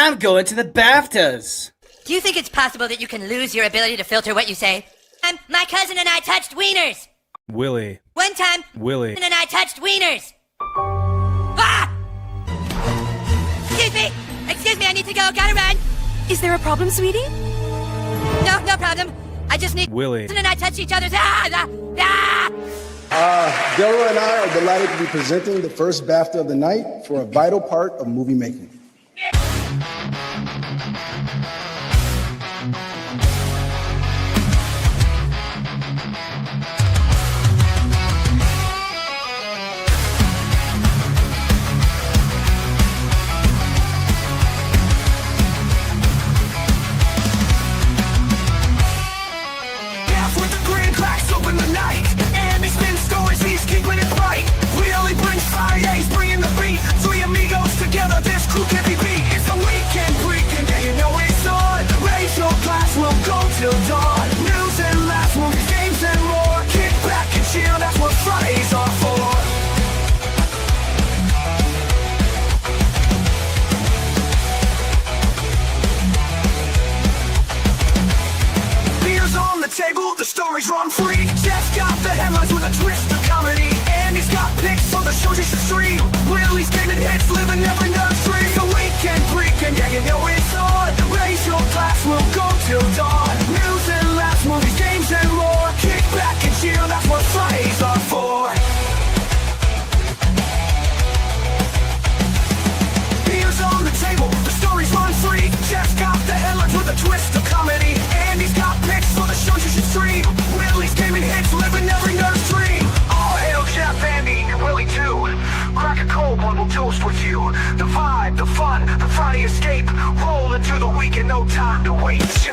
I'm going to the BAFTAs. Do you think it's possible that you can lose your ability to filter what you say? My cousin and I touched wieners. Willie. One time, Willie. and I touched wieners. Ah! Excuse me, I need to go. Gotta run. Is there a problem, sweetie? No problem. I just need Willie. and I touched each other's. Daryl and I are delighted to be presenting the first BAFTA of the night for a vital part of movie making. The stories run free. Jeff's got the headlines with a twist of comedy, and he's got picks so the shows you should stream. Willie's getting hits, living every nursery. The weekend freaking, yeah, you know it's on. Raise your glass, we'll go till dawn. News and laughs, movies, games and more. Kick back and cheer, that's what Fridays are for. Beers on the table, the stories run free. Jeff's got the headlines with a twist of comedy, and he's got picks so the shows you should stream. Willie's gaming hits, living every nerd's dream. All hail Jeff, Andy, and Willie too. Crack a cold one, we'll toast with you. The vibe, the fun, the Friday escape. Roll into the weekend, no time to wait. It's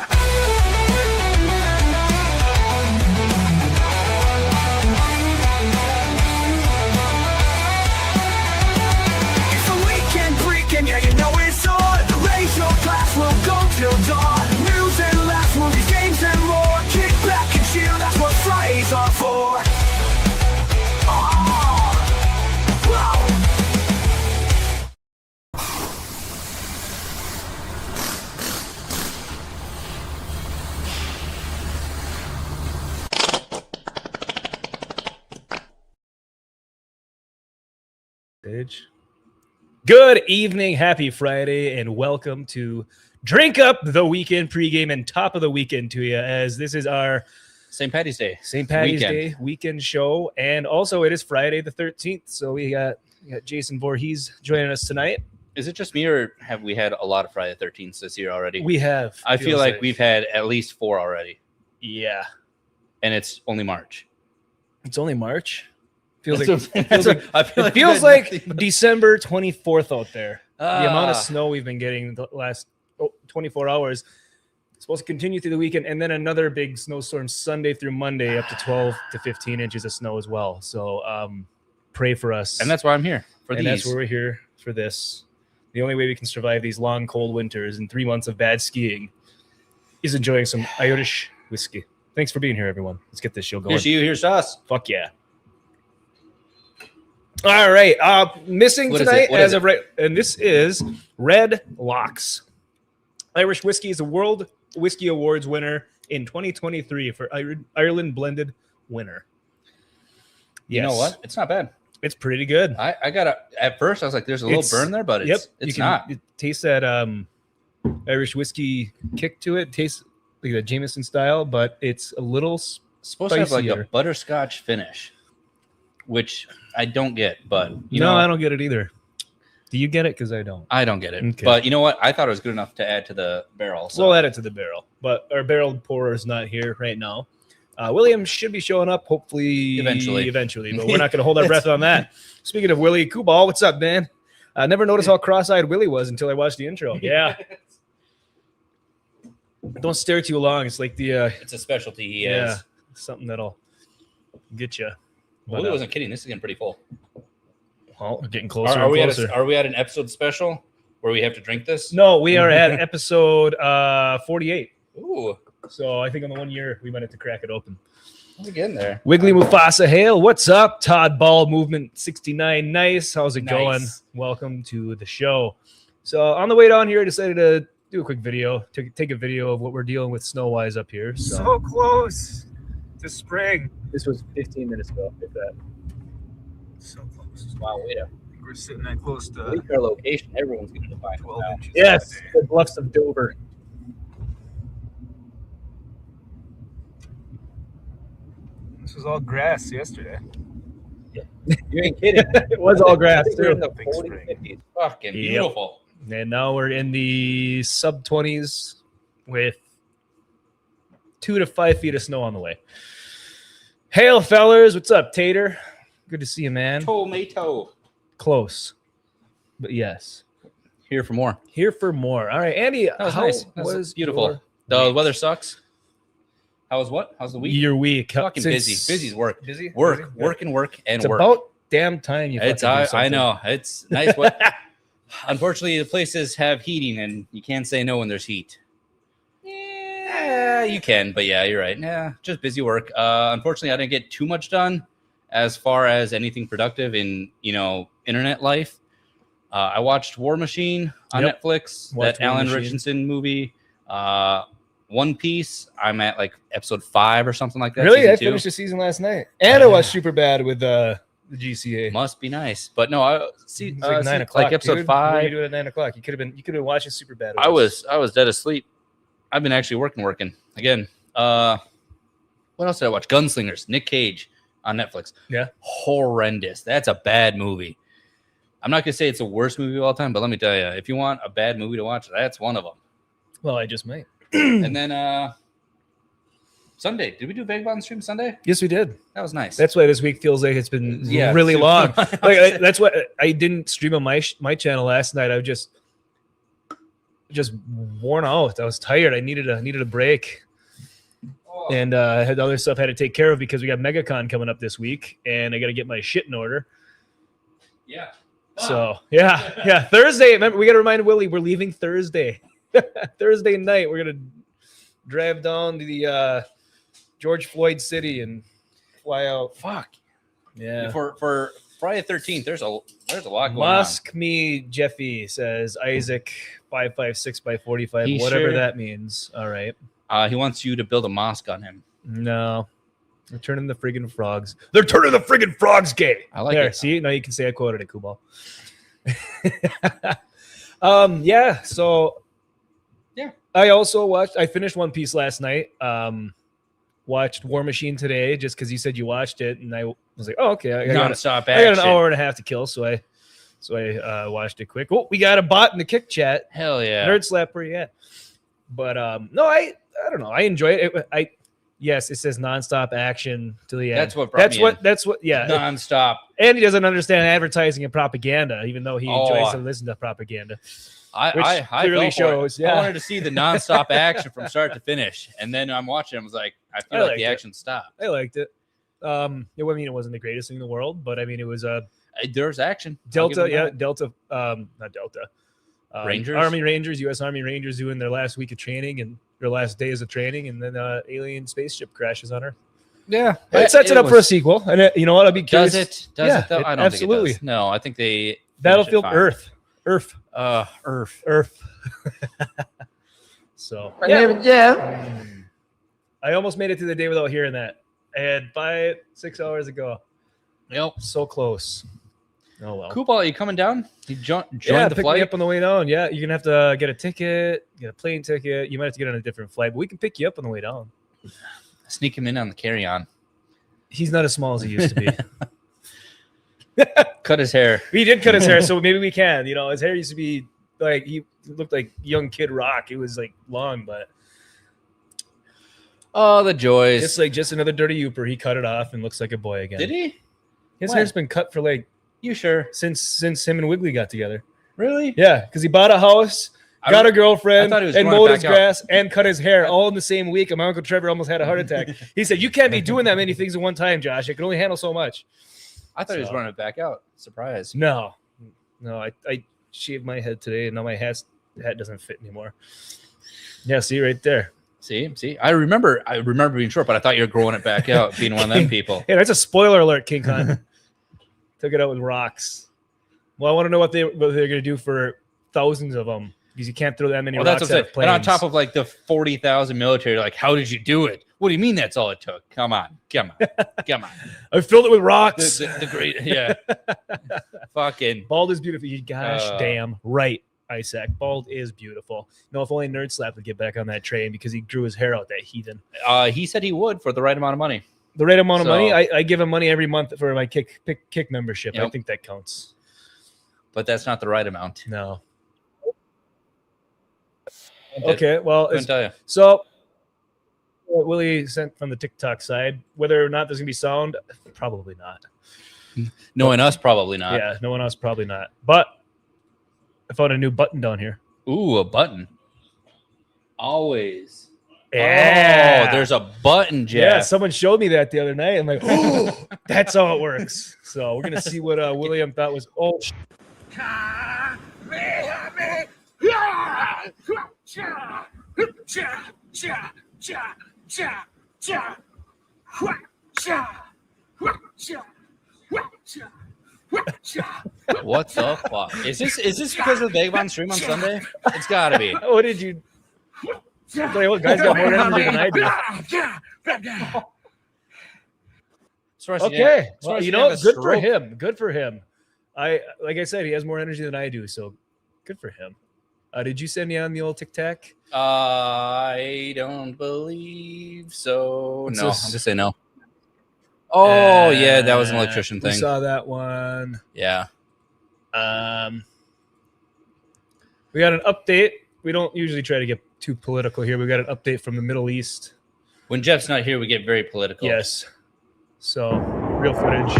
a weekend freaking, yeah, you know it's on. Raise your glass, we'll go till dawn. News and laughs, movies, games and more. Kick back and cheer, that's what Fridays are for. Oh, wow. Good evening, happy Friday, and welcome to Drink Up the Weekend pregame and top of the weekend to you, as this is our St. Patty's Day Day weekend show, and also it is Friday the 13th, so we got Jason Vorhees joining us tonight. Is it just me, or have we had a lot of Friday the 13th this year already? We have. I feel like we've had at least 4 already. Yeah. And it's only March. It's only March? Feels It feels like December 24th out there. The amount of snow we've been getting the last 24 hours. It's supposed to continue through the weekend, and then another big snowstorm Sunday through Monday, up to 12 to 15 inches of snow as well. So pray for us. And that's why I'm here. That's where we're here for this. The only way we can survive these long, cold winters and 3 months of bad skiing is enjoying some Irish whiskey. Thanks for being here, everyone. Let's get this show going. Here's you, here's us. Fuck yeah. All right. Missing tonight as of right, and this is Red Locks. Irish whiskey is a World Whiskey Awards winner in 2023 for Ireland Blended winner. You know what? It's not bad. It's pretty good. I got at first I was like, there's a little burn there, but it's not. It tastes that Irish whiskey kick to it. It tastes like a Jameson style, but it's a little supposed to have like a butterscotch finish, which I don't get, but you know, I don't get it either. Do you get it? Because I don't. I don't get it. Okay. But you know what? I thought it was good enough to add to the barrel. So. We'll add it to the barrel, but our barrel pourer is not here right now. William should be showing up, hopefully, eventually, but we're not going to hold our breath on that. Speaking of Willie, Kubal, what's up, man? I never noticed how cross-eyed Willie was until I watched the intro. Yeah. Don't stare too long. It's like the... it's a specialty he has. Something that'll get you. Willie wasn't kidding. This is getting pretty full. Well, we're getting closer Are we at an episode special where we have to drink this? No, we are at episode 48. Ooh. So I think on the 1 year, we might have to crack it open. We're getting there. Wiggly Mufasa Hale, what's up? Todd Ball Movement 69, nice. How's it going? Welcome to the show. So on the way down here, I decided to do a quick video, take a video of what we're dealing with snow-wise up here. So close to spring. This was 15 minutes ago, if that. So close. Wow, wait a. We're sitting that close to Leak our location. Everyone's going to find 12 inches. Yes, the bluffs of Dover. This was all grass yesterday. You ain't kidding. It was all grass We're too. in the 40s, 50s. Fucking beautiful. And now we're in the sub 20s with 2 to 5 feet of snow on the way. Hail, fellers. What's up, Tater? Good to see you, man. Tomato. Close. But yes. Here for more. Here for more. All right, Andy. That was how nice. That was beautiful. The weather sucks. How's what? How's the week? Your week. Fucking busy. Busy's work. Busy? Work, Busy? work, and work, and It's work. about damn time you It's fucking do I something. know. It's nice. What? Unfortunately, the places have heating, and you can't say no when there's heat. Yeah, you can, but yeah, you're right. Yeah, just busy work. Unfortunately, I didn't get too much done as far as anything productive in internet life. I watched War Machine on Netflix, Watched that War Alan Machine. Richardson movie. One Piece, I'm at like episode 5 or something like that. Really? season I 2. finished the season last night. And I watched Superbad with the GCA. Must be nice, but no, I see. It's like 9 o'clock. like episode dude. What were you 5. doing at 9 o'clock? You could have been watching Superbad. I was dead asleep. I've been actually working again. What else did I watch? Gunslingers, Nick Cage on Netflix. Yeah. Horrendous. That's a bad movie. I'm not gonna say it's the worst movie of all time, but let me tell you, if you want a bad movie to watch, that's one of them. Well, I just might. And then Sunday, did we do Vagabond stream Sunday? Yes, we did. That was nice. That's why this week feels like it's been Yeah, really super long. long. That's what I didn't stream on my channel last night. I was just worn out. I was tired. I needed a break. And I had other stuff I had to take care of because we got MegaCon coming up this week, and I got to get my shit in order. Yeah. So yeah. Thursday. Remember, we got to remind Willie we're leaving Thursday. Thursday night, we're gonna drive down to the George Floyd City and fly out. Fuck. Yeah. For Friday the 13th, there's a lot going Musk me, Jeffy says Isaac 556 by 45, He whatever sure- that means. All right. on. He wants you to build a mosque on him. No. They're turning the friggin' frogs. They're turning the friggin' frogs gay. I like there, it. See, now you can say I quoted it, Kubal. Yeah. So Yeah. I finished One Piece last night. Watched War Machine today just because you said you watched it, and I was like, oh, okay. I got Non-stop an action. hour and a half to kill, so I watched it quick. Oh, we got a bot in the kick chat. Hell yeah. Nerd slap, where you at? But no, I don't know. I enjoy it. Yes, it says nonstop action to the end. That's what brought me in. That's what. Yeah. Non-stop. And he doesn't understand advertising and propaganda, even though he enjoys Oh. to listen to propaganda. I clearly fell for it. shows, yeah. I wanted to see the non-stop action from start to finish, and then I'm watching. I was like, I feel I like liked the it. action stopped. I liked it. It wasn't the greatest thing in the world, but I mean, it was There's action. I'll give Delta, them yeah, that. Delta, not Delta. Rangers? Army Rangers, U.S. Army Rangers doing their last week of training and their last days of training, and then alien spaceship crashes on Earth. Yeah, It sets it up for a sequel, and you know what? I'll be curious. Does it? Does Yeah, it though? I don't absolutely. think it does. No, I think they Battlefield finish it Earth. fine. Earth. So yeah. I almost made it to the day without hearing that. I had 6 hours ago. Yep. So close. Oh well. Cool, you coming down? You joined Yeah, the pick me flight. up on the way down. Yeah, you're gonna have to get a ticket, get a plane ticket. You might have to get on a different flight, but we can pick you up on the way down. Sneak him in on the carry-on. He's not as small as he used to be. Cut his hair. He did cut his hair, so maybe we can. You know, his hair used to be like he looked like young Kid Rock. It was like long, but Oh, the joys. it's like just another dirty Yooper. He cut it off and looks like a boy again. Did he? His When? hair's been cut for like You sure? since him and Wiggly got together. Really? Yeah, because he bought a house, I got don't- a girlfriend, I thought he was and growing it mowed his back out. grass and cut his hair all in the same week. And my Uncle Trevor almost had a heart attack. He said, "You can't be doing that many things at one time, Josh. I can only handle so much." I thought he was So- running it back out. Surprise. No. I shaved my head today, and now my hat doesn't fit anymore. Yeah, see right there. See. I remember being short, but I thought you were growing it back out, being one of them people. Hey, that's a spoiler alert, King Kong. Took it out with rocks. Well, I want to know what they're going to do for thousands of them because you can't throw that many Well, rocks that's at what I'm saying. planes. And on top of like the 40,000 military, like, how did you do it? What do you mean that's all it took? Come on. I filled it with rocks. The great, yeah. Fucking. Bald is beautiful. Gosh, damn right, Isaac. Bald is beautiful. No, if only Nerd Slap would get back on that train because he grew his hair out, that heathen. He said he would for the right amount of money. The right amount of money? I give him money every month for my kick membership. Yep. I think that counts. But that's not the right amount. No. Okay, well, Couldn't tell you. so what Willie sent from the TikTok side, whether or not there's gonna be sound, probably not. Knowing us, probably not. Yeah, no one else, probably not. But I found a new button down here. Ooh, a button. Always. Yeah. Oh, there's a button, Jeff. Yeah, someone showed me that the other night. I'm like, oh, that's how it works. So we're gonna see what William thought was. Oh, What the fuck? Is this because of the Vagabond stream on Sunday? It's gotta be. what did you? I'll tell you what, guys got more energy than I do. Okay, well, you know, good for him. Good for him. Like I said, he has more energy than I do, so good for him. Did you send me on the old Tic Tac? I don't believe so. What's No, this? I'm just saying no. Oh yeah, that was an electrician We thing. saw that one. Yeah. We got an update. We don't usually try to get too political here. We got an update from the Middle East. When Jeff's not here, we get very political. Yes. So, real footage.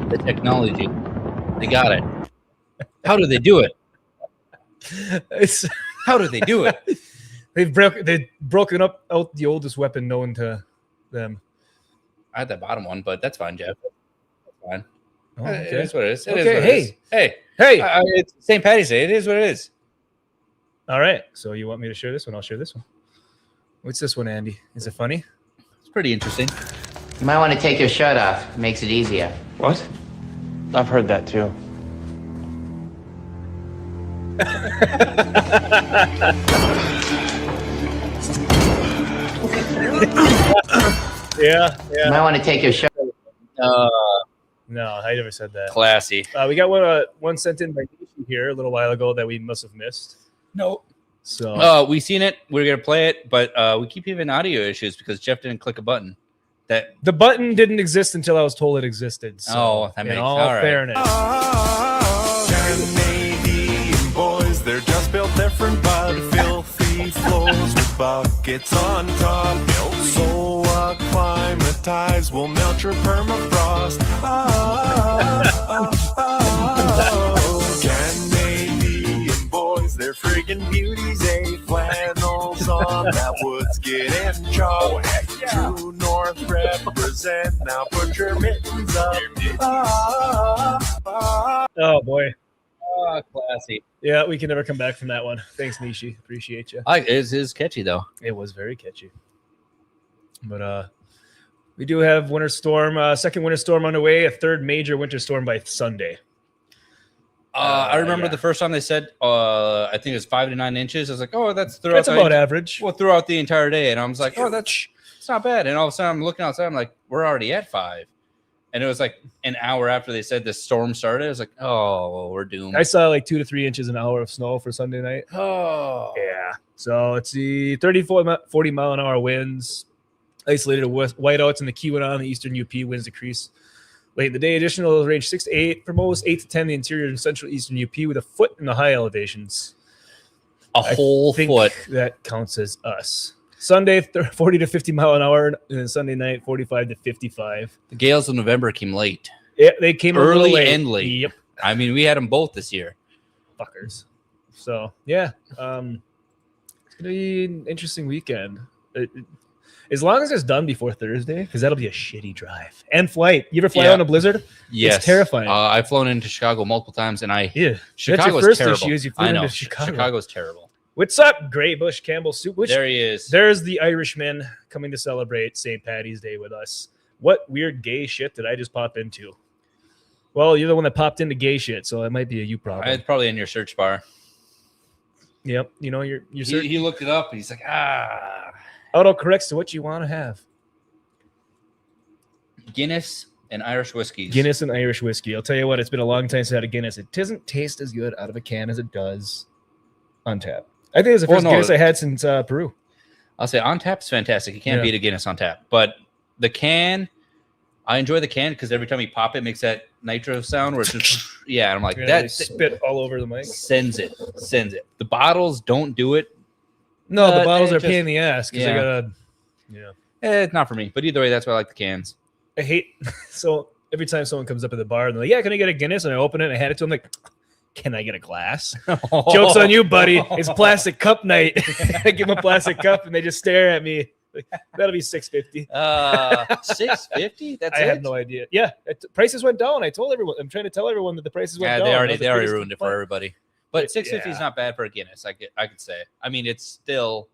The technology. They got it. How do they do it? How do they do it? They've broken out the oldest weapon known to them. I had that bottom one, but that's fine, Jeff. That's fine. Oh, It is what it is. It is Okay, what it is. Hey. It's St. Patty's Day. It is what it is. All right. So you want me to share this one? I'll share this one. What's this one, Andy? Is it funny? It's pretty interesting. You might want to take your shirt off. It makes it easier. What? I've heard that too. Yeah. You might want to take your shirt. No, I never said that. Classy. We got one sent in by Nishi here a little while ago that we must have missed. No. So We seen it. We're gonna play it, but we keep having audio issues because Jeff didn't click a button. That the button didn't exist until I was told it existed. So, that in makes all all right. fairness. Canadian boys, they're just built different, but filthy floors with buckets on top. So acclimatized will melt your permafrost. Canadian boys, they're friggin' beauties, flannels on that woods getting chopped. True North represent, now put your mittens up. Oh boy. Classy. Yeah, we can never come back from that one. Thanks, Nishi. Appreciate you. It is catchy though. It was very catchy. But we do have winter storm, second winter storm underway, a third major winter storm by Sunday. I remember yeah. the first time they said, I think it was 5 to 9 inches. I was like, oh, that's throughout. That's about average. Well, throughout the entire day, and I was like, oh, it's not bad. And all of a sudden, I'm looking outside. I'm like, we're already at 5, and it was like an hour after they said the storm started. I was like, oh, we're doomed. I saw like 2 to 3 inches an hour of snow for Sunday night. Oh, Yeah. So it's the 40 mile an hour winds, isolated whiteouts in the Keweenaw and the eastern UP. Winds decrease late in the day. Additional range 6 to 8 for most, 8 to 10 the interior and central eastern UP with a foot in the high elevations. a whole I think foot. that counts as us. Sunday 40 to 50 mile an hour, and then Sunday night 45 to 55. The gales of November came late. Yeah, they came Early a little late. and late. Yep, I mean, we had them both this year. fuckers. So yeah, it's gonna be an interesting weekend. As long as it's done before Thursday, because that'll be a shitty drive and flight. You ever fly on a blizzard? Yes, It's terrifying. I've flown into Chicago multiple times, and Yeah, Chicago's that's your first terrible. issue is you flew I know into Chicago. Chicago's terrible. What's up, Gray Bush Campbell Soup? There he is. There's the Irishman coming to celebrate St. Patty's Day with us. What weird gay shit did I just pop into? Well, you're the one that popped into gay shit, so it might be a you problem. It's probably in your search bar. Yep. You know, He looked it up and he's like, autocorrects to what you want to have. Guinness and Irish whiskeys. Guinness and Irish whiskey. I'll tell you what, it's been a long time since I had a Guinness. It doesn't taste as good out of a can as it does on tap. I think it was the first Guinness I had since Peru. I'll say on tap's fantastic. You can't beat a Guinness on tap. But the can, I enjoy the can because every time you pop it, it makes that nitro sound where it's just, I'm like, that spit all over the mic. Sends it. The bottles don't do it. No, the bottles are a pain in the ass because I gotta, it's not for me. But either way, that's why I like the cans. I hate, so every time someone comes up at the bar and they're like, yeah, can I get a Guinness? And I open it and I hand it to them like, can I get a glass? Joke's on you, buddy. It's plastic cup night. I give them a plastic cup and they just stare at me. Like, that'll be $6.50. $6.50? That's it? I have no idea. Yeah, prices went down. I told everyone. I'm trying to tell everyone that the prices went down. They already ruined it for everybody. But $6.50 is not bad for a Guinness. I could say. I mean, it's still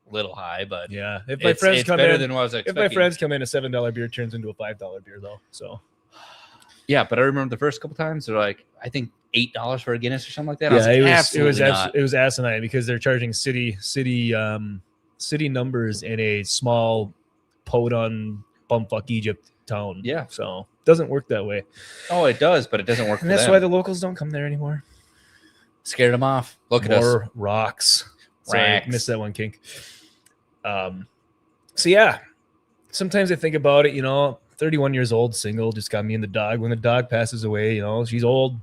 a little high, but if my friends come better in, than what I was expecting. If my friends come in, a $7 beer turns into a $5 beer though. So yeah, but I remember the first couple times they're like, I think $8 for a Guinness or something like that. It was asinine because they're charging city numbers in a small podunk bumfuck Egypt town. Yeah, so it doesn't work that way. Oh, it does, but it doesn't work. And that's why the locals don't come there anymore. Scared them off. Look at us. More rocks. Sorry, missed that one, Kink. So yeah, sometimes I think about it. 31 years old, single, just got me and the dog. When the dog passes away, she's old.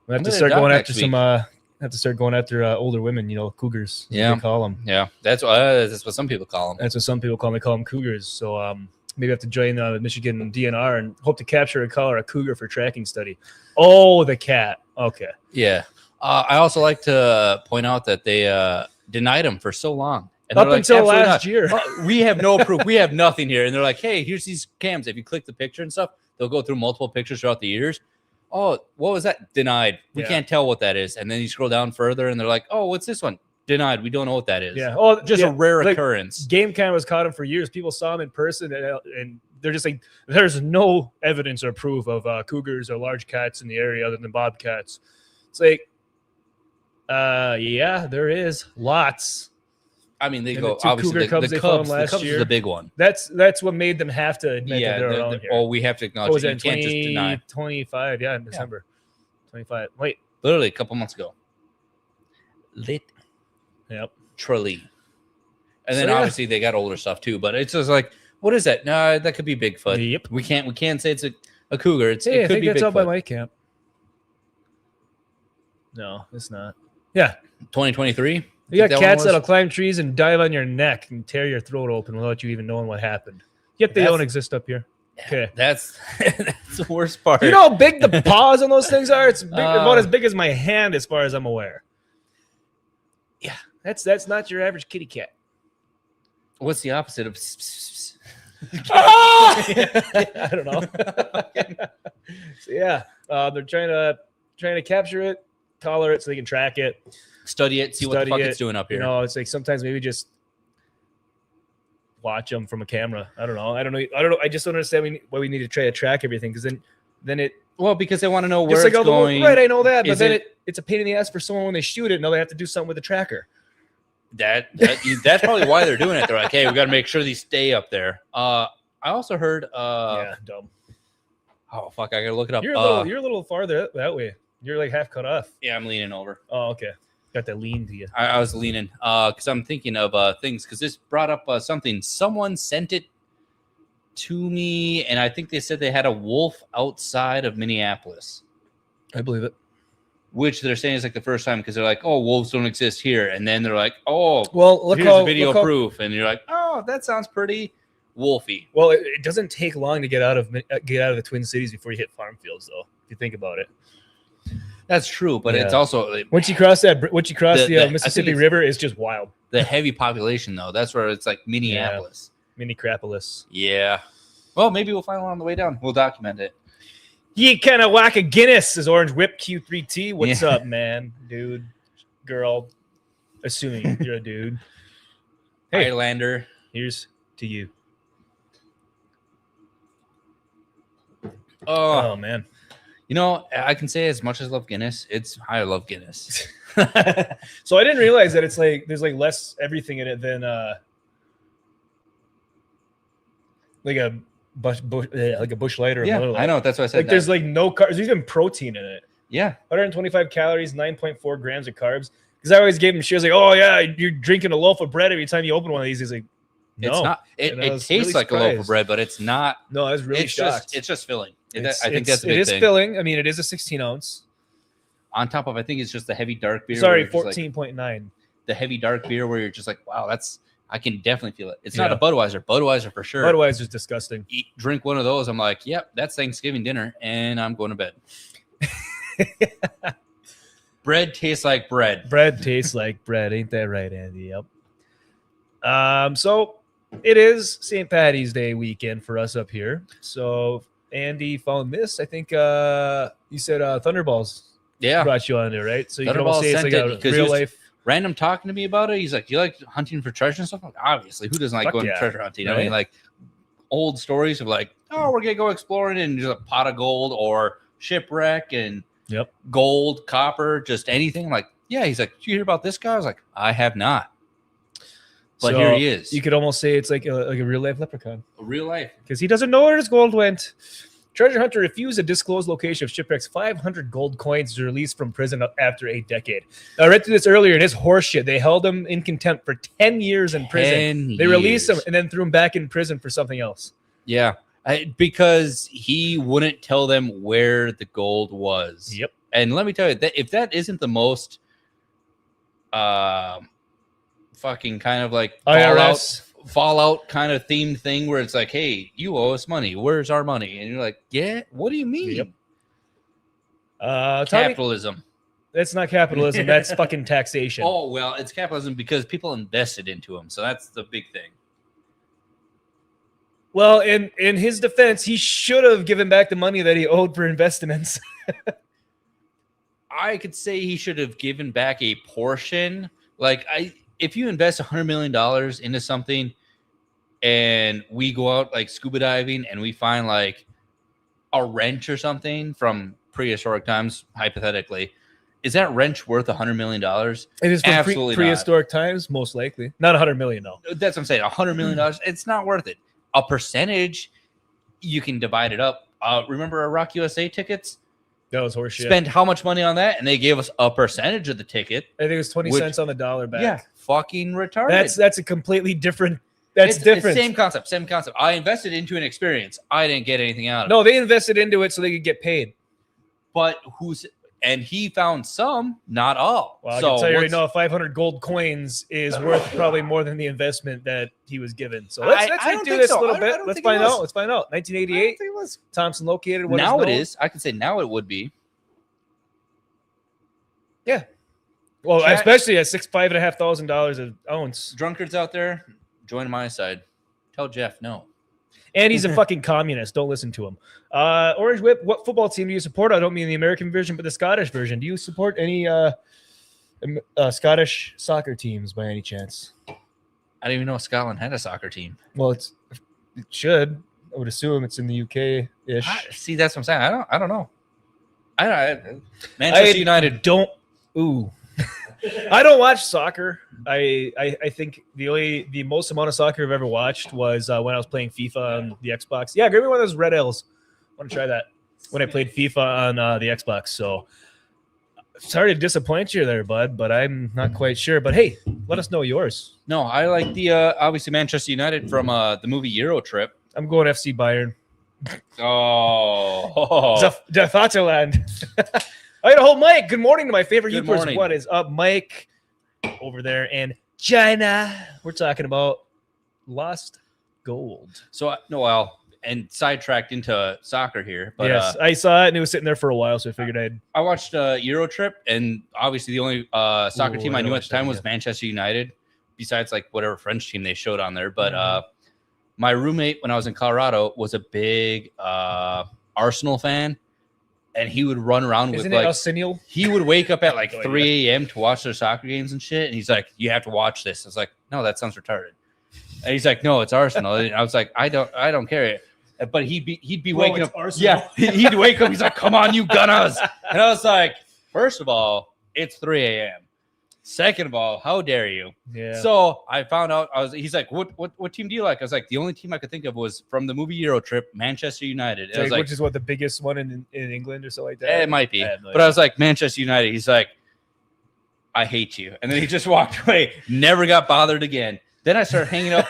I have to start going after older women. Cougars. Yeah, they call them. Yeah, that's what some people call them. That's what some people call them. They call them cougars. So maybe I have to join the Michigan DNR and hope to capture a call or a cougar for tracking study. Oh, the cat. Okay. Yeah. I also like to point out that they denied him for so long. And up until last year. We have no proof. We have nothing here. And they're like, hey, here's these cams. If you click the picture and stuff, they'll go through multiple pictures throughout the years. Oh, what was that? Denied. We can't tell what that is. And then you scroll down further and they're like, oh, what's this one? Denied. We don't know what that is. Yeah. Oh, just a rare occurrence. Game Cam was caught him for years. People saw him in person and they're just like, there's no evidence or proof of cougars or large cats in the area other than bobcats. It's like, there is lots. I mean, they go obviously the Cubs last year. Is the big one. That's what made them have to admit that they're around here. Oh, we have to acknowledge it. You can't just deny. 25, in December. 25. Wait, literally a couple months ago. Yep. Truly. And then obviously they got older stuff too, but it's just like, what is that? No, that could be Bigfoot. Yep. We can't say it's a cougar. It I could think be that's Bigfoot. out by my camp. No, it's not. Yeah. 2023. You got cats that'll climb trees and dive on your neck and tear your throat open without you even knowing what happened. Yet they don't exist up here. Okay. That's the worst part. You know how big the paws on those things are? It's big, about as big as my hand as far as I'm aware. Yeah. That's not your average kitty cat. What's the opposite of I don't know. So they're trying to capture it, collar it so they can track it. Study it, see what the fuck it's doing up here. It's like sometimes maybe just watch them from a camera. I don't know. I just don't understand why we need to try to track everything because then it. Well, because they want to know where it's going. Right, I know that, but then it's a pain in the ass for someone when they shoot it. Now they have to do something with the tracker. That's probably why they're doing it. They're like, hey, we got to make sure these stay up there. I also heard. Dumb. Oh fuck! I gotta look it up. You're a little farther that way. You're like half cut off. Yeah, I'm leaning over. Oh, okay. Got that lean to you. I was leaning because I'm thinking of things because this brought up something. Someone sent it to me, and I think they said they had a wolf outside of Minneapolis. I believe it. Which they're saying is like the first time because they're like, oh, wolves don't exist here, and then they're like, oh, well, here's the video proof, and you're like, oh, that sounds pretty wolfy. Well, it doesn't take long to get out of the Twin Cities before you hit farm fields, though. If you think about it. That's true, but it's also once you cross the Mississippi River, it's just wild. The heavy population, though, that's where it's like Minneapolis, Minneapolis. Yeah. Well, maybe we'll find one on the way down. We'll document it. Ye kind of whack a Guinness is Orange Whip Q3T. What's up, man, dude, girl? Assuming you're a dude. Hey, Highlander. Here's to you. Oh man. You know, I can say as much as I love Guinness, I love Guinness. So I didn't realize that it's like there's like less everything in it than like a Bush Light or a Miller Lite. I know. That's why I said like that. there's like no carbs. There's even protein in it. Yeah. 125 calories, 9.4 grams of carbs. Because I always gave him, she was like, oh yeah, you're drinking a loaf of bread every time you open one of these. He's like, no. It's not. It tastes like a loaf of bread, but it's not. No, I was really shocked. It's just filling. I it think that's the big thing. is filling. I mean, it is a 16 ounce. On top of, I think it's just the heavy dark beer. Sorry, 14.9. Like, the heavy dark beer where you're just like, wow, I can definitely feel it. It's not a Budweiser. Budweiser for sure. Budweiser's disgusting. Drink one of those. I'm like, yep, that's Thanksgiving dinner, and I'm going to bed. Bread tastes like bread. Bread tastes like bread. Ain't that right, Andy? Yep. So it is St. Paddy's Day weekend for us up here. So Andy found this. I think you said Thunderballs. Yeah. Brought you on there, right? So you can Thunderballs almost say it's like a real life. Random talking to me about it. He's like, do you like hunting for treasure and stuff? I'm like, obviously, who doesn't like going treasure hunting? Right? I mean, like old stories of like, oh, we're gonna go exploring and just a pot of gold or shipwreck and gold, copper, just anything. Like, yeah. He's like, did you hear about this guy? I was like, I have not. But So here he is. You could almost say it's like a real life leprechaun. A real life. Because he doesn't know where his gold went. Treasure hunter refused to disclose location of shipwreck's 500 gold coins to release from prison after a decade. Now, I read through this earlier, and it's horseshit. They held him in contempt for 10 years in prison. They released him and then threw him back in prison for something else. Yeah, because he wouldn't tell them where the gold was. Yep. And let me tell you, that if that isn't the most fucking kind of like Fallout kind of themed thing where it's like, hey, you owe us money. Where's our money? And you're like, yeah, what do you mean? Capitalism. That's not capitalism. That's fucking taxation. Oh, well, it's capitalism because people invested into them. So that's the big thing. Well, in his defense, he should have given back the money that he owed for investments. I could say he should have given back a portion. If you invest $100 million into something and we go out like scuba diving and we find like a wrench or something from prehistoric times, hypothetically, is that wrench worth $100 million? It is from prehistoric times, most likely. Not $100 million, though. That's what I'm saying. $100 million, it's not worth it. A percentage, you can divide it up. Remember our Rock USA tickets? That was horseshit. Spend how much money on that? And they gave us a percentage of the ticket. I think it was 20 cents on the dollar back. Yeah, fucking retarded. That's a completely different. It's different. Same concept. I invested into an experience. I didn't get anything out of it. No, they invested into it so they could get paid. But and he found some, not all. Well, I can tell you right now, 500 gold coins is worth probably more than the investment that he was given. So let's do this a little bit. Let's find out. 1988. Thompson located. Now it is. I can say now it would be. Yeah. Well, especially at $5,500 an ounce. Drunkards out there, join my side. Tell Jeff no. And he's a fucking communist. Don't listen to him. Orange Whip, what football team do you support? I don't mean the American version, but the Scottish version. Do you support any Scottish soccer teams by any chance? I didn't even know Scotland had a soccer team. Well, it should. I would assume it's in the UK-ish. See, that's what I'm saying. I don't know. Manchester United don't. Ooh. I don't watch soccer. I think the most amount of soccer I've ever watched was when I was playing FIFA on the Xbox. Yeah, give me one of those red L's. I want to try that when I played FIFA on the Xbox. So sorry to disappoint you there, bud, but I'm not quite sure. But hey, let us know yours. No, I like the obviously Manchester United from the movie Euro Trip. I'm going FC Bayern. Oh, the Vaterland. I got a whole Mike. Good morning to my favorite Good YouTubers. morning. What is up, Mike? Over there in China. We're talking about lost gold. So and sidetracked into soccer here. But yes, I saw it and it was sitting there for a while, so I figured I watched Euro Trip, and obviously the only soccer team I knew at the time was Manchester United, besides like whatever French team they showed on there. But my roommate when I was in Colorado was a big Arsenal fan. And he would run around with Arsenal? He would wake up at like 3 a.m. to watch their soccer games and shit. And he's like, you have to watch this. I was like, no, that sounds retarded. And he's like, no, it's Arsenal. And I was like, I don't care. But he'd be Well, waking it's up. Arsenal. Yeah, he'd wake up. He's like, "Come on, you Gunners!" And I was like, first of all, it's 3 a.m. Second of all, how dare you? Yeah. So I found out. He's like, "What team do you like?" I was like, "The only team I could think of was from the movie Euro Trip, Manchester United." I was like, which is what the biggest one in England or something like that. it might be, I have no but I idea. was like, Manchester United. He's like, I hate you. And then he just walked away, never got bothered again. Then I started hanging up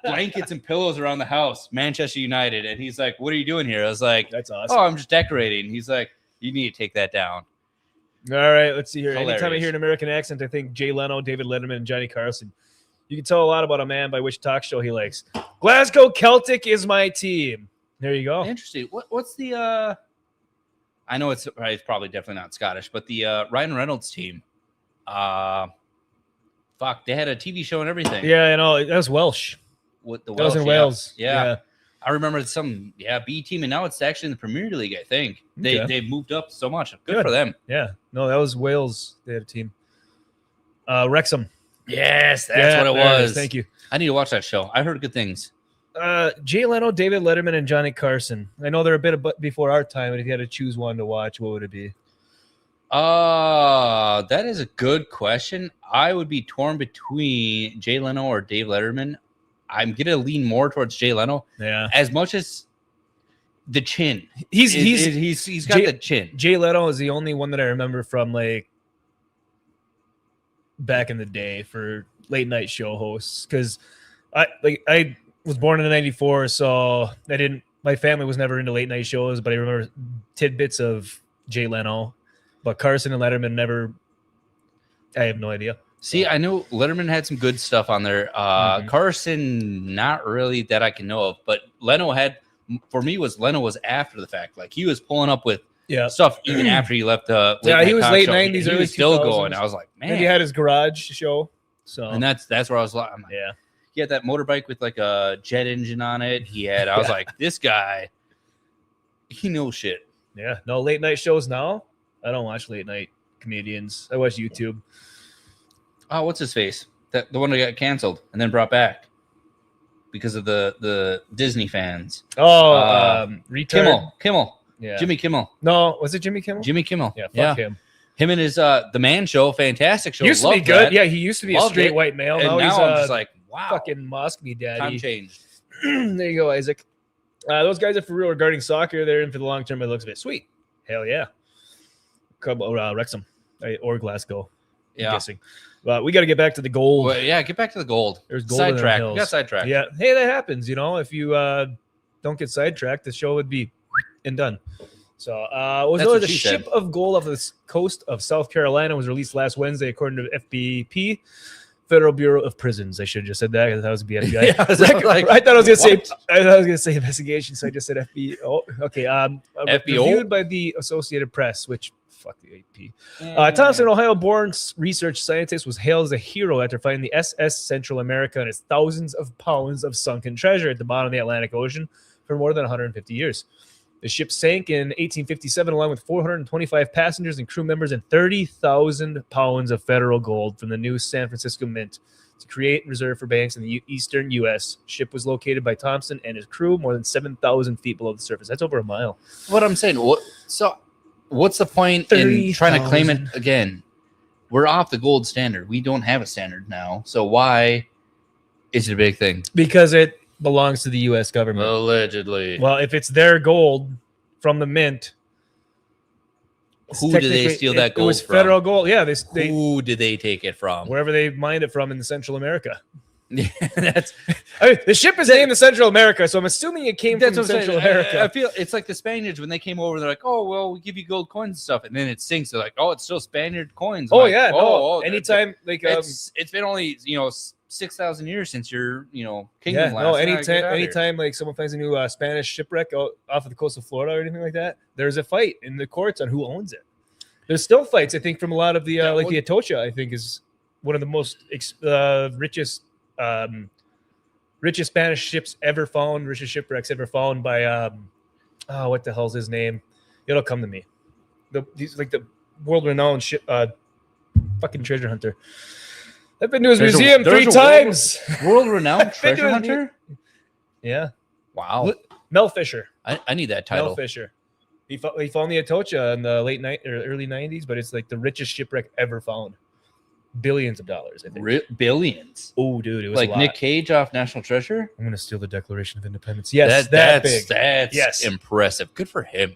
blankets and pillows around the house, Manchester United. And he's like, what are you doing here? I was like, That's awesome. oh, I'm just decorating. He's like, you need to take that down. All right, let's see here. Hilarious. Anytime I hear an American accent, I think Jay Leno, David Letterman, and Johnny Carson. You can tell a lot about a man by which talk show he likes. Glasgow Celtic is my team. There you go. Interesting. What's the I know it's probably definitely not Scottish, but the Ryan Reynolds team. Fuck, they had a TV show and everything. Yeah, I know. That was Welsh. With the That was in yeah. Wales. Yeah. I remember some B team, and now it's actually in the Premier League. I think they've moved up so much. Good for them. Yeah. No, that was Wales. They had a team. Wrexham. Yes, that's what it was. Thank you. I need to watch that show. I heard good things. Jay Leno, David Letterman, and Johnny Carson. I know they're a bit before our time, and if you had to choose one to watch, what would it be? That is a good question. I would be torn between Jay Leno or Dave Letterman. I'm gonna lean more towards Jay Leno. Yeah. As much as the chin, He's got the chin. Jay Leno is the only one that I remember from like back in the day for late night show hosts, because I was born in '94, so my family was never into late night shows, but I remember tidbits of Jay Leno, but Carson and Letterman never. I have no idea. See, I know Letterman had some good stuff on there. Carson, not really that I can know of, but Leno was after the fact. Like he was pulling up with stuff even after he left the he was late show. '90s, He early was still 2000s. going. I was like, man. And he had his garage show, so And that's where I was like, yeah. He had that motorbike with like a jet engine on it. I was like, this guy, he knows shit. Yeah. No late night shows now. I don't watch late night comedians. I watch YouTube. Oh, what's his face? The one that got canceled and then brought back because of the Disney fans. Oh, Kimmel. Yeah. Jimmy Kimmel. No, was it Jimmy Kimmel? Jimmy Kimmel. Yeah, fuck him. Him and his The Man Show, fantastic show. He used to be Loved good. that. Yeah, he used to be Loved a straight it. white male. And Now he's I'm just like, wow. fucking mosque me daddy. Time changed. There you go, Isaac. Those guys are for real regarding soccer. They're in for the long term. It looks a bit sweet. Hell yeah. Wrexham or Glasgow. I'm guessing. But we got to get back to the gold. Well, yeah, get back to the gold. There's gold in them sidetrack. hills. We got sidetracked. Yeah. Hey, that happens. If you don't get sidetracked, the show would be and done. So, was That's the what she ship said. of gold off the coast of South Carolina was released last Wednesday, according to FBP, Federal Bureau of Prisons. I should have just said that because that was the FBI. Yeah, I was like, I thought I was going to say. what? I thought I was going to say investigation, so I just said FB. Oh, okay. FBO? Reviewed by the Associated Press, which fuck the AP. Thompson, Ohio-born research scientist was hailed as a hero after finding the SS Central America and its thousands of pounds of sunken treasure at the bottom of the Atlantic Ocean for more than 150 years. The ship sank in 1857 along with 425 passengers and crew members and 30,000 pounds of federal gold from the new San Francisco Mint to create and reserve for banks in the eastern U.S. Ship was located by Thompson and his crew more than 7,000 feet below the surface. That's over a mile. What I'm saying. What's the point in trying to claim it again? We're off the gold standard. We don't have a standard now. So why is it a big thing? Because it belongs to the U.S. government. Allegedly. Well, if it's their gold from the mint, Who did they steal that gold It was from? federal gold. Yeah, they Who did they take it from? wherever they mined it from in Central America. Yeah, that's The ship is named the Central America, so I'm assuming it came from what I'm Central saying. America. I feel it's like the Spaniards when they came over. They're like, "Oh, well, we give you gold coins and stuff," and then it sinks. They're like, "Oh, it's still Spaniard coins." I'm Oh like, yeah, no. that's- Anytime like it's been only 6,000 years since your kingdom yeah, last. no. Yeah, get out of here. Anytime like someone finds a new Spanish shipwreck off of the coast of Florida or anything like that, there's a fight in the courts on who owns it. There's still fights, I think, from a lot of the the Atocha. I think is one of the most richest Spanish ships ever found, richest shipwrecks ever found by what the hell's his name? It'll come to me. He's like the world-renowned ship fucking treasure hunter. I've been to his museum three times. World-renowned treasure his hunter. Yeah. Wow. Mel Fisher. I need that title. Mel Fisher. He found the Atocha in the late night or early 90s, but it's like the richest shipwreck ever found. Billions of dollars, I think. Billions. Oh, dude, it was like a lot. Nick Cage off National Treasure. I'm gonna steal the Declaration of Independence. Yes, that's big. That's impressive. Good for him.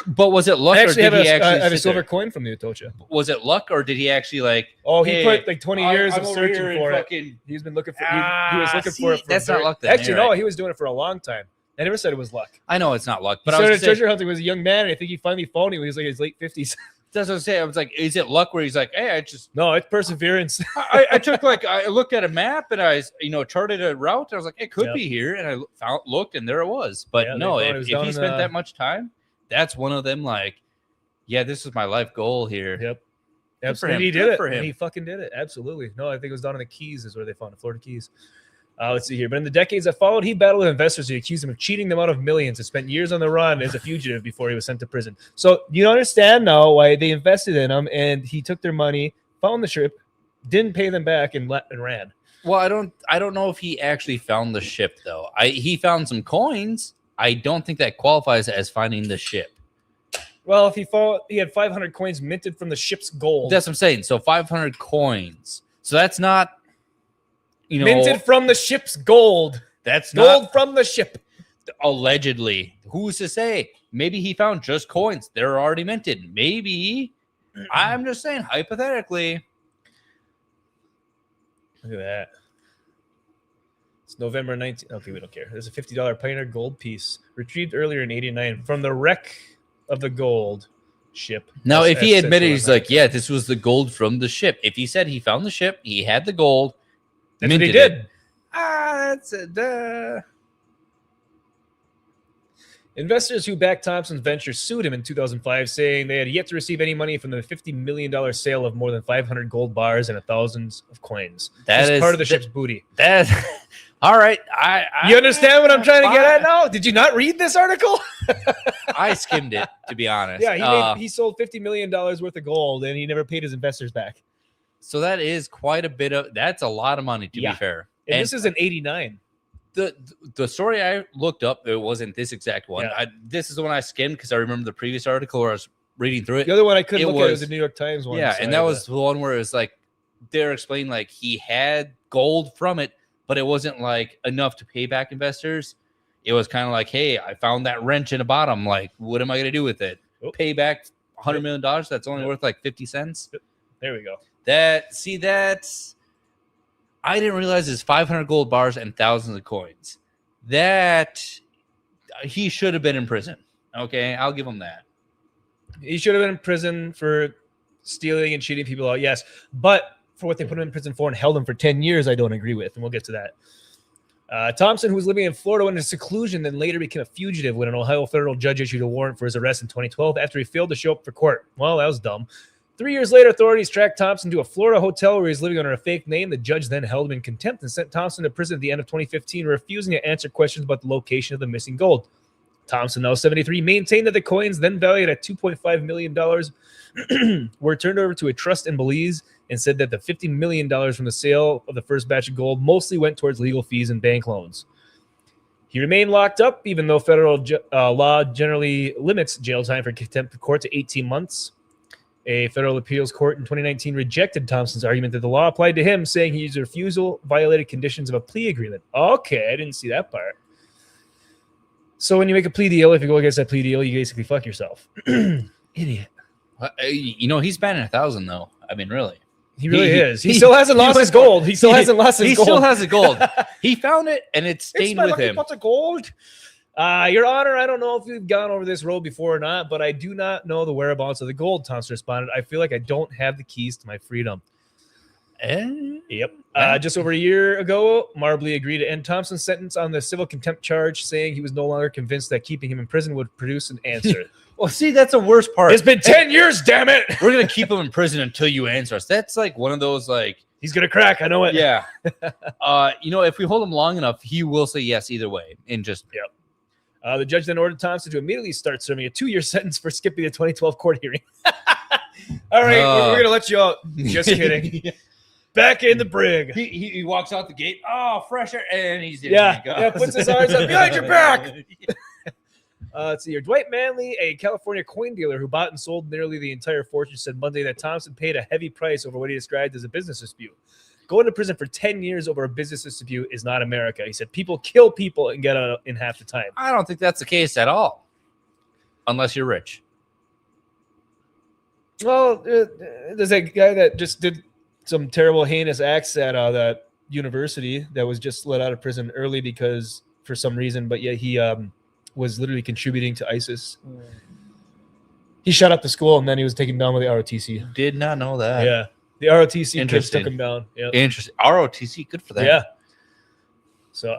But was it luck, I or actually did have he actually a silver coin from the Atocha. Was it luck, or did he actually like? Oh, he hey, put like 20 years I'm of over searching here for and it. He's been looking for. He was looking for it. That's not luck. Then. Actually, You're no, right. he was doing it for a long time. I never said it was luck. I know it's not luck, But but he I was started treasure hunting when he was a young man, and I think he finally found it when he was like in his late 50s. That's what I'm saying. I was like, is it luck where he's like, hey, I just No, it's perseverance. I took like I looked at a map and I charted a route. And I was like, it could be here, and I looked and there it was. But Yeah, no, they thought if it was he down spent in, that much time, that's one of them. Like, yeah, this is my life goal here. Yep. for Absolutely. him. He did Good it. for him. And he fucking did it. Absolutely. No, I think it was down in the Keys is where they found the Florida Keys. Let's see here. But in the decades that followed, he battled with investors who accused him of cheating them out of millions and spent years on the run as a fugitive before he was sent to prison. So you understand now why they invested in him, and he took their money, found the ship, didn't pay them back, and ran. Well, I don't know if he actually found the ship though. He found some coins. I don't think that qualifies as finding the ship. Well, if he had 500 coins minted from the ship's gold. That's what I'm saying. So 500 coins. So that's not, minted from the ship's gold. That's Gold not from the ship. allegedly. Who's to say? Maybe he found just coins. They're already minted. Maybe. I'm just saying, hypothetically. Look at that. It's November 19th. Okay, we don't care. There's a $50 Pioneer gold piece retrieved earlier in '89 from the wreck of the gold ship. Now, if he SS admitted, he's Central like, yeah, this was the gold from the ship. If he said he found the ship, he had the gold. That's what he minted did. it. That's it. Investors who backed Thompson's venture sued him in 2005, saying they had yet to receive any money from the $50 million sale of more than 500 gold bars and thousands of coins. That Just is part of the ship's booty. That. All right. You understand what I'm trying to get at now? Did you not read this article? I skimmed it, to be honest. Yeah, he sold $50 million worth of gold, and he never paid his investors back. So that is quite a bit of. That's a lot of money, to be fair. And this is an '89. The story I looked up, it wasn't this exact one. Yeah. This is the one I skimmed because I remember the previous article where I was reading through it. The other one I couldn't look at was the New York Times one. Yeah, so and that was the one where it was like they're explaining like he had gold from it, but it wasn't like enough to pay back investors. It was kind of like, hey, I found that wrench in the bottom. Like, what am I going to do with it? Pay back $100 million? That's only worth like 50 cents. There we go. That's. I didn't realize there's 500 gold bars and thousands of coins. That he should have been in prison. Okay, I'll give him that. He should have been in prison for stealing and cheating people out. Yes, but for what they put him in prison for and held him for 10 years, I don't agree with, and we'll get to that. Thompson, who was living in Florida, went into seclusion, then later became a fugitive when an Ohio federal judge issued a warrant for his arrest in 2012 after he failed to show up for court. Well, that was dumb. 3 years later, authorities tracked Thompson to a Florida hotel where he was living under a fake name. The judge then held him in contempt and sent Thompson to prison at the end of 2015, refusing to answer questions about the location of the missing gold. Thompson, now 73, maintained that the coins, then valued at $2.5 million, were turned over to a trust in Belize and said that the $50 million from the sale of the first batch of gold mostly went towards legal fees and bank loans. He remained locked up, even though federal law generally limits jail time for contempt of court to 18 months. A federal appeals court in 2019 rejected Thompson's argument that the law applied to him, saying his refusal violated conditions of a plea agreement. Okay, I didn't see that part. So when you make a plea deal, if you go against that plea deal, you basically fuck yourself. Idiot. He's batting 1,000 though. I mean, really. He really is. He still hasn't lost his gold. He still hasn't lost his gold. He still has the gold. He found it, and it's staying with him. Pot of gold. Your Honor, I don't know if you've gone over this road before or not, but I do not know the whereabouts of the gold, Thompson responded. I feel like I don't have the keys to my freedom. Yep. Just over a year ago, Marbley agreed to end Thompson's sentence on the civil contempt charge, saying he was no longer convinced that keeping him in prison would produce an answer. Well, see, that's the worst part. It's been 10 years, damn it! We're going to keep him in prison until you answer us. That's like one of those, like... He's going to crack, I know it. Yeah. If we hold him long enough, he will say yes either way. And just... Yep. The judge then ordered Thompson to immediately start serving a 2-year sentence for skipping the 2012 court hearing. All right, we're going to let you out. Just kidding. Back in the brig. He walks out the gate. Oh, fresh air, and he's in. Yeah, puts his arms up behind your back. Let's see here. Dwight Manley, a California coin dealer who bought and sold nearly the entire fortune, said Monday that Thompson paid a heavy price over what he described as a business dispute. Going to prison for 10 years over a business dispute is not America. He said people kill people and get out in half the time. I don't think that's the case at all, unless you're rich. Well, there's that guy that just did some terrible, heinous acts at that university that was just let out of prison early because for some reason, but yet he was literally contributing to ISIS. He shut up the school and then he was taken down with the ROTC. Did not know that. Yeah, the ROTC kids took him down. Yep. Interesting. ROTC, good for that. Yeah. So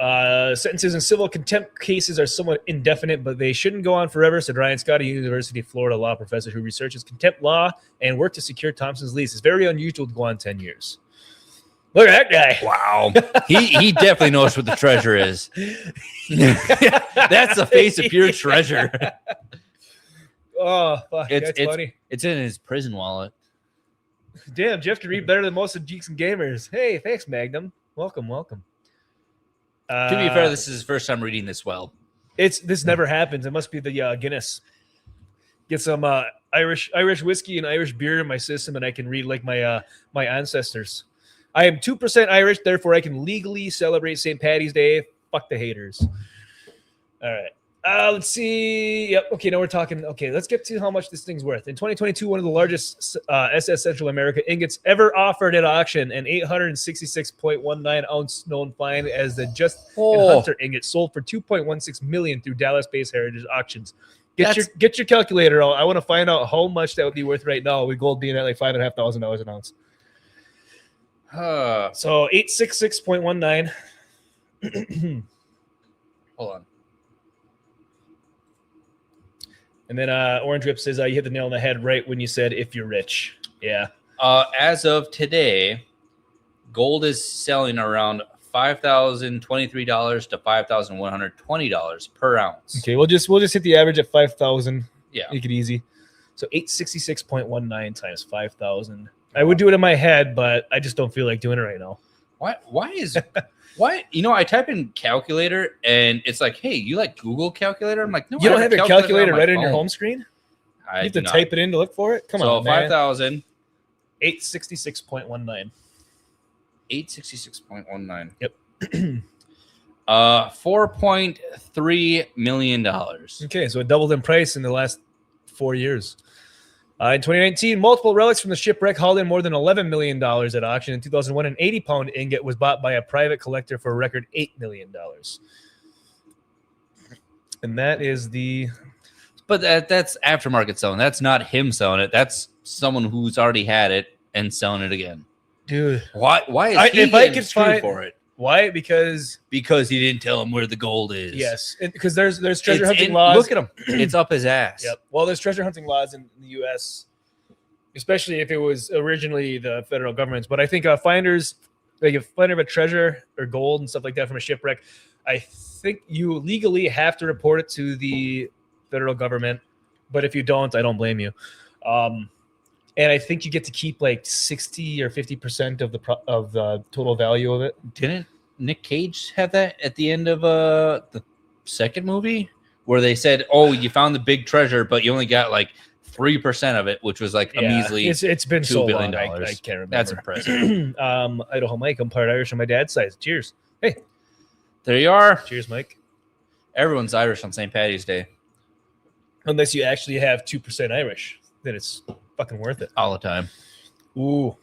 sentences in civil contempt cases are somewhat indefinite, but they shouldn't go on forever, said Ryan Scott, a University of Florida law professor who researches contempt law and worked to secure Thompson's lease. It's very unusual to go on 10 years. Look at that guy. Wow. He definitely knows what the treasure is. That's the face of pure treasure. Oh, fuck. That's funny. It's in his prison wallet. Damn, Jeff can read better than most of Geeks and Gamers. Hey, thanks, Magnum. Welcome. To be fair, this is his first time reading this well. This never happens. It must be the Guinness. Get some Irish whiskey and Irish beer in my system, and I can read like my ancestors. I am 2% Irish, therefore I can legally celebrate St. Paddy's Day. Fuck the haters. All right. Let's see. Yep. Okay, now we're talking. Okay, let's get to how much this thing's worth. In 2022, one of the largest SS Central America ingots ever offered at auction, an 866.19 ounce known fine as the Just and Hunter ingot, sold for $2.16 million through Dallas-based Heritage Auctions. Get your calculator out. I want to find out how much that would be worth right now with gold being at like $5,500 an ounce. So 866.19. Hold on. And then Orange Rip says you hit the nail on the head right when you said if you're rich. Yeah. As of today, gold is selling around $5,023 to $5,120 per ounce. Okay, we'll just hit the average at 5,000. Yeah. Make it easy. So 866.19 times 5,000. I would do it in my head, but I just don't feel like doing it right now. Why I type in calculator and it's like, hey, you like Google calculator? I'm like, no, you don't have your calculator right on your phone. home screen? You have to type it in to look for it? Come on, man. 5,000. 866.19. 866.19. Yep. $4.3 million. Okay, so it doubled in price in the last 4 years. In 2019, multiple relics from the shipwreck hauled in more than $11 million at auction. In 2001, an 80-pound ingot was bought by a private collector for a record $8 million. And that is the... But that's aftermarket selling. That's not him selling it. That's someone who's already had it and selling it again. Dude. Why is he getting screwed for it? Why? Because he didn't tell him where the gold is. Yes, because there's treasure hunting laws. Look at him; it's up his ass. Yep. Well, there's treasure hunting laws in the U.S., especially if it was originally the federal government's. But I think finders, like if finder of a treasure or gold and stuff like that from a shipwreck, I think you legally have to report it to the federal government. But if you don't, I don't blame you. And I think you get to keep like 60 or 50% of the total value of it. Didn't Nick Cage have that at the end of the second movie where they said, "Oh, you found the big treasure, but you only got like 3% of it," which was like a measly. It's been $2 so billion. long. I can't remember. That's impressive. Idaho Mike, I'm part Irish on my dad's side. Cheers. Hey, there you are. Cheers, Mike. Everyone's Irish on St. Paddy's Day, unless you actually have 2% Irish, then it's fucking worth it all the time. Ooh.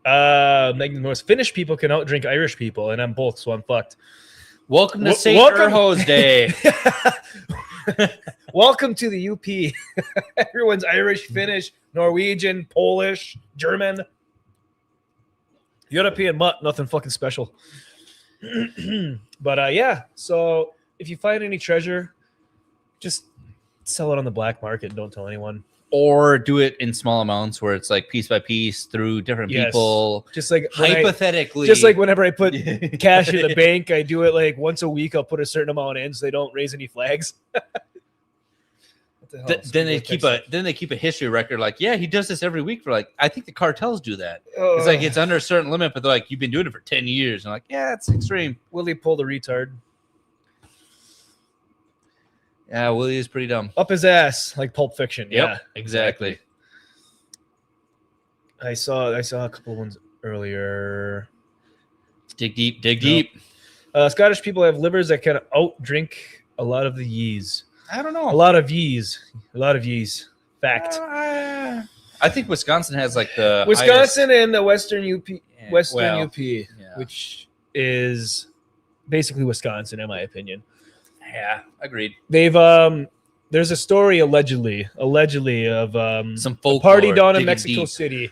Megan Morris, Finnish people can outdrink Irish people, and I'm both, so I'm fucked. Welcome to St. Urho's Day. Welcome to the UP. Everyone's Irish, Finnish, Norwegian, Polish, German. European mutt, nothing fucking special. But yeah, so if you find any treasure, just sell it on the black market and don't tell anyone. Or do it in small amounts where it's like piece by piece through different people. Just like hypothetically. Just like whenever I put cash in the bank, I do it like once a week. I'll put a certain amount in so they don't raise any flags. Then they keep a history record. Like, yeah, he does this every week for like. I think the cartels do that. It's like it's under a certain limit, but they're like, you've been doing it for 10 years. I'm like, yeah, it's extreme. Willie pulled a retard. Yeah, Willie is pretty dumb. Up his ass, like Pulp Fiction. Yep, Yeah, exactly. I saw a couple of ones earlier. Dig deep. Scottish people have livers that can outdrink a lot of the yees. I don't know. A lot of yees. Fact. I think Wisconsin has like the Wisconsin highest... and the Western UP, UP, yeah. which is basically Wisconsin, in my opinion. Yeah, agreed. They've there's a story allegedly of some a folklore, party down in digging Mexico deep. City,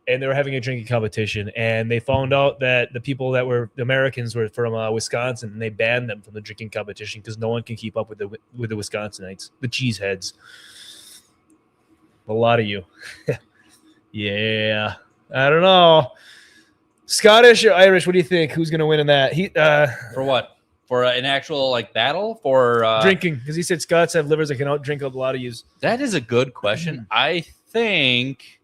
and they were having a drinking competition, and they found out that the people that were the Americans were from Wisconsin, and they banned them from the drinking competition because no one can keep up with the Wisconsinites, the cheeseheads. A lot of you. Yeah, I don't know. Scottish or Irish? What do you think? Who's going to win in that? For what? For an actual like battle for drinking, because he said Scots have livers that can outdrink a lot of yous. That is a good question. I think.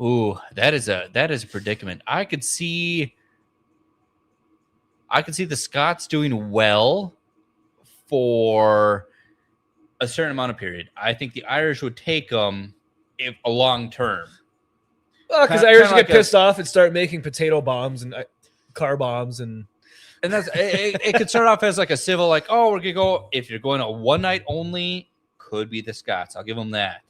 Ooh, that is a predicament. I could see the Scots doing well for a certain amount of period. I think the Irish would take them if a long term. Well, because Irish get pissed off and start making potato bombs and car bombs and that's it could start off as like a civil, like, oh, we're gonna go. If you're going a one night only, could be the Scots. I'll give them that.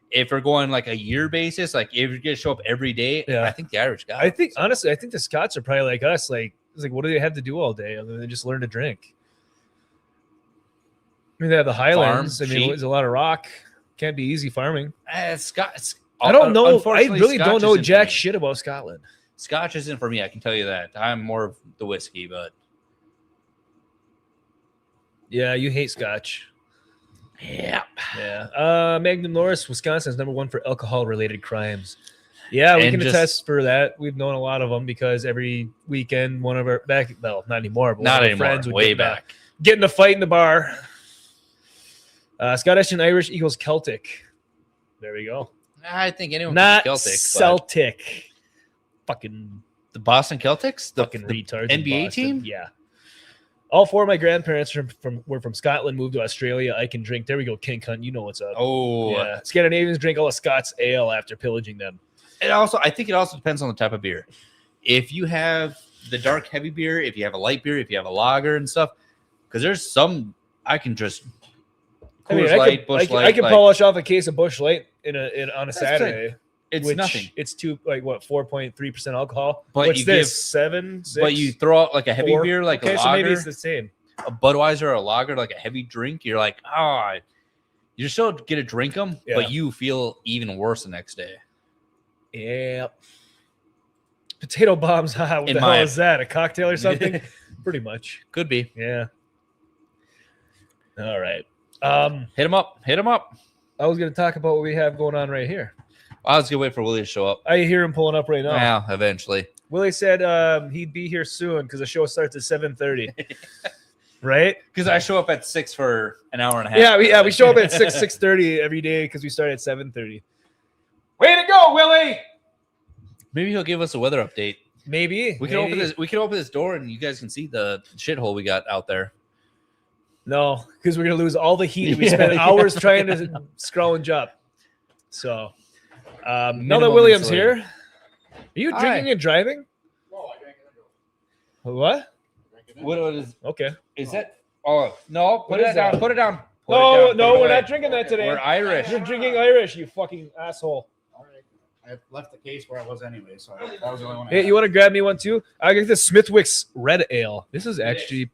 If we're going like a year basis, like if you're gonna show up every day, I think the Irish got. I think honestly, I think the Scots are probably like us. Like, it's like, what do they have to do all day other than just learn to drink? I mean, they have the Highlands. Farm, there's a lot of rock. Can't be easy farming. Scots. I don't know. I really Scotch don't know isn't jack for me. shit about Scotland. Scotch isn't for me. I can tell you that. I'm more of the whiskey, but yeah, you hate Scotch. Yeah. Magnum Norris, Wisconsin is #1 for alcohol-related crimes. Yeah, we can attest for that. We've known a lot of them because every weekend, one of our not anymore, but not one of our anymore. friends would Way back. Get in a fight in the bar. Scottish and Irish equals Celtic. There we go. I think anyone Not can be Celtic. Celtic. Fucking The Boston Celtics, the retards. in NBA Boston. team. Yeah. All four of my grandparents were from Scotland, moved to Australia. I can drink. There we go, King Cunt. You know what's up. Oh, yeah. Scandinavians drink all the Scots ale after pillaging them. I think it also depends on the type of beer. If you have the dark heavy beer, if you have a light beer, if you have a lager and stuff, because there's some I can just. I can polish off a case of Busch Light on a Saturday. It's nothing. It's 4.3% alcohol. But what's you this? 7, 6? But you throw out like a heavy 4? beer, like okay, a lager. So maybe it's the same. A Budweiser or a lager, like a heavy drink. You're like, you still get to drink them, but you feel even worse the next day. Yeah. Potato bombs. What the hell is that? A cocktail or something? Pretty much. Could be. Yeah. All right. Hit him up. I was going to talk about what we have going on right here. I was gonna wait for Willie to show up. I hear him pulling up right now. Yeah, eventually. Willie said he'd be here soon because the show starts at 7:30. Right? Because I show up at 6 for an hour and a half. Yeah, we show up at 6:30 every day because we start at 7:30. Way to go, Willie! Maybe he'll give us a weather update. Maybe we can open this. We can open this door and you guys can see the shithole we got out there. No, because we're gonna lose all the heat. We spent hours trying to scrounge up. So. Now that William's here, are you drinking and driving? No, I drank it. What? What is? Okay. Is that? Oh no! Put it down. Put it down. No, we're not drinking that today. We're Irish. You're drinking Irish, you fucking asshole. All right. I left the case where I was anyway, so that was the only one. Hey, you want to grab me one too? I get the Smithwick's Red Ale. This is actually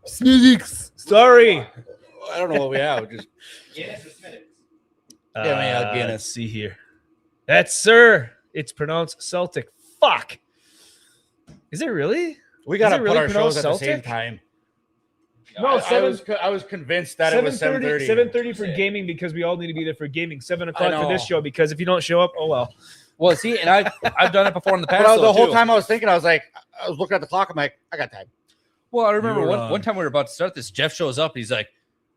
Smithwick's. Sorry. I don't know what we have. Just Guinness. Let's see here. That's sir. It's pronounced Celtic. Fuck. Is it really? We gotta put our shows at the Celtic? same time. No, I was convinced that it was 7:30. 7:30 for gaming because we all need to be there for gaming. 7 o'clock for this show because if you don't show up, oh well. Well, see, and I've done it before in the past. But the whole time I was thinking, I was looking at the clock. I'm like, I got time. Well, I remember You're one time we were about to start this. Jeff shows up. He's like,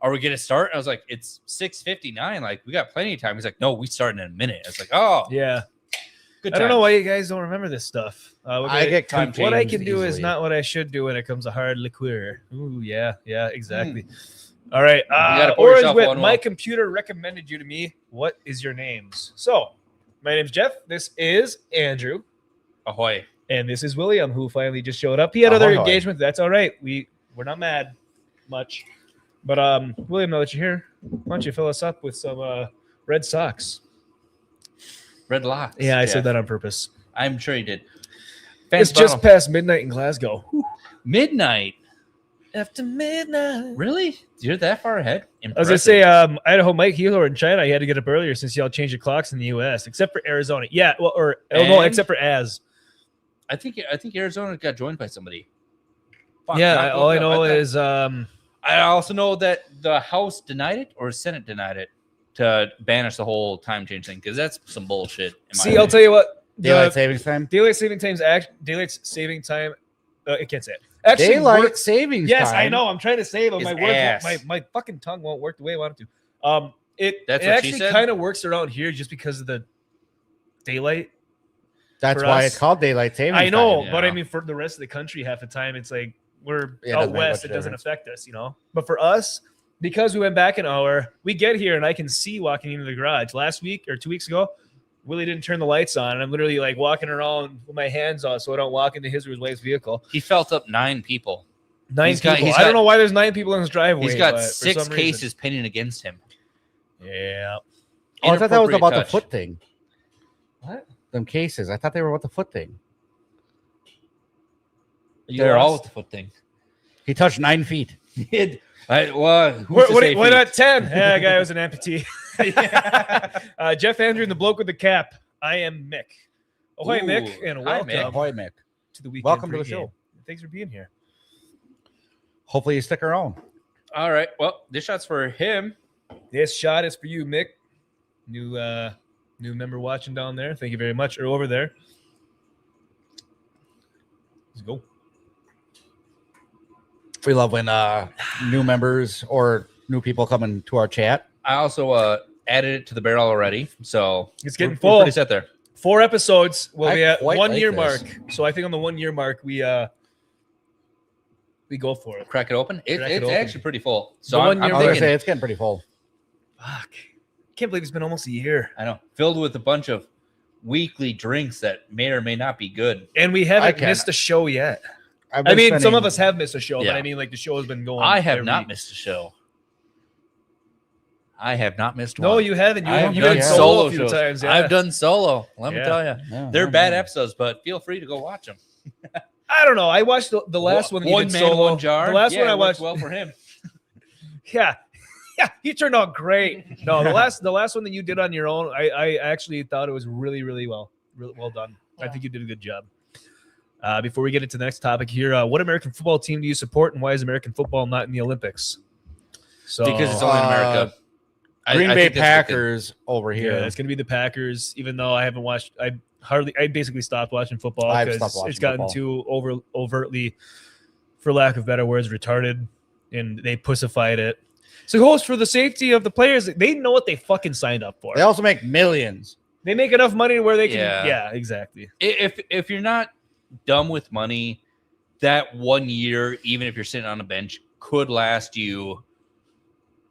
"Are we gonna start?" I was like, "It's 6:59. Like, we got plenty of time." He's like, "No, we start in a minute." I was like, "Oh, Yeah. good." I don't know times. why you guys don't remember this stuff. I get time What I changed can do is easily. not what I should do when it comes to hard liqueur. Ooh, yeah, exactly. All right. gotta pour Orange yourself Whip, one my well. computer recommended you to me. What is your names? So, my name's Jeff. This is Andrew. Ahoy! And this is William, who finally just showed up. He had other Ahoy. engagements. That's all right. We're not mad much. But William, now that you're here, why don't you fill us up with some Red Sox? Red locks. Yeah, I Jeff. said that on purpose. I'm sure you did. It's just past midnight in Glasgow. midnight. After midnight. Really? You're that far ahead? I was gonna say, Idaho Mike Healer in China. He had to get up earlier since y'all changed the clocks in the U.S. except for Arizona. Yeah, well, no, except for I think Arizona got joined by somebody. Yeah, all I know is I also know that the House denied it or Senate denied it to banish the whole time change thing because that's some bullshit. I'll tell you what. Daylight savings time. Daylight saving time. I can't say it. Actually, Daylight savings yes, time. I know. I'm trying to say it, but Is my words, ass. my fucking tongue won't work the way I want it to. It That's what she actually said? kind of works around here just because of the daylight. That's for why us. it's called daylight savings. I know, time. but I yeah. mean, for the rest of the country, half the time it's like we're Yeah, it out doesn't make west. much It doesn't difference. affect us, you know. But for us, because we went back an hour, we get here and I can see walking into the garage. Last week or 2 weeks ago, Willie didn't turn the lights on, and I'm literally like walking around with my hands on so I don't walk into his or his wife's vehicle. He felt up 9 people. 9 He's got- people. he's I don't got- know why there's 9 people in his driveway. He's got but for 6 some reason- cases pending against him. Yeah. Oh, I thought that was Inappropriate about touch. the foot thing. What? Them cases. I thought they were about the foot thing. They're all with the foot thing. He touched 9 feet. Why not 10? Yeah, guy was an amputee. Jeff Andrew and the bloke with the cap. I am Mick. Ahoy, Ooh. Mick, and Hi, welcome Mick. Ahoy, Mick. to the weekend. Welcome to the pregame. show. Thanks for being here. Hopefully you stick around. All right. Well, this shot's for him. This shot is for you, Mick. New member watching down there. Thank you very much. Or over there. Let's go. We love when new members or new people come into our chat. I also added it to the barrel already. So It's getting we're full. pretty set there. 4 episodes. We'll I be at quite 1 like year this. mark. So I think on the 1 year mark, we go for it. Crack it open. Crack it It's open. actually pretty full. So The I'm 1 year I was gonna thinking, say it's getting pretty full. Fuck. Can't believe it's been almost a year. I know, filled with a bunch of weekly drinks that may or may not be good. And we I haven't can- missed a show yet. I've I been mean, some spending- of us have missed a show, Yeah. but I mean, like the show has been going. I have every- not missed a show. I have not missed No, one. you haven't. I've You've done been solo a few shows. times. Yeah. I've done solo. Let me Yeah. tell you, Yeah, they're yeah, bad yeah. episodes, but feel free to go watch them. I don't know. I watched the last one. That you One did man, solo. one jar. The last Yeah, one I it worked watched. well for him. Yeah, he turned out great. No, the last one that you did on your own, I actually thought it was really well done. I think you did a good job. Before we get into the next topic here, what American football team do you support, and why is American football not in the Olympics? So Because it's only in America. Green I Bay think that's the thing. Packers over here. yeah, it's gonna be the Packers. Even though I haven't watched, I basically stopped watching football I've because stopped watching it's gotten football. too overtly, for lack of better words, retarded, and they pussified it. So, host for the safety of the players, they know what they fucking signed up for. They also make millions. They make enough money where they can. Yeah. Yeah, exactly. If you're not dumb with money, that 1 year, even if you're sitting on a bench, could last you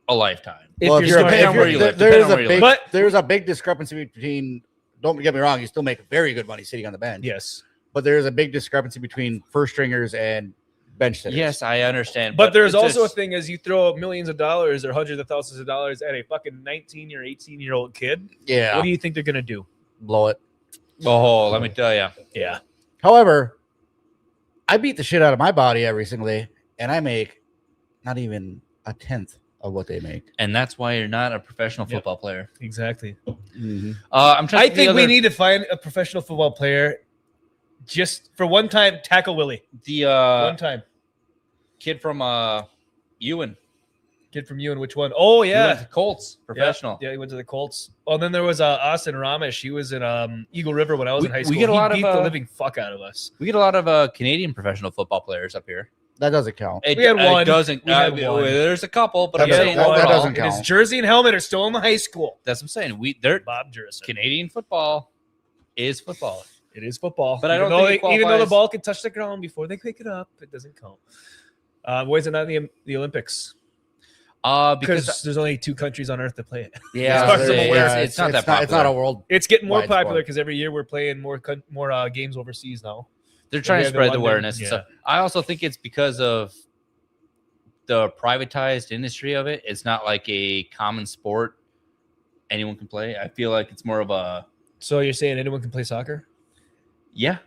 a lifetime. Well, if you're, depending if on where you're, you live, there's depending on a where you big, live. But- there's a big discrepancy between. Don't get me wrong, you still make very good money sitting on the bench. Yes, But there's a big discrepancy between first stringers and bench sitters. Yes, I understand. but there's it's also a just- thing as you throw millions of dollars or hundreds of thousands of dollars at a fucking 19 or 18-year-old kid. Yeah. What do you think they're gonna do? Blow it. Oh, let me tell you. Yeah. However, I beat the shit out of my body every single day, and I make not even a tenth of what they make. And that's why you're not a professional Yep. football player. Exactly. I'm trying I to think we need to find a professional football player just for one time. Tackle Willie. the One time. kid from Ewan. Kid from you and which one? Oh He yeah. went to Colts professional. Yeah, he went to the Colts. Oh, then there was Austin Ramesh. He was in Eagle River when I was We- in high we school. get a lot he of, beat the living fuck out of us. We get a lot of Canadian professional football players up here. That doesn't count. We had one. It doesn't. We had one. There's a couple, but I'm Yeah, saying that overall, doesn't And his count. jersey and helmet are still in the high school. that's what I'm saying. They're Bob Jurison. Canadian football is football. It is football. But I Even don't think it even though the qualifies- ball can touch the ground before they pick it up, it doesn't count. Why is it not in the Olympics? Because Because there's only 2 countries on Earth that play it. yeah, As far as I'm aware, it's not that popular. It's not a world. It's getting more Wide popular sport. because every year we're playing more games overseas now. They're trying to have the spread the London- awareness and yeah. stuff. I also think it's because of the privatized industry of it. It's not like a common sport anyone can play. I feel like it's more of a So you're saying anyone can play soccer? yeah.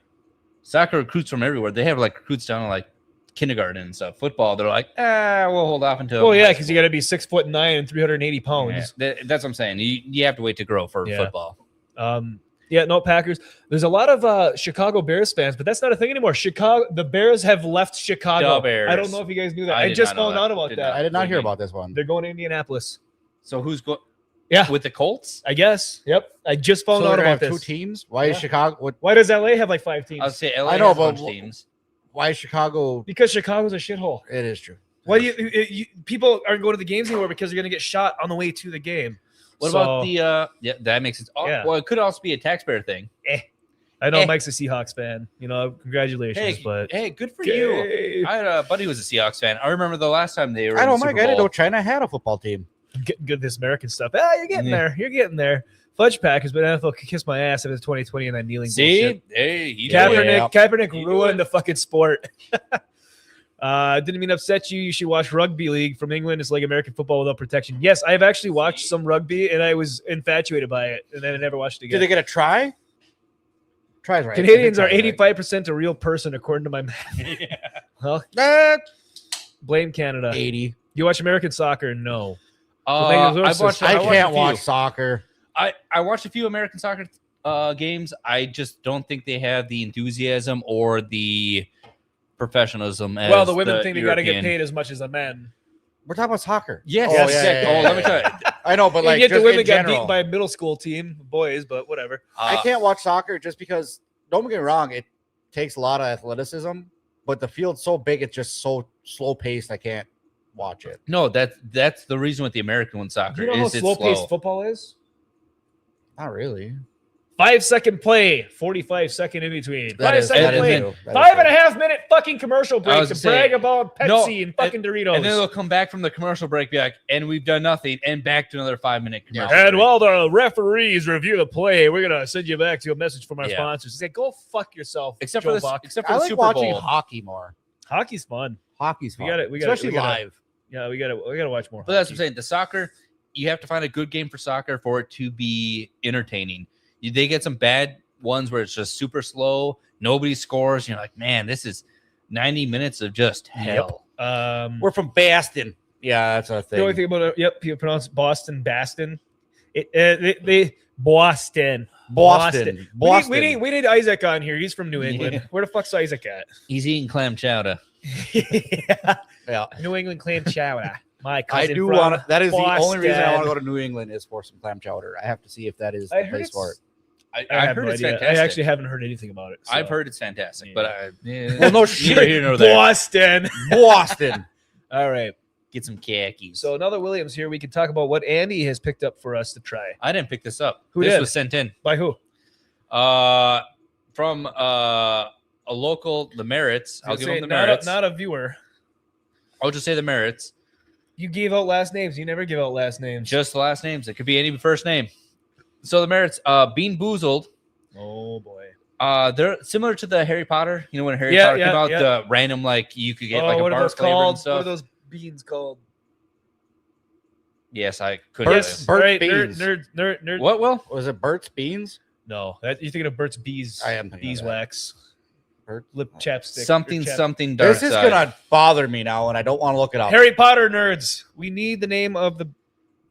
Soccer recruits from everywhere. They have like recruits down to like kindergarten and stuff. Football, they're like, we'll hold off until. Oh yeah, because you got to be 6'9" and 380 pounds. Yeah, that's what I'm saying. You have to wait to grow for Yeah. football. Yeah, no Packers. There's a lot of Chicago Bears fans, but that's not a thing anymore. The Bears have left Chicago. The Bears. I don't know if you guys knew that. I I did just not know found that. out about Did that. not. I did not hear What do you about this one. They're going to Indianapolis. So who's going? Yeah, With the Colts? I guess. Yep, I just found So out they're gonna about have this. 2 teams. Why is Yeah. Chicago? Why does LA have like 5 teams? I'll say LA I know, has a but bunch of teams. Why is Chicago? Because Chicago's a shithole. It is true. Why do you people aren't going to the games anymore because they're going to get shot on the way to the game? What So, about the? Yeah, that makes sense. Oh, Yeah. Well, it could also be a taxpayer thing. I know Eh. Mike's a Seahawks fan. You know, congratulations, but Hey, good for you. Yay. I had a buddy who was a Seahawks fan. I remember the last time they were. I in don't the mind. Super I didn't Bowl. know China had a football team. I'm getting good at this American stuff. You're getting there. You're getting there. Fudge Packers, but NFL could kiss my ass if it's 2020 and I'm kneeling. See, bullshit. hey, he Kaepernick You ruined do the fucking sport. Didn't mean to upset you. You should watch rugby league from England. It's like American football without protection. Yes, I've actually watched some rugby and I was infatuated by it, and then I never watched it Did again. they get a try? Tries right. Canadians are I think tries right. 85% a real person, according to my math. Well, Eh, blame Canada. 80. You watch American soccer? No. I've watched. I watched can't a watch few. soccer. I watched a few American soccer games. I just don't think they have the enthusiasm or the professionalism. As Well, the women think they got to get European. paid as much as the men. We're talking about soccer. Yes. Oh, yes, yeah, yes. yeah, Oh, let me tell you. I know, but like, and yet the just women in got general, beaten by a middle school team, boys, but whatever. I can't watch soccer just because. Don't get me wrong; it takes a lot of athleticism, but the field's so big, it's just so slow paced. I can't watch it. No, that's the reason with the American one soccer Do you know how is it's slow-paced slow. football is? Not really. 5-second play, 45-second in between. That is- 5-second that is play, true. That is 5.5 minute fucking commercial I break was to gonna say, brag about Pepsi no, and fucking Doritos. And then they'll come back from the commercial break, be like, and we've done nothing, and back to another 5-minute commercial. And break. while the referees review the play, we're gonna send you back to a message from our Yeah. sponsors. Say, go fuck yourself, except Joe for Buck. except for I the like Super watching Bowl. hockey more. Hockey's fun. Hockey's fun. We got it, especially live. Yeah, we gotta watch more. But that's what I'm hockey. saying. The soccer, you have to find a good game for soccer for it to be entertaining. They get some bad ones where it's just super slow, nobody scores. You're like, man, this is 90 minutes of just hell. We're from Boston. Yeah, that's a thing. The only thing about it, yep, people pronounce Boston Baston. They Boston. Boston. We need Isaac on here. He's from New England. Yeah. Where the fuck's Isaac at? He's eating clam chowder. Yeah. New England clam chowder. My I cousin do from want to. That is the only reason I Boston. want to go to New England is for some clam chowder. I have to see if that is I the heard place it's- for it. I I have heard no it's idea. fantastic. I actually haven't heard anything about it. so. I've heard it's fantastic, Yeah. but I Well, no neither shit. here nor there. Boston. Boston. All right. Get some khakis. So now that William's here, we can talk about what Andy has picked up for us to try. I didn't pick this up. Who this did? was sent in By who? from a local, the Merits. I'll give them the not Merits. not a viewer. I'll just say the Merits. You gave out last names. You never give out last names. Just the last names. It could be any first name. So the Merits, Bean Boozled. Oh boy. They're similar to the Harry Potter. You know when Harry Yeah, Potter yeah, came out, yeah. the random like you could get like a what are bar those flavor called? and stuff. What are those beans called? Yes, I couldn't. Burt's- tell you. Burt's All right, Beans. nerd. What? Will? Was it Burt's Beans? No, that you're thinking of Burt's Bees. I am thinking of that. beeswax, Burt? lip chapstick. Something, or chap- something dark This is side. gonna bother me now, and I don't want to look it up. Harry Potter nerds. We need the name of the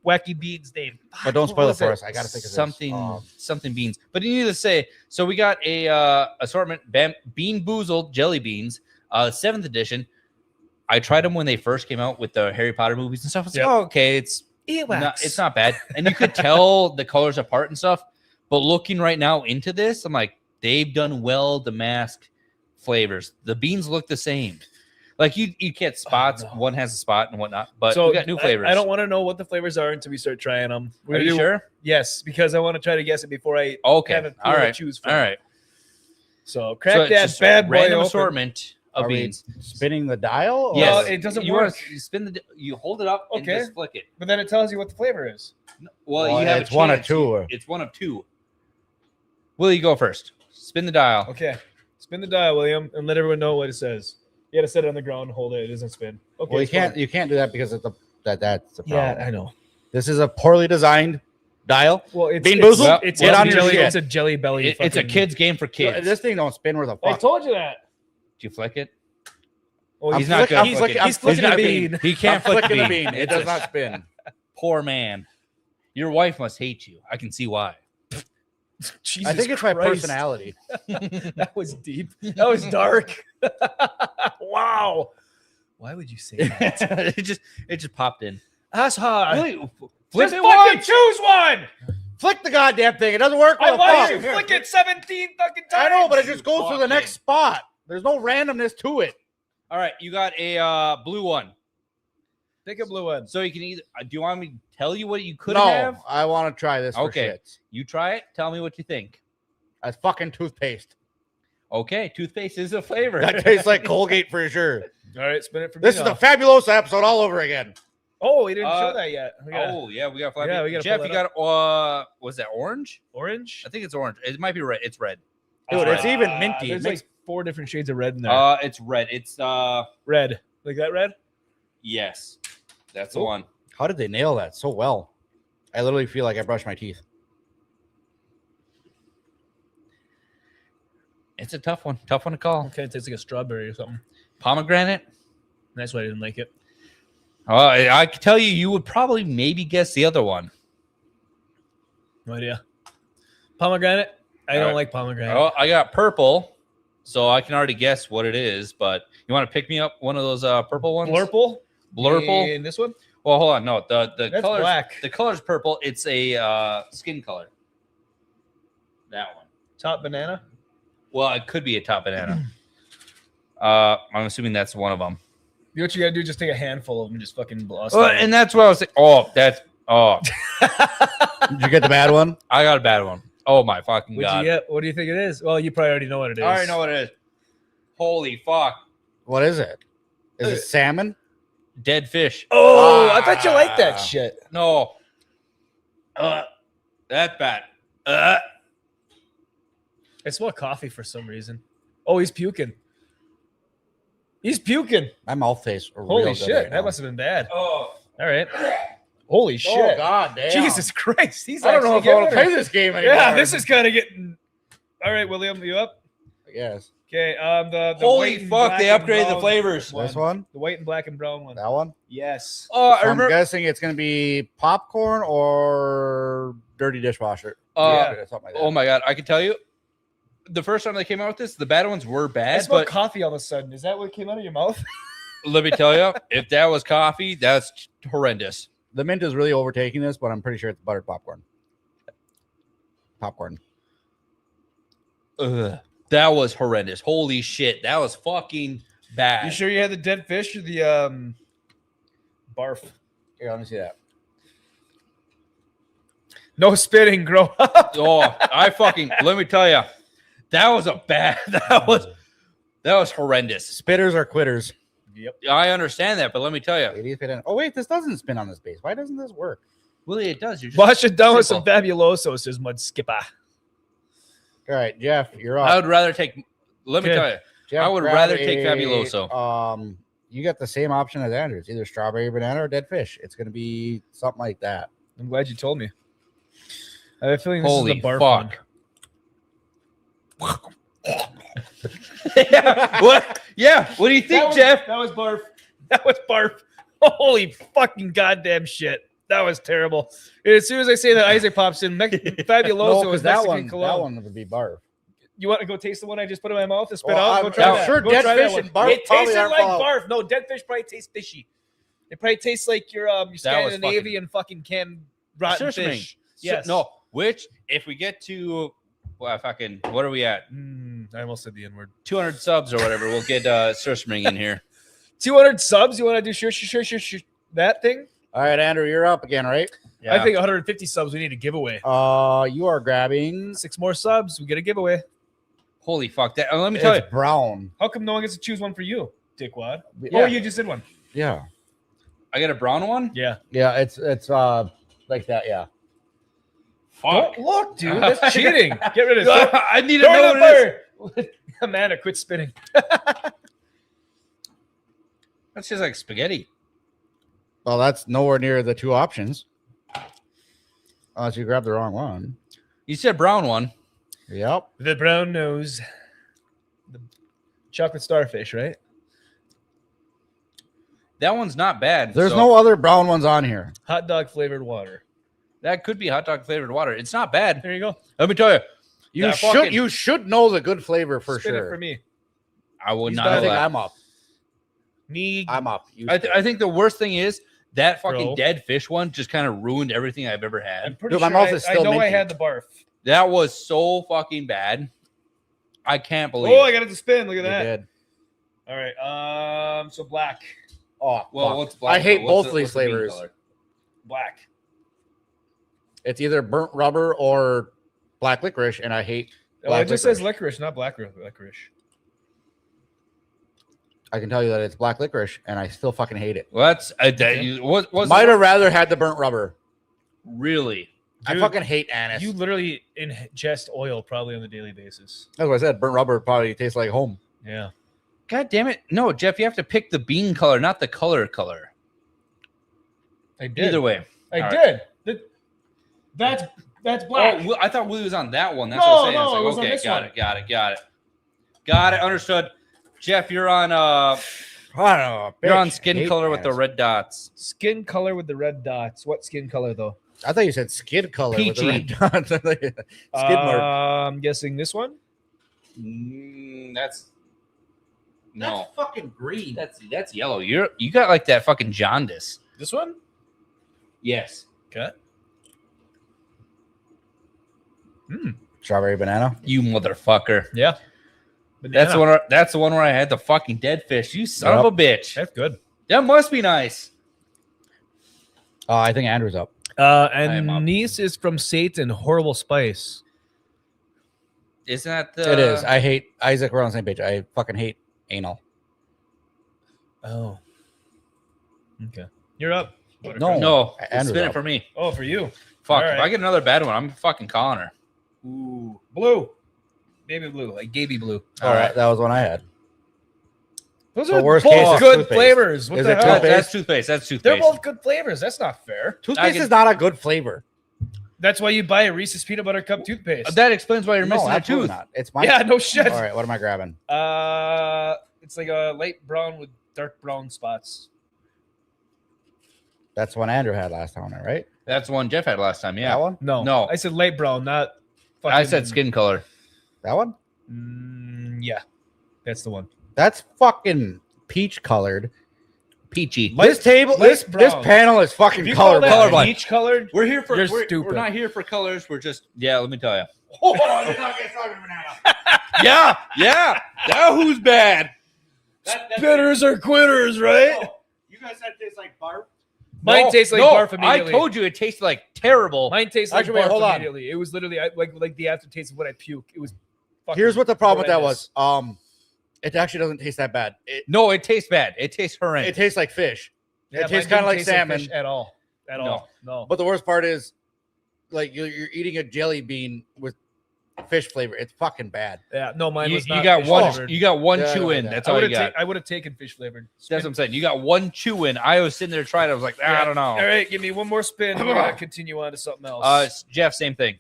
wacky beans name. But don't What spoil it was for us. I gotta think of this. something, something beans. But you need to say. So we got a assortment Bean Boozled jelly beans, 7th edition. I tried them when they first came out with the Harry Potter movies and stuff. It's like, Yep. oh, okay, it's not bad, and you could tell the colors apart and stuff. But looking right now into this, I'm like, they've done well to mask flavors. The beans look the same. Like you get spots. One has a spot and whatnot, but we got new flavors. I don't want to know what the flavors are until we start trying them. Are you sure? Yes, because I want to try to guess it before I have a all right. choose from. All right. So crack that bad boy random open. assortment of beans. Spinning the dial? Yes. Well, it doesn't work. You spin you hold it up and just flick it. But then it tells you what the flavor is. Well, you have it's one of two. It's one of two. Will you go first? Spin the dial. Okay. Spin the dial, William, and let everyone know what it says. You got to set it on the ground and hold it. It doesn't spin. Okay. Well, you can't do that because it's that's the problem. Yeah, I know. This is a poorly designed dial. Well, it's Bean Boozled? It's Get on your jelly. shit. It's a jelly belly. It's a kid's game for kids. This thing don't spin worth a I fuck. told you that. Did you flick it? Well, He's not good. He's flicking a bean. He can't flick flicking a the bean. It does not spin. Poor man. Your wife must hate you. I can see why. Jesus I think it's my Christ. personality. That was deep. That was dark. Wow. Why would you say that? it just popped in. That's hard. Really? Just fucking choose one. Flick the goddamn thing. It doesn't work. I with a watched you fuck. flick it 17 fucking times. I know, but it just goes to the next spot. There's no randomness to it. All right, you got a blue one. Pick a blue one. So you can either. Do you want me to tell you what you could No, have? I want to try this. Okay. For shits. You try it. Tell me what you think. That's fucking toothpaste. Okay, toothpaste is a flavor. That tastes like Colgate for sure. All right, spin it for me. This is the Fabulosa episode all over again. Oh, we didn't show that yet. We gotta- Oh yeah, we got. Yeah, we gotta Jeff, pull you that got. Was that orange? Orange? I think it's orange. It might be red. It's red. Dude, it's red. even minty. There's like 4 different shades of red in there. It's red. It's Red. Like that red? yes, that's the Oh. one. How did they nail that so well? I literally feel like I brushed my teeth. It's a tough one. Tough one to call. Okay, it tastes like a strawberry or something. Pomegranate. That's why I didn't like it. I can tell you, you would probably maybe guess the other one. No idea. Pomegranate? I All don't right. like pomegranate. Oh, I got purple, so I can already guess what it is. But you want to pick me up one of those purple ones? Blurple? Blurple. And this one? Well, hold on. No, the That's color's black. The color's purple. It's a skin color. That one. Top banana? Well, it could be a top banana. I'm assuming that's one of them. You know what you gotta do? Just take a handful of them and just fucking blast Well, them. and that's what I was saying. Oh, that's Did you get the bad one? I got a bad one. Oh my fucking What'd god! you get? What do you think it is? Well, you probably already know what it is. I already know what it is. Holy fuck! What is it? Is it salmon? Dead fish. Oh, I thought you liked that shit. No. That's bad. I smell coffee for some reason. Oh, he's puking. He's puking. My mouth tastes real Holy good shit. right That now. must have been bad. Oh. All right. Holy shit. Oh god damn. Jesus Christ. He's I don't know if I want to getting play it. this game anymore. Yeah, this is kind of getting. All right, William, you up? Yes. Okay. The Holy white and fuck! black They and upgraded the brown flavors. This one? The white and black and brown one. That one? Yes. Oh, I So I'm remember. guessing it's gonna be popcorn or dirty dishwasher. Yeah. Something like that. Oh my god! I can tell you, the first time they came out with this, the bad ones were I bad. smell But coffee all of a sudden. Is that what came out of your mouth? let me tell you, if that was coffee, that's horrendous. The mint is really overtaking this, but I'm pretty sure it's buttered popcorn. Popcorn. Ugh, that was horrendous. Holy shit, that was fucking bad. You sure you had the dead fish or the barf? Here, let me see that. No spitting, grow up. Oh, I fucking let me tell you, that was a bad. That was horrendous. Spitters are quitters. Yep. I understand that, but let me tell you, Ladies fit in. Oh wait, this doesn't spin on this base. Why doesn't this work? Willie, it does. You're just Wash it down with some simple. fabuloso, says Mud Skipper. All right, Jeff, you're I up. would rather take. Let me Okay. tell you, Jeff, I would grab rather take Fabuloso. You got the same option as Andrew. It's either strawberry banana or dead fish. It's gonna be something like that. I'm glad you told me. I have a feeling this Holy is the barf fuck. one. yeah. What? Yeah. What do you think, Jeff? That was barf. That was barf. Holy fucking goddamn shit. That was terrible. As soon as I say that, Isaac pops in. Fabuloso No, is that Mexican one. cologne. That one would be barf. You want to go taste the one I just put in my mouth and spit Well, out? Go I'm try that. sure Go dead try that fish one. and barf It probably tasted aren't like fall. barf. No, dead fish probably tastes fishy. It probably tastes like your Scandinavian fucking canned rotten Surströmming. fish. Yes. No. Which, if we get to, fucking, what are we at? I almost said the N word. 200 subs or whatever. We'll get Surströmming in here. 200 subs. You want to do that thing? All right, Andrew, you're up again, right? Yeah. I think 150 subs. We need a giveaway. You are grabbing 6 more subs. We get a giveaway. Holy fuck! That let me tell you. brown. How come no one gets to choose one for you, dickwad? Yeah. Oh, you just did one. Yeah, I got a brown one. Yeah. yeah, it's like that. Yeah. Fuck. Don't look, dude. That's cheating. Get rid of it. I need to know what it is. Amanda, quit spinning. That's just like spaghetti. Well, that's nowhere near the 2 options. Unless you grab the wrong one. You said brown one. Yep. The brown nose. The chocolate starfish, right? That one's not bad. There's so no other brown ones on here. Hot dog flavored water. That could be hot dog flavored water. It's not bad. There you go. Let me tell you. You should know the good flavor for Spin sure. it for me. I would He's not done I know think that. I'm up. Me. I'm up. I think the worst thing is that fucking Bro. dead fish one just kind of ruined everything I've ever had. I'm pretty Dude, my sure mouth I, is still I know I minty. had the barf. That was so fucking bad. I can't believe Oh, I it. got it to spin. Look at You that. did. All right. So black. Oh, Well, fuck. what's black? I hate though? both What's of these what's the bean flavors. color? Black. It's either burnt rubber or black licorice, and I hate Oh, black it just says licorice, not black licorice. I can tell you that it's black licorice, and I still fucking hate it. Well, that's what was Might have rather had the burnt rubber. really. I Dude, fucking hate anise. You literally ingest oil probably on a daily basis. That's what I said. Burnt rubber probably tastes like home. Yeah. God damn it! No, Jeff, you have to pick the bean color, not the color. I did. Either way, I All did. That's black. Oh, I thought Willie was on that one. That's No, what I'm saying. no, It's it was on okay, this got one. it. Got it. Understood. Jeff, you're on. I don't know. You're on bitch. skin Hate color with the anise. red dots. Skin color with the red dots. What skin color though? I thought you said skid color with the red Peachy. dots. Skid mark. I'm guessing this one. That's no. fucking green. That's yellow. You got like that fucking jaundice. This one. Yes. Okay. Strawberry banana. You motherfucker. Yeah. That's the one. That's the one where I had the fucking dead fish. You son of a bitch. That's good. That must be nice. I think Andrew's up. And am up. niece is from Satan. Horrible spice. Isn't that the? It is. I hate Isaac. We're on the same page. I fucking hate anal. Oh. Okay. You're up. No. No. Andrew's Spin it up. for me. Oh, for you. Fuck. All If right. I get another bad one, I'm fucking calling her. Ooh. Blue. Baby blue. Like Gaby blue. All right, that was one I had. Those So are worst both case, it's good toothpaste. flavors. What Is the it hell? toothpaste? That's toothpaste. That's toothpaste. They're both good flavors. That's not fair. Toothpaste can- is not a good flavor. That's why you buy a Reese's peanut butter cup toothpaste. That explains why you're No, missing a absolutely tooth. not. It's my. Yeah, no shit. All right, what am I grabbing? It's like a light brown with dark brown spots. That's one Andrew had last time, right? That's the one Jeff had last time. Yeah. That one? No, No. I said light brown, not. Fucking, I said skin color. That one? Yeah, that's the one. That's fucking peach colored. Peachy. This table, light this brown. panel is fucking If you call that colorblind. peach colored, We're here for. You're We're stupid. not here for colors. We're just. Yeah. Let me tell you. Oh, you're not getting strawberry banana. Yeah. Yeah. Now who's bad? bitters are quitters, right? You guys said it tastes like barf. Mine tastes like barf immediately. I told you it tasted like terrible. Mine tastes like Actually, wait, barf hold on. immediately. It was literally like the aftertaste of when I puke. It was. Fucking Here's what the problem with that horrendous. was. It actually doesn't taste that bad. No, it tastes bad. It tastes It horrendous. tastes like fish. Yeah, It mine tastes kind didn't of like taste salmon. fish at all. At all. No. But the worst part is, like you're eating a jelly bean with fish flavor. It's fucking bad. Yeah, no, mine you, was you not. got fish one. flavored. You got one Yeah, I chew know in. that. That's I all would you have. got. I would have taken fish flavored. That's what I'm saying. You got one chew in. I was sitting there trying. I was like, I don't know. All right, give me one more spin. We're gonna continue on to something else. Jeff, same thing.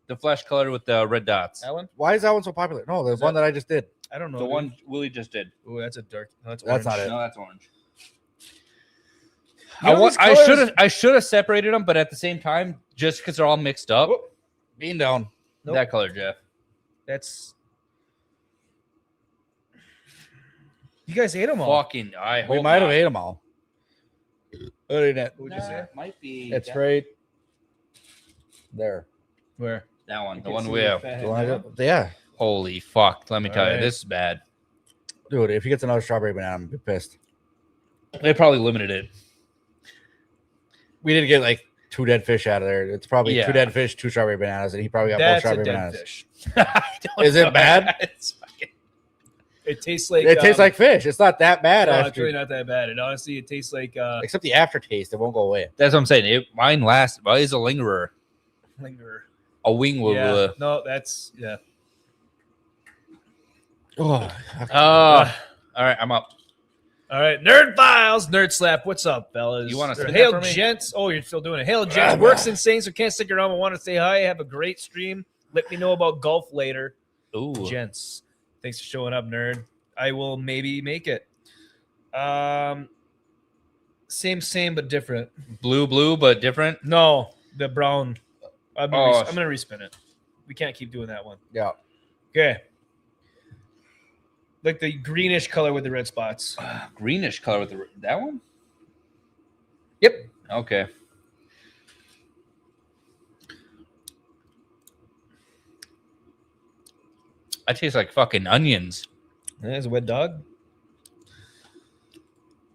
The flesh color with the red dots. Alan, Why is that one so popular? No, there's one that I just did. I don't know. The dude. one Willie just did. Ooh, that's a dark. No, that's That's orange. not it. No, that's orange. You know these I colors- should have separated them, but at the same time, just because they're all mixed up. Whoop. Bean down. Nope. That color, Jeff. That's. You guys ate them all. Fucking. I hope We might have not. ate them all. What did it? What'd you say? Might be. It's right there. Where? That one. I The can one see we the have. fat The one I head got- Yeah, Holy fuck! Let me tell you, Alright. this is bad. dude. If he gets another strawberry banana, I'm gonna be pissed. They probably limited it. We didn't get like 2 dead fish out of there. It's probably 2 Yeah. dead fish, 2 strawberry bananas, and he probably got both That's a strawberry dead bananas. fish. Is it bad? It's fucking- It tastes like It tastes like fish. It's not that bad. No, after, it's really not that bad. And honestly, it tastes like except the aftertaste. It won't go away. That's what I'm saying. Mine lasts. Mine is a lingerer. linger. A wing will. Yeah. No, that's Oh, All right, I'm up. All right, Nerd Files, Nerd Slap. What's up, fellas? You wanna Or spin that Hail for me? Gents. Oh, you're still doing it. Hail Gents. Works insane, so can't stick around. I want to say hi. Have a great stream. Let me know about golf later. Ooh. Gents, thanks for showing up, nerd. I will maybe make it. Same, but different. Blue, but different. No, the brown. I'm Oh, gonna respin it. We can't keep doing that one. yeah. Okay. Like the greenish color with the red spots. Greenish color with that one. Yep. Okay. I taste like fucking onions. There's a wet dog.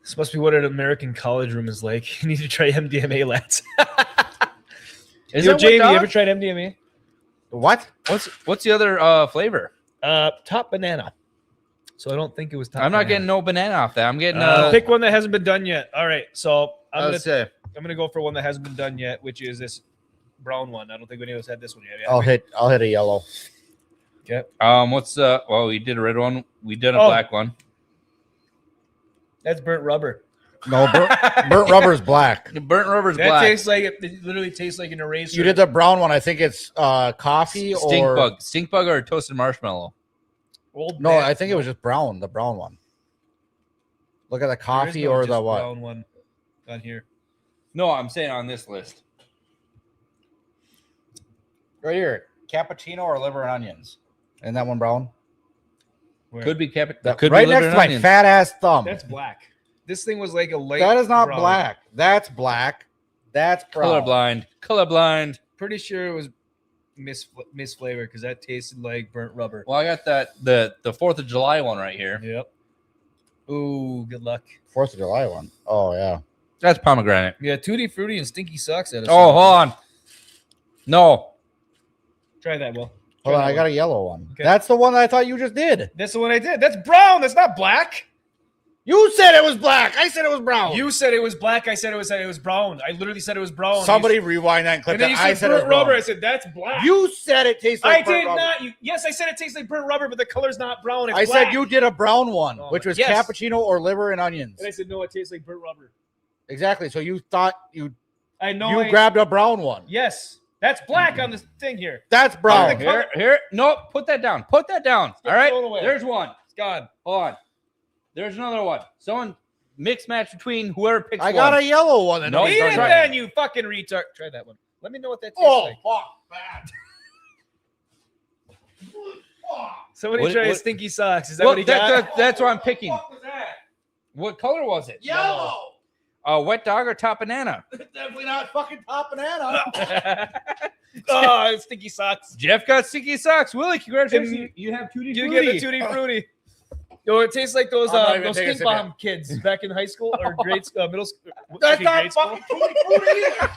This must be what an American college room is like. You need to try MDMA, lads. Is Yo, that Jamie, you dog? ever tried MDMA? What? What's the other flavor? Top banana. So I don't think it was top I'm not banana. getting no banana off that. I'm getting Pick one that hasn't been done yet. All right, so I'm let's say gonna go for one that hasn't been done yet, which is this brown one. I don't think any of us had this one yet. I'll hit a yellow. Okay. what's well, we did a red one. We did a Oh. black one. That's burnt rubber. No, burnt rubber is black. The burnt rubber's That black. tastes like it literally tastes like an eraser. You did the brown one. I think it's coffee or Stink bug or toasted marshmallow. Old no. man. I think it was just brown. The brown one. Look at the There is coffee no or just the what? brown one on here. No, I'm saying on this list. Right here, cappuccino or liver and onions. Isn't that one brown? Where? Could be That, could right be next liver to my and onions. fat ass thumb. That's black. This thing was like a light. That is not brown. black. That's black. That's brown. Colorblind. Pretty sure it was misflavored because that tasted like burnt rubber. Well, I got the 4th of July one right here. Yep. Ooh, good luck. 4th of July one. Oh yeah. That's pomegranate. Yeah, Tutti Frutti and Stinky Socks at us. Oh, hold on. No. Try that, Will. Hold on, I got a yellow one. Okay. That's the one that I thought you just did. That's the one I did. That's brown. That's not black. You said it was black. I said it was brown. You said it was black. I said it was brown. I literally said it was brown. Somebody rewind that and clip and then you that. I said said it was burnt rubber. brown. I said that's black. You said it tastes like I burnt did rubber. not. Yes, I said it tastes like burnt rubber, but the color's not brown. It's I black. said you did a brown one, Oh, which was yes. cappuccino or liver and onions. And I said no. It tastes like burnt rubber. Exactly. So you thought you I know. you grabbed a brown one. Yes, that's black on this thing here. That's brown. Here. No, put that down. Put that down. get All right. thrown away. There's one. It's gone. Hold on. There's another one. Someone mix match between whoever picks I got one. a yellow one. No, Eat it try then, you fucking retard. Try that one. Let me know what that tastes Oh, like. fuck, bad. Somebody What- try what- Stinky Socks. Is that Well, what he got? that's what I'm picking. What was that? What color was it? Yellow. Wet dog or top banana? Definitely not fucking top banana. Oh, Stinky Socks. Jeff got sticky socks. Willie, congratulations. You have Tutti You Frutti. get the Tutti Frutti. Yo, it tastes like those I'm not even those taking a stink sip bomb kids back in high school or middle school. That's okay, not grade school. fucking tutti frutti either.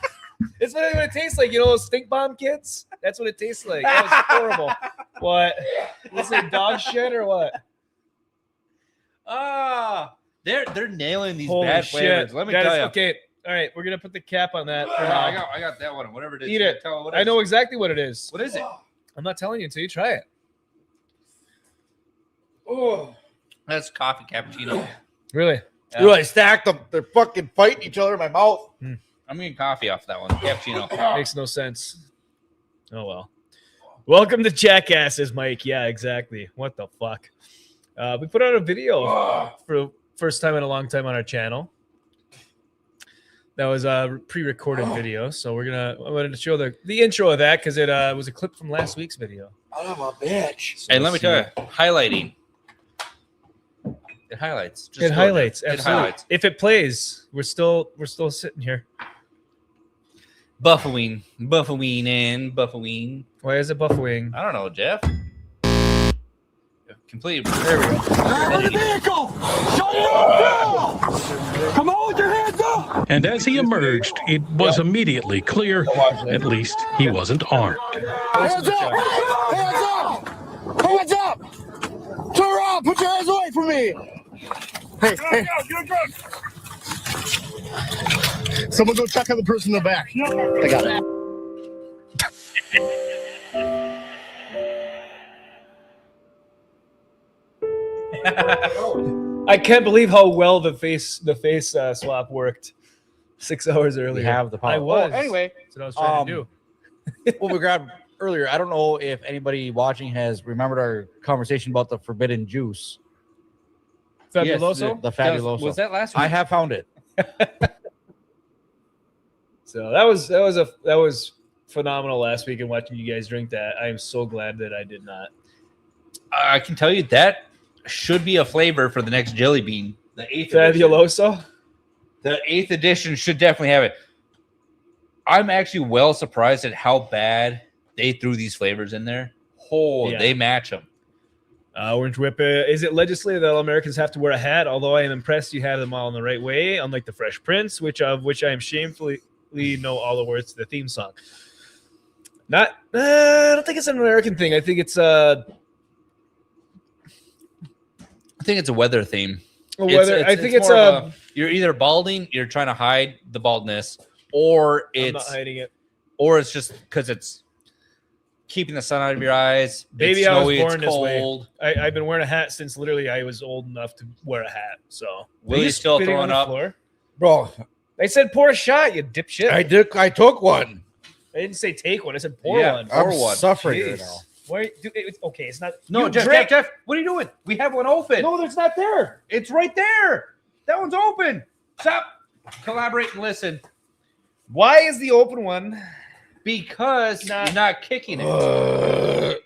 It's literally what it tastes like. You know those stink bomb kids? That's what it tastes like. That was horrible. What? Is it dog shit or what? They're nailing these Holy bad shit. flavors. Let me That tell is- you. Okay. All right. We're going to put the cap on that. for No, now. I got that one. Whatever it is. Eat it. Tell what it I is. know exactly what it is. What is it? I'm not telling you until you try it. Oh, That's coffee cappuccino. Really? Yeah. dude, I stacked them. They're fucking fighting each other in my mouth. I'm getting coffee off that one. Cappuccino. Makes no sense. Oh, well. Welcome to Jackasses, Mike. Yeah, exactly. What the fuck? We put out a video for first time in a long time on our channel. That was a pre-recorded video, so I wanted to show the intro of that because it was a clip from last week's video. I'm a bitch. So And let me let's tell see. you, highlighting. It highlights. Just It go highlights. there. It Absolutely. highlights. If it plays, we're still sitting here. Buffaween, and Buffaween. Why is it buffering? I don't know, Jeff. completely. There we go. The vehicle! Shut it up now! Come on with your hands up! And as he emerged, it was immediately clear, at least he wasn't armed. Hands up! Hands up! Hands up! Turn around! Put your hands away from me! Hey, hey. Someone go check on the person in the back. I got it. I can't believe how well the face swap worked 6 hours earlier. We have the power. I was. Anyway, that's what I was trying to do. what we grabbed earlier, I don't know if anybody watching has remembered our conversation about the forbidden juice. Fabuloso? The Fabuloso. Was that last week? I have found it. So that was phenomenal last week, and watching you guys drink that. I am so glad that I did not. I can tell you that should be a flavor for the next jelly bean. The 8th edition. Fabuloso? The 8th edition should definitely have it. I'm actually well surprised at how bad they threw these flavors in there. They match them. Orange Whip. Is it legislated that all Americans have to wear a hat? Although I am impressed you have them all in the right way, unlike the Fresh Prince, which I am shamefully know all the words to the theme song. I don't think it's an American thing. I think it's a weather theme. You're either balding, you're trying to hide the baldness, or I'm not hiding it, or it's just because it's keeping the sun out of your eyes. Baby, it's snowy, I was born it's this way. cold. I've been wearing a hat since literally I was old enough to wear a hat. So Willie's still throwing up. Floor? Bro, I said pour a shot, you dipshit. I took one. I didn't say take one. I said pour one. I'm Pour one. suffering Jeez. right now. Why? Okay, it's not. No, Jeff, what are you doing? We have one open. No, it's not there. It's right there. That one's open. Stop. Collaborate and listen. Why is the open one? Because you're not kicking it.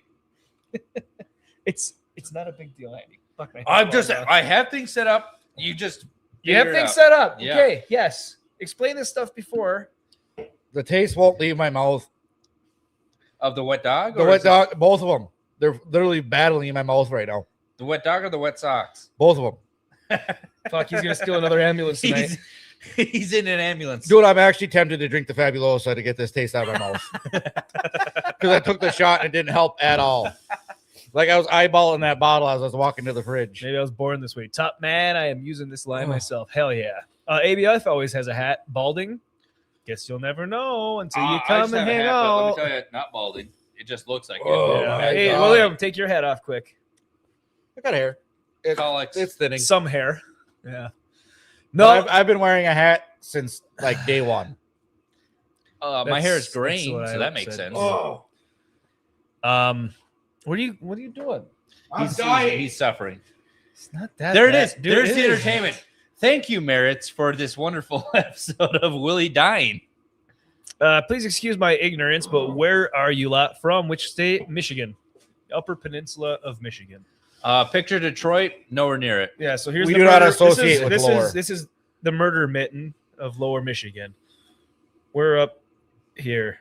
It's not a big deal, Andy. Fuck my I have things set up. You have things set up. Yeah. Okay, yes. Explain this stuff before. The taste won't leave my mouth. Of the wet dog? The wet dog, both of them. They're literally battling in my mouth right now. The wet dog or the wet socks? Both of them. Fuck, he's gonna steal another ambulance tonight. He's in an ambulance. Dude, I'm actually tempted to drink the Fabuloso to get this taste out of my mouth. Because I took the shot and it didn't help at all. Like I was eyeballing that bottle as I was walking to the fridge. Maybe I was born this way. Top man, I am using this line myself. Hell yeah. ABF always has a hat. Balding. Guess you'll never know until you come and hang out. Let me tell you, not balding. It just looks like Oh, it. my Hey, God. William, take your hat off quick. I got hair. It's thinning. Some hair. Yeah. No, I've been wearing a hat since like day one. My hair is That's graying, what I so that said. makes sense. Oh, What are you doing? He's suffering. It's not that. There it bad. is. Dude, There's it the is. entertainment. Thank you, Merritts, for this wonderful episode of Willie dying. Please excuse my ignorance, but where are you lot from? Which state? Michigan. Upper Peninsula of Michigan. Picture Detroit, nowhere near it. Yeah, so here's We the do not murder- associate with lower. This is the murder mitten of Lower Michigan. We're up here.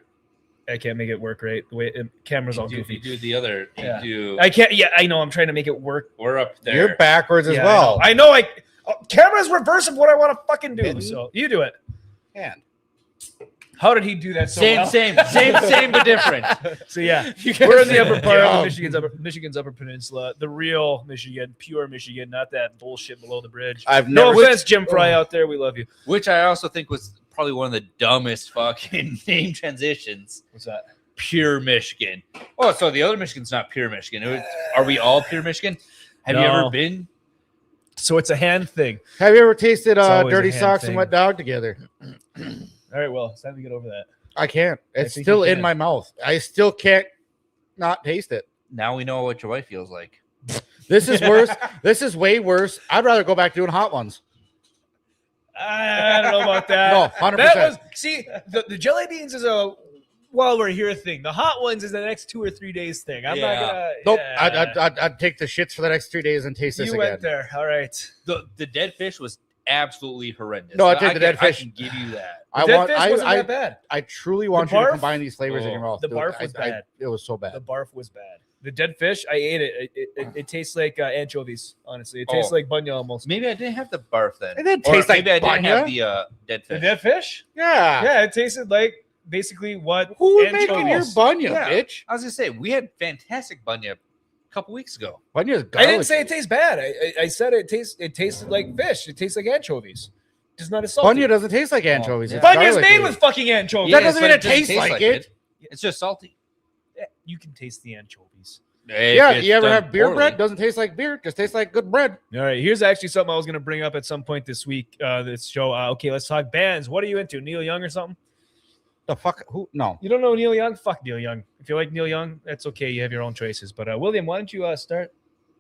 I can't make it work right. The way camera's all You goofy. do the other. Yeah. You do. I can't. Yeah, I know. I'm trying to make it work. We're up there. you're backwards as Yeah, well. I know. Camera's reverse of what I want to fucking do. So you do it. Hand. How did he do that so well? Same, but different. So yeah, You guys we're in the are upper part dumb. of Michigan's upper peninsula, the real Michigan, pure Michigan, not that bullshit below the bridge. I've No never. offense, Jim Fry out there, we love you. Which I also think was probably one of the dumbest fucking name transitions. What's that? Pure Michigan. Oh, so the other Michigan's not pure Michigan. Are we all pure Michigan? Have you No. ever been? So it's a hand thing. Have you ever tasted always dirty a hand socks thing. and wet dog together? All right, well, it's time to get over that. I can't. It's think still you in can. my mouth. I still can't not taste it. Now we know what your wife feels like. This is worse. This is way worse. I'd rather go back doing hot ones. I don't know about that. No, 100%. That was the jelly beans is a while we're here thing. The hot ones is the next 2 or 3 days thing. I'm not gonna. Nope. yeah. I'd take the shits for the next 3 days and taste this You again. went there. All right. The dead fish was absolutely horrendous. No, I take the dead fish. I can give you that. I Dead want. fish wasn't I that bad. I truly want The you to barf? combine these flavors in your mouth. The dude. barf was bad. It was so bad. The barf was bad. The dead fish, I ate it. It tastes like anchovies. Honestly, it tastes like bunya almost. Maybe I didn't have the barf then. It didn't Or taste like maybe I didn't have bunya. the dead The fish. dead fish? Yeah. Yeah, it tasted like basically what. Who was anchovies. making your bunya, Yeah. bitch? I was gonna say we had fantastic bunya a couple weeks ago. Bunya's I didn't garlic. say it tastes bad. I said it tasted like fish. It tastes like anchovies. Just not as salty. Bunya doesn't taste like anchovies. yeah. It's Bunya's made garlicky. with fucking anchovies. That doesn't but mean it doesn't tastes like it. It's just salty. Yeah, you can taste the anchovies. Yeah, If you it's ever done have beer poorly. bread? Doesn't taste like beer. Just tastes like good bread. All right, here's actually something I was going to bring up at some point this week. This show. Okay, let's talk bands. What are you into? Neil Young or something? The fuck? Who? No. You don't know Neil Young? Fuck Neil Young. If you like Neil Young, that's okay. You have your own choices. But William, why don't you start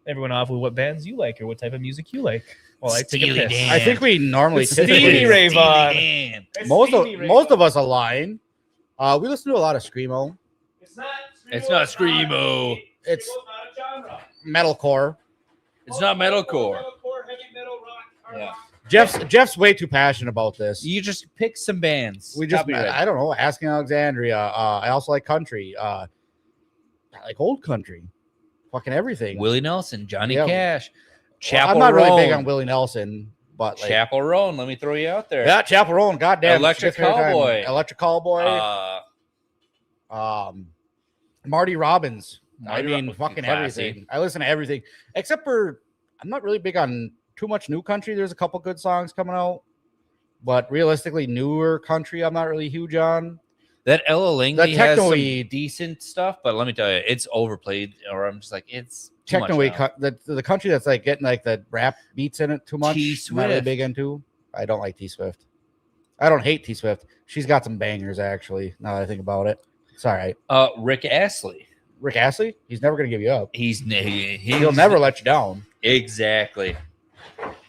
everyone off with what bands you like or what type of music you like? Well, I take a Steely piss. Dan. I think we normally Stevie Ray Vaughan. Damn. most of us align. We listen to a lot of screamo. It's not screamo. It's metalcore. It's not metalcore. Yeah. Jeff's way too passionate about this. You just pick some bands. We just, Copyright. I don't know, Asking Alexandria. I also like country. I like old country. Fucking everything. Willie Nelson, Johnny Yeah. Cash, Well, Chapel I'm not Roan. really big on Willie Nelson, but like, Chapel Roan. Let me throw you out there. yeah, Chapel Roan. Goddamn, Electric she gets me every time. Cowboy. Electric Cowboy. Marty Robbins. I Marty mean, Robbins, fucking classy. everything. I listen to everything except for I'm not really big on too much new country. There's a couple good songs coming out, but realistically, newer country, I'm not really huge on. That Ella Langley The has some techno-y- decent stuff, but let me tell you, it's overplayed. Or I'm just like, it's too much Techno-y, now. the country that's like getting like the rap beats in it too much. I'm not really T-Swift. big into. I don't like T Swift. I don't hate T Swift. She's got some bangers actually. Now that I think about it, it's all right. Rick Astley. Rick Astley, he's never gonna give you up. He'll He'll never let you down. Exactly.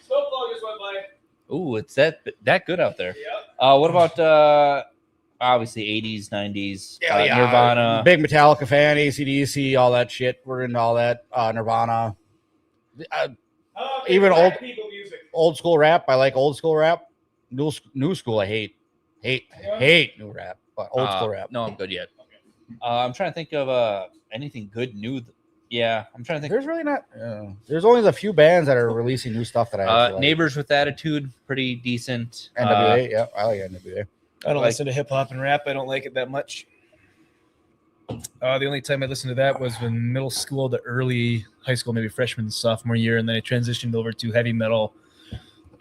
Snowfall just went by. Ooh, it's that good out there. What about obviously 80s, 90s, Nirvana? Big Metallica fan, AC/DC, all that shit. We're into all that. Nirvana, even old school rap. I like old school rap. New school, I hate new rap, but old school rap. No, I'm good yet. I'm trying to think of anything good new. Yeah, I'm trying to think. There's really not. There's only a few bands that are releasing new stuff that I actually like. Neighbors with Attitude, pretty decent. NWA, yeah, I like NWA. I don't listen to hip hop and rap. I don't like it that much. The only time I listened to that was when middle school to early high school, maybe freshman, sophomore year, and then I transitioned over to heavy metal,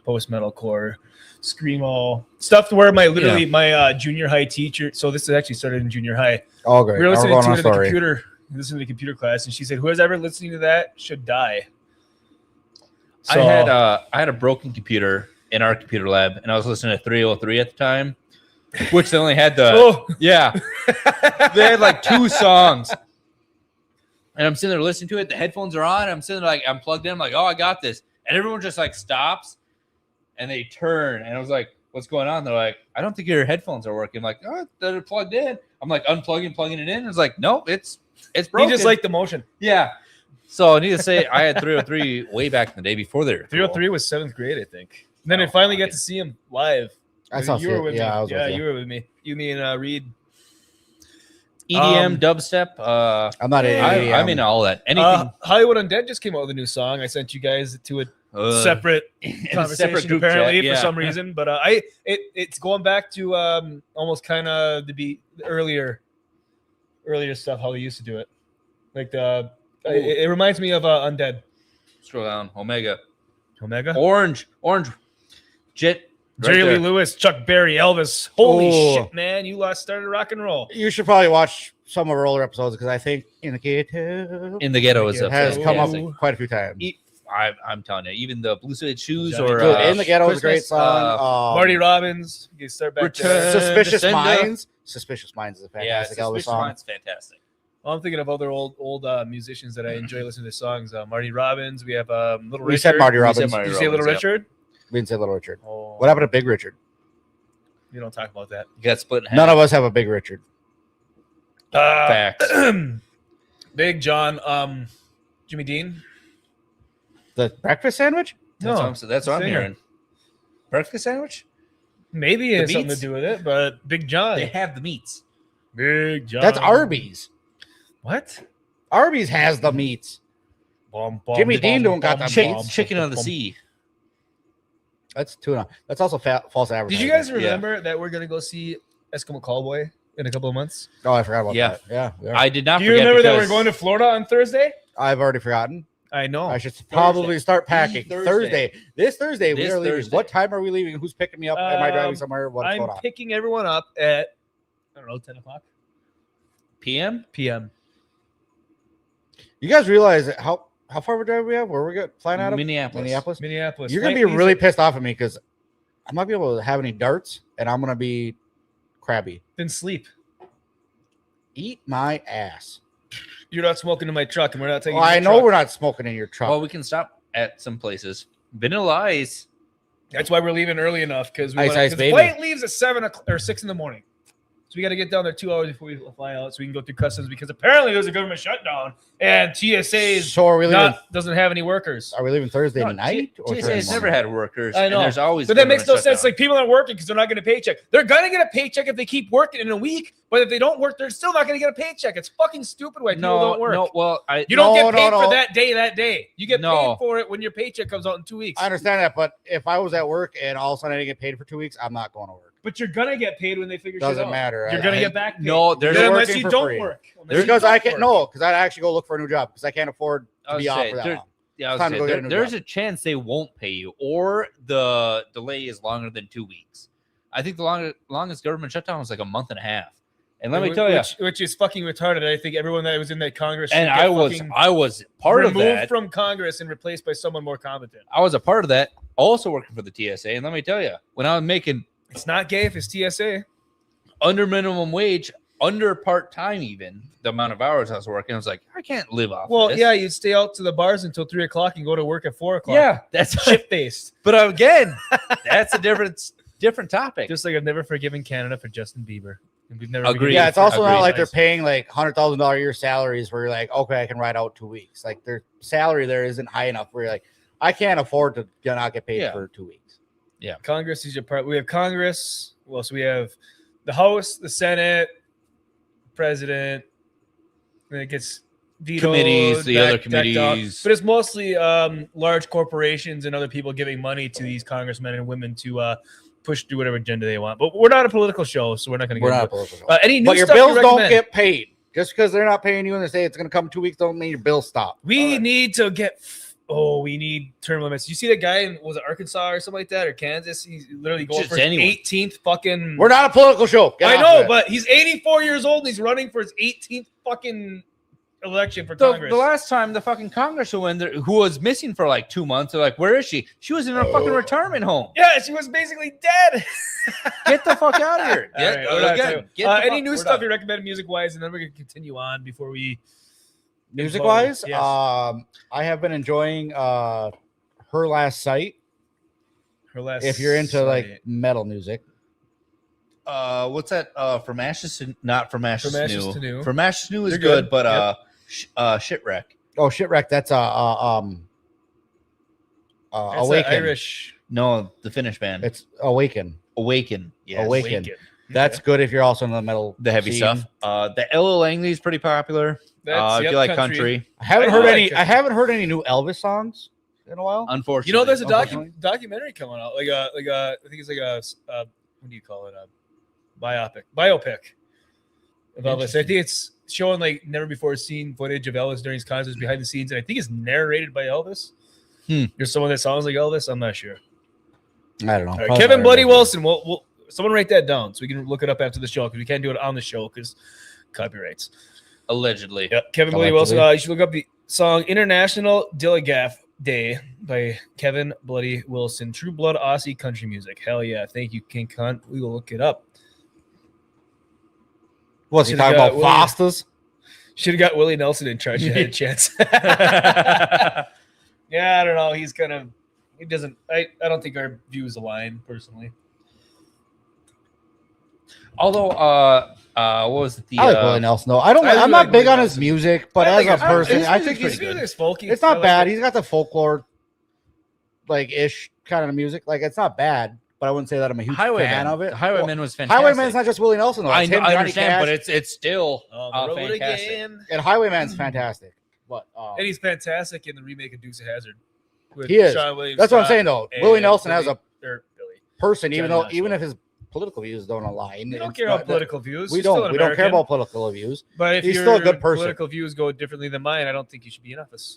post metalcore, screamo stuff. To where my junior high teacher. So this actually started in junior high. Oh, great. We were listening Going to on it in the story. computer. Listening to the computer class, and she said, "Whoever's ever listening to that should die." So, I had a broken computer in our computer lab, and I was listening to 303 at the time, which they only had the they had like 2 songs, and I'm sitting there listening to it. The headphones are on. I'm sitting there like I'm plugged in. I'm like, oh, I got this, and everyone just like stops, and they turn, and I was like, what's going on? They're like, I don't think your headphones are working. I'm like, oh, they're plugged in. I'm like unplugging, plugging it in. It's like, nope, it's broken. he just liked the motion. Yeah. So I need to say I had 303 way back in the day before there. 303 was 7th grade, I think. And then I finally got to see him live. I saw you were with me. I was with you were with me. You, me, and Reed. EDM, dubstep. I'm not. I'm into all that. Anything. Hollywood Undead just came out with a new song. I sent you guys to a separate conversation group apparently chat, for some reason, but it's going back to almost kind of the earlier stuff how they used to do it. Like it reminds me of Undead. Scroll down. Omega. Orange, Jet. Jerry Lee there. Lewis, Chuck Berry, Elvis. Holy shit, man! You started rock and roll. You should probably watch some of our older episodes because I think In the Ghetto is has come fantastic. up quite a few times. I'm telling you, even the Blue Suede Shoes Johnny or Dude, In the Ghetto is a great Christmas, song. Marty Robbins. You start back Return. there. Suspicious Descenda. Minds. Suspicious Minds is a Yeah, fantastic Elvis Suspicious song. Minds, fantastic. I'm thinking of other old musicians that I enjoy listening to songs. Marty Robbins. We have Little Richard. We said Marty Robbins. said Marty Did you say Little Robbins, yeah. Richard? We didn't say Little Richard. Oh, What happened to Big Richard? we don't talk about that. You got split in half. None of us have a Big Richard. Facts. Big John. Jimmy Dean. The breakfast sandwich? That's what I'm singer. hearing. Breakfast sandwich? Maybe it has something meats? to do with it, but Big John. They have the meats. Big John. That's Arby's. What? Arby's has the meats. Jimmy Dean don't got the meats. Chicken on the sea. That's tuna. That's also false advertising. Did you guys remember that we're gonna go see Eskimo Callboy in a couple of months? Oh, I forgot about that. Yeah. I did not. Do you remember that we're going to Florida on Thursday? I've already forgotten. I know. I should probably start packing. Thursday. This Thursday, we are leaving. What time are we leaving? Who's picking me up? Am I driving somewhere? What's going on? I'm picking everyone up at, I don't know, 10 o'clock. PM? PM. You guys realize that how far of a drive we have? Where we're flying out of? Minneapolis. You're going to be really pissed off at me because I'm not going to be able to have any darts, and I'm going to be crabby. Then sleep. Eat my ass. You're not smoking in my truck, and we're not taking. Well, I know we're not smoking in your truck. Well, we can stop at some places. Vanilla Ice. That's why we're leaving early enough because Ice, the flight leaves at 7 or 6 in the morning. So we got to get down there 2 hours before we fly out, so we can go through customs because apparently there's a government shutdown and TSA doesn't have any workers. Are we leaving Thursday night? Or TSA has never had workers. I know. And there's always. But that makes no sense. Like people aren't working because they're not getting a paycheck. They're gonna get a paycheck if they keep working in a week. But if they don't work, they're still not gonna get a paycheck. It's fucking stupid why people don't work. No, well, you don't get paid for that day. You get paid for it when your paycheck comes out in 2 weeks. I understand that, but if I was at work and all of a sudden I didn't get paid for 2 weeks, I'm not going to work. But you're gonna get paid when they figure shit out. Doesn't matter. You're gonna get back paid. No, there's unless you don't work. Because I can't. No, because I'd actually go look for a new job because I can't afford to be off for that long. Yeah, there's a chance they won't pay you, or the delay is longer than 2 weeks. I think the longest government shutdown was like a month and a half. And let me tell you, which is fucking retarded. I think everyone that was in that Congress and I was part of that, removed from Congress and replaced by someone more competent. I was a part of that, also working for the TSA. And let me tell you, when I was making, it's not gay if it's TSA, under minimum wage, under part time, even the amount of hours I was working, I was like, I can't live off. Well, of this. yeah, you'd stay out to the bars until 3 o'clock and go to work at 4 o'clock. Yeah, that's shit based. But again, that's a different topic. Just like I've never forgiven Canada for Justin Bieber. And we've never agreed. Yeah, it's also not like they're paying like $100,000 a year salaries where you're like, okay, I can ride out 2 weeks. Like their salary there isn't high enough where you're like, I can't afford to not get paid for 2 weeks. Yeah, Congress is your part. We have Congress. Well, so we have the House, the Senate, President. And it gets vetoed, committees, the other committees. But it's mostly large corporations and other people giving money to these congressmen and women to push through whatever agenda they want. But we're not a political show, so we're not going to get into it. Political show. Any new but your stuff bills you don't recommend? get paid. Just because they're not paying you and they say it's going to come 2 weeks don't mean your bills stop. We need to get we need term limits. You see that guy in, was it Arkansas or something like that, or Kansas? He's literally going for his 18th fucking. We're not a political show. I know, but he's 84 years old and he's running for his 18th fucking election for Congress. The last time the fucking congresswoman who was missing for like 2 months, they're like, where is she? She was in a fucking retirement home. Yeah, she was basically dead. Get the fuck out of here. Any new stuff you recommend music-wise, and then we're going to continue on before we... Music-wise, yes. I have been enjoying Her Last Sight. Her Last If you're into like metal music. What's that? From Ashes to Not From Ashes, to New. From Ashes to New is good, but Shipwreck. Oh, Shipwreck. That's Awaken. Irish. No, the Finnish band. It's Awaken. Yes. Awaken. That's good if you're also in the metal, the heavy stuff. The Ella Langley is pretty popular. If you like country. I haven't heard any new Elvis songs in a while. Unfortunately, You know, there's a documentary coming out, I think it's like a what do you call it? A biopic of Elvis. I think it's showing like never before seen footage of Elvis during his concerts behind the scenes, and I think it's narrated by Elvis. There's someone that sounds like Elvis. I'm not sure. I don't know. Right, Kevin Bloody Wilson. We'll someone write that down so we can look it up after the show because we can't do it on the show because copyrights. Allegedly. Yep. Kevin Bloody Wilson. You should look up the song International Dilligaff Day by Kevin Bloody Wilson. True blood Aussie country music. Hell yeah. Thank you, King Cunt. We will look it up. What's he talking about? Fosters? Should have got Willie Nelson in charge. You had a chance. Yeah, I don't know. He's kind of he doesn't I don't think our views align personally. Although what was it? I like Willie Nelson though. I'm not big on his music, but as a person, I think his music is folky. It's not bad. He's got the folklore like ish kind of music. Like it's not bad, but I wouldn't say that I'm a huge Highwayman. fan of it. Highwayman was fantastic. Highwayman's not just Willie Nelson though. I It's him, I Johnny understand, Cash, but it's still On the road fantastic. again. and Highwayman's fantastic. But And he's fantastic in the remake of Dukes of Hazzard. with He is. Sean William That's what I'm Scott saying though. and Willie Nelson has Billy- a or Billy. person, even Johnny though even Knoxville. if his political views don't align. We don't it's care not about that- political views. We He's still don't. an We don't care American. about political views. But if he's your still a good person. political views go differently than mine, I don't think you should be in office.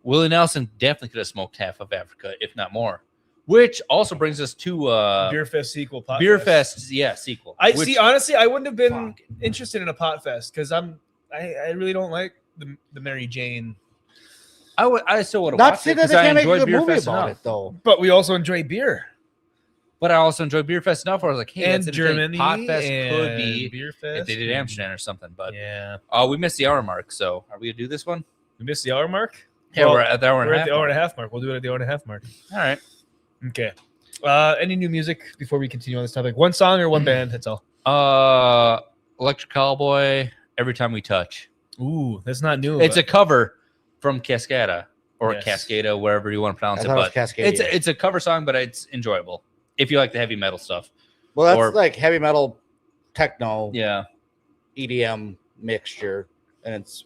Willie Nelson definitely could have smoked half of Africa, if not more. Which also brings us to Beer Fest sequel. Pot Beer Fest. Fest, yeah, sequel. I Which- see. Honestly, I wouldn't have been interested in a pot fest because I really don't like the Mary Jane. I still would have Not watched saying it that because they I can't make a enjoyed good Beer movie Fest about enough. it though. But we also enjoy beer. But I also enjoyed Beer Fest enough where I was like, hey, And that's interesting. Germany Pot Fest and could be Beer if Fest. they did Amsterdam or something. But Yeah, we missed the hour mark, so are we gonna do this one? we missed the hour mark. Yeah, Well, we're at the hour and We're a at half. the hour and a half mark. We'll do it at the hour and a half mark. All right. Okay. Any new music before we continue on this topic? One song or one band? That's all. Electric Cowboy, Every Time We Touch. Ooh, that's not new. It's a but- cover from Cascada or Yes. Cascada, wherever you want to pronounce I it. thought it was But Cascadia. it's a cover song, but it's enjoyable if you like the heavy metal stuff. Well, that's or- like heavy metal, techno, Yeah. EDM mixture, and it's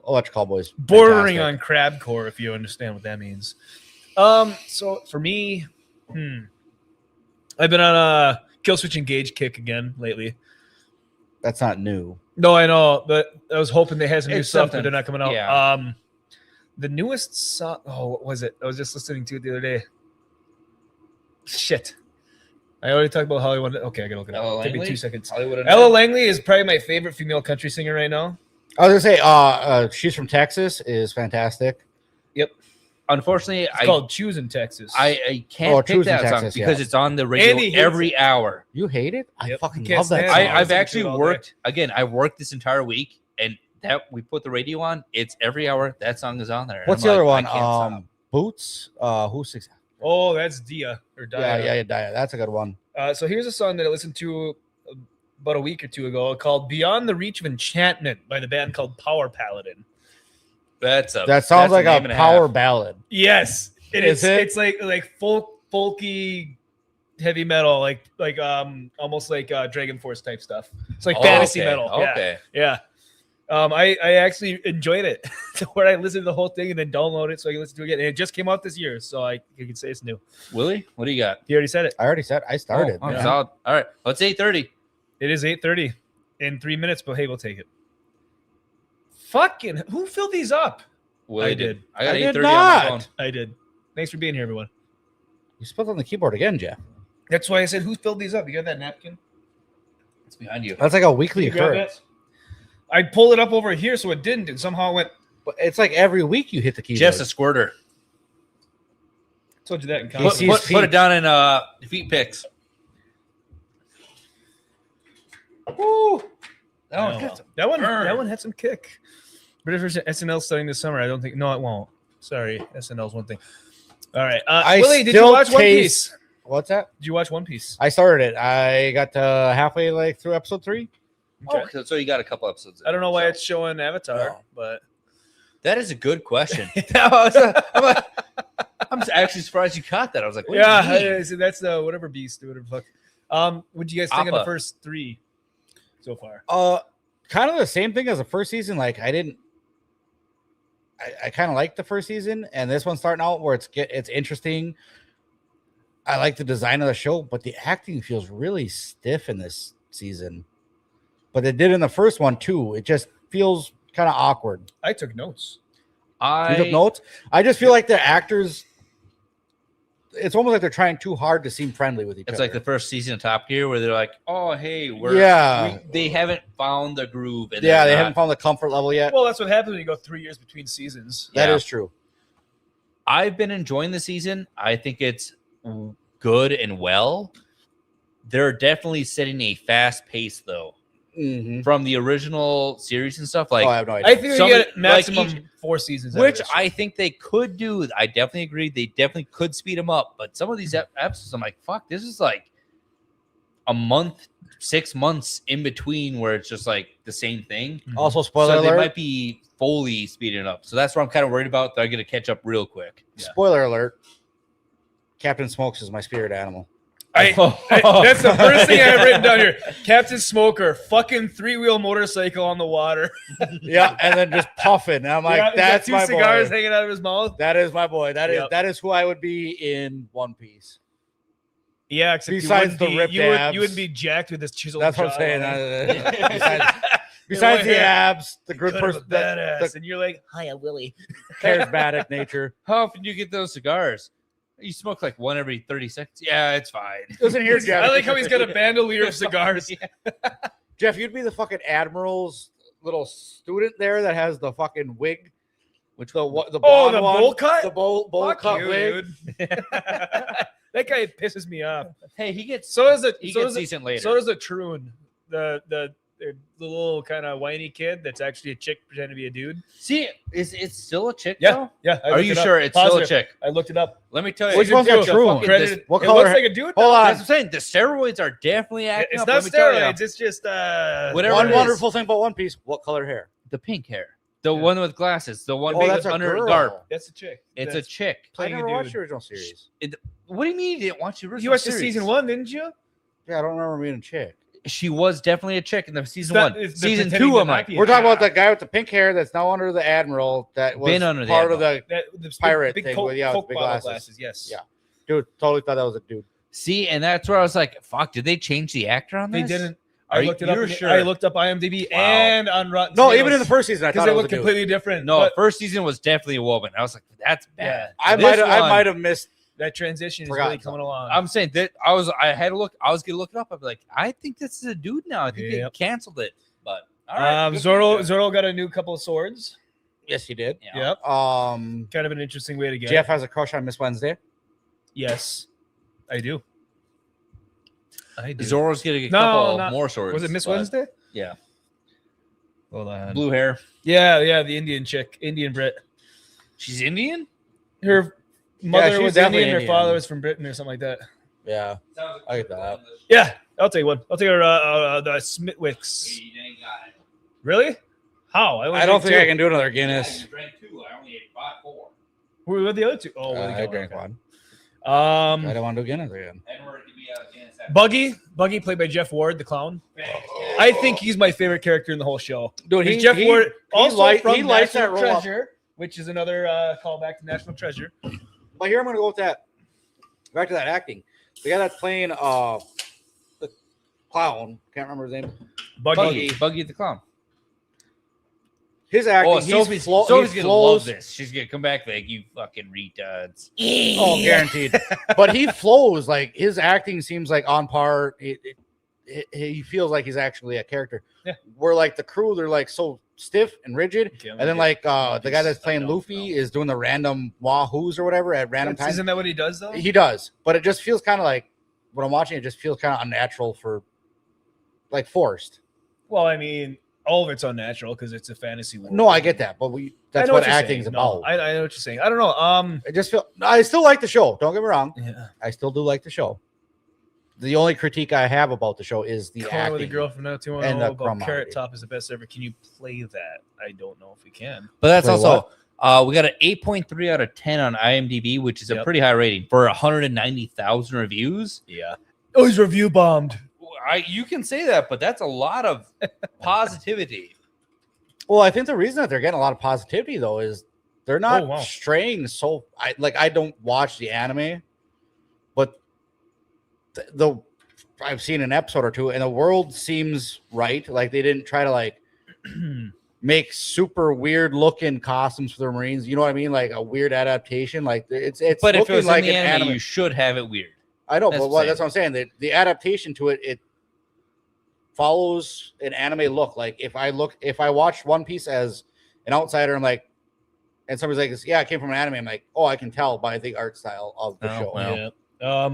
Electric Cowboys. bordering fantastic. on crabcore, if you understand what that means. So for me, I've been on a Kill Switch Engage kick again lately. That's not new. No, I know, but I was hoping they had some new It's stuff, but something. they're not coming out. Yeah. The newest song. Oh, what was it? I was just listening to it the other day. Shit. I already talked about Hollywood. Okay, I gotta look it Ella up. Give me Langley? 2 seconds. Hollywood Ella Langley is probably my favorite female country singer right now. I was gonna say, she's from Texas, is fantastic. Yep. Unfortunately, It's called Choosing Texas. I can't pick Choosing that song Texas, because yeah. it's on the Andy radio hates every hour. You hate it? I Yep. fucking You can't love that. stand Song. it. I've listening to actually it all worked again. I've worked this entire week, and that we put the radio on. It's every hour that song is on there. and What's I'm the other like, one? I can't stop. Boots. Who's six? Oh, that's Dia or Dia. Yeah. That's a good one. So here's a song that I listened to about a week or two ago called "Beyond the Reach of Enchantment" by the band called Power Paladin. That That sounds like a power ballad. Yes, it is. Is it? It's like folky heavy metal, like almost like Dragon Force type stuff. It's like fantasy metal. Okay. Yeah. I actually enjoyed it to where I listened to the whole thing and then download it so I can listen to it again. And it just came out this year, so you can say it's new. Willie, what do you got? You already said it. I already said I started. Oh, man. solid. All right. Well, it's 8:30. It is 8:30 in 3 minutes, but hey, we'll take it. Fucking who filled these up? Willie I did. I got I did 8:30 on my not. phone. I did. Thanks for being here, everyone. You spelled on the keyboard again, Jeff. That's why I said who filled these up. You got that napkin? It's behind you. That's like a weekly You grab occurrence. that? I pulled it up over here so it didn't, and somehow it went. But it's like every week you hit the keyboard. Jeff's a squirter. Told you that in He college. sees Put feet. it down in feet picks. Woo! That one got some That burn. one had some kick. But if there's an SNL starting this summer, I don't think. No, it won't. Sorry, SNL's one thing. All right, Willie, did you still watch One taste- Piece? What's that? Did you watch One Piece? I started it. I got to halfway through episode 3. Okay. So you got a couple episodes. in I don't know why so. it's showing Avatar, No. but That is a good question. I'm actually surprised you caught that. I was like, what do you mean? so that's the whatever beast or whatever the fuck. What'd you guys think of the Appa. first 3 so far? Kind of the same thing as the first season. Like I kind of liked the first season, and this one's starting out where it's interesting. I like the design of the show, but the acting feels really stiff in this season. But they did in the first one too. It just feels kind of awkward. I took notes. You took notes? I just feel like the actors. It's almost like they're trying too hard to seem friendly with each It's other. like the first season of Top Gear where they're like, "Oh, hey, they haven't found the groove." And they they're haven't not- found the comfort level yet. Well, that's what happens when you go 3 years between seasons. That Yeah. is true. I've been enjoying the season. I think it's good and well. They're definitely setting a fast pace though Mm-hmm. from the original series and stuff. Like I have no idea. I think Some- you get like maximum each- 4 seasons. out of which this. I think they could do. I definitely agree. They definitely could speed them up. But some of these episodes, I'm like, fuck, this is like a month, 6 months in between where it's just like the same thing. Also, spoiler So they alert. might be fully speeding it up. So that's what I'm kind of worried about. They're going to catch up real quick. Spoiler alert. Captain Smokes is my spirit animal. That's the first thing I have written down here. Captain Smoker, fucking 3-wheel motorcycle on the water. Yeah, and then just puffing. And I'm like, Yeah, he's got that's two my cigars boy. hanging out of his mouth. That is my boy. That is Yep. that is who I would be in One Piece. Yeah, except Besides the ripped abs. you wouldn't be jacked with this chisel. That's what I'm saying. Besides the abs, the good person, badass, and you're like, hiya, Willie. charismatic nature. How often do you get those cigars? You smoke like one every 30 seconds. Yeah, it's fine. Listen here, Jeff. I like how he's got a bandolier of cigars. Jeff, you'd be the fucking admiral's little student there that has the fucking wig. Which the blonde the one, bowl cut? the bowl Fuck cut you, wig. dude. That guy pisses me off. Hey, he gets decent later. So does the Troon, the little kind of whiny kid that's actually a chick pretending to be a dude. See, it's still a chick? Yeah, though? yeah. I Are looked you it up. sure it's Positive. still a chick? I looked it up. Let me tell you. Which one's a Troon? Credited, What it color? looks like a dude. Hold on. That's what I'm saying. The steroids are definitely acting It's up. not let me tell steroids. ya. It's just whatever. One it is. wonderful thing about One Piece. What color hair? The pink hair. The one with glasses. The one Oh, big that's a under girl. garb. That's a chick. It's That's a chick. I playing never a watched dude. the original series. What do you mean you didn't watch the original You watched the series? season 1, didn't you? Yeah, I don't remember being a chick. She was definitely a chick in the season It's not- 1. it's the Season pretending 2, to I'm not like, be a We're talking chick. about the guy with the pink hair that's now under the admiral that was Been under the part of the The pirate big thing Coke, with yeah, Coke big bottle glasses. Yes. Yeah. Dude, totally thought that was a dude. see, and that's where I was like, fuck, did they change the actor on this? They didn't. Are I you- looked it up. you're in- sure? I looked up IMDb Wow. and on Rotten No, Tomatoes, even in the first season, I because thought they it was look a dude. completely different. No, but first season was definitely a woman. I was like, that's bad. I This might one- have missed. that transition is Forgot really coming along. I'm saying that I had to look. I was gonna look it up. I'm like, I think this is a dude now. I think they Yep. canceled it. But all right, good for Zoro you. Zoro got a new couple of swords. Yes, he did. Yeah. Yep. Kind Kind of an interesting way to get Jeff it. has a crush on Miss Wednesday. Yes, I do. Zoro's getting a No, couple not- more swords. Was it Miss but- Wednesday? Yeah, Hold on. blue hair. Yeah, the Indian chick, Indian Brit. She's Indian. Her mother she's was definitely Indian, her Indian. father was from Britain or something like that. Yeah, I get that. Yeah, I'll take one. I'll take her the Smithwicks. Really? How? only I don't drank think I two. can do another Guinness. drank 2. I only ate 4. Who were the other two? Oh, where they I go? drank Okay. one. I don't want to do Guinness again. Buggy played by Jeff Ward, the clown. I think he's my favorite character in the whole show. Dude, He's Jeff Ward, also from he likes that National roll up. Treasure, which is another callback to National Treasure. But here I'm gonna go with that. Back to that acting. The guy that's playing the clown, can't remember his name. Buggy the clown. His acting, Oh, Sophie's gonna flows, love this. She's gonna come back like, you fucking retards. Oh, guaranteed. But he flows like his acting seems like on par. He feels like he's actually a character. Yeah. Where like the crew, they're like so stiff and rigid, Okay, and then like the guy that's playing Luffy is doing the random wahoos or whatever at random times. Isn't that what he does though? He does, but it just feels kind of like when I'm watching it, just feels kind of unnatural for like forced. Well, I mean, all of it's unnatural because it's a fantasy world. No, I get that, but that's what you're acting is saying. about. No, I know what you're saying. I don't know. I just feel I still like the show. Don't get me wrong. Yeah. I still do like the show. The only critique I have about the show is the Calling acting. with a girl from now to and the about Carrot camaraderie. Top is the best ever. Can you play that? I don't know if we can. But that's Play also we got an 8.3 out of 10 on IMDb, which is a Yep. pretty high rating for 190,000 reviews. Yeah. Oh, he's review bombed. You can say that, but that's a lot of positivity. Well, I think the reason that they're getting a lot of positivity though is they're not Oh, wow. straying so. I don't watch the anime, but the I've seen an episode or two, and the world seems right. Like they didn't try to like make super weird looking costumes for the Marines. You know what I mean? Like a weird adaptation. Like it's But if looking it was like in the an anime, anime. you should have it weird. I know, That's but what I'm that's what I'm saying. The adaptation to it follows an anime look. Like if I watch One Piece as an outsider, I'm like, and somebody's like, yeah, I came from an anime. I'm like, oh, I can tell by the art style of the Oh, show. well. Yeah.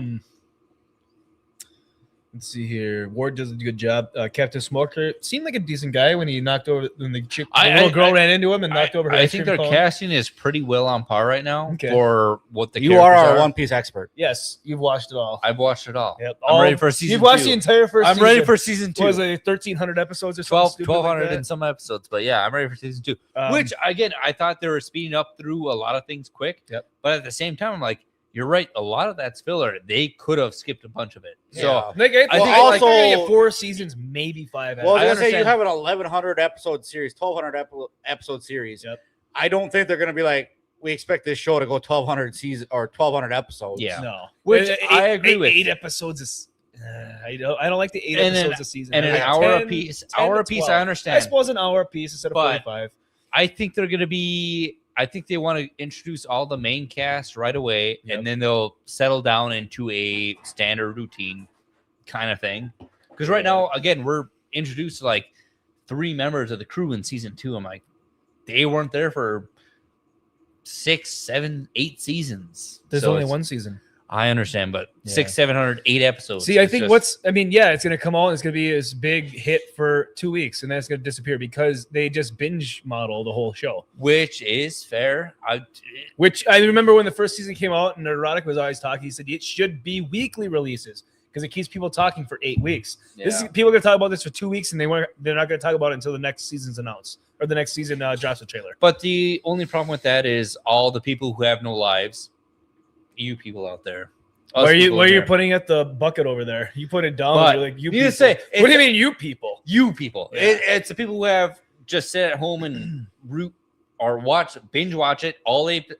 Let's see here. Ward does a good job. Captain Smoker seemed like a decent guy when he knocked over when the little girl ran into him and knocked over her. I ice think cream their cone. casting is pretty well on par right now Okay. for what the You are characters our One Piece expert. Yes, you've watched it all. I've watched it all. Yep. I'm ready for season You've watched 2. the entire first. I'm season. ready for season 2. What was it 1,300 episodes or something? 1,200 and some episodes, but yeah, I'm ready for season 2. Which again, I thought they were speeding up through a lot of things quick. Yep. But at the same time, I'm like, you're right. A lot of that's filler. They could have skipped a bunch of it. Yeah. So I think also- they're gonna get 4 seasons, maybe 5. Well, I I was gonna say you understand. have an 1,100 episode series, 1,200 episode series. Yep. I don't think they're gonna be like, we expect this show to go 1,200 season or 1,200 episodes. Yeah. No, Which Eight- I agree with. 8 episodes is. I don't like the 8 And episodes a season. and an Yeah, hour 10 apiece. 10 Hour to apiece, 12. I I understand. suppose an hour a piece instead of But- 45. I think they're going to be. I think they want to introduce all the main cast right away, Yep. and then they'll settle down into a standard routine kind of thing. Because right now, again, we're introduced to like 3 members of the crew in season 2. I'm like, they weren't there for 6, 7, 8 seasons. There's So only it's- one season. I understand, but Yeah. 600, 700, 8 episodes. See, I It's think just- it's going to come out and it's going to be this big hit for 2 weeks and then it's going to disappear because they just binge model the whole show. which is fair. Which I remember when the first season came out and Erotic was always talking, he said it should be weekly releases because it keeps people talking for 8 weeks. This is, people are going to talk about this for 2 weeks and they're not going to talk about it until the next season's announced or the next season drops a trailer. But the only problem with that is all the people who have no lives, you people out there. us Where people in you're there. putting at the bucket over there? You put it down. But You're like you. you People. say, what do you mean, you people? You people. Yeah. It's the people who have just sit at home and root or binge watch it all 8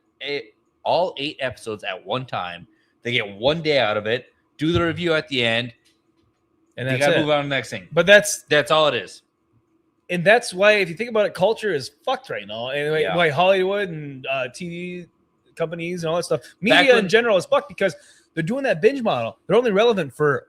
episodes at one time. They get 1 day out of it, do the review at the end, And they that's gotta it. move on to the next thing. But that's all it is. and that's why if you think about it, culture is fucked right now. And Yeah. like Hollywood and TV companies and all that stuff, Back media when- in general is fucked because they're doing that binge model. They're only relevant for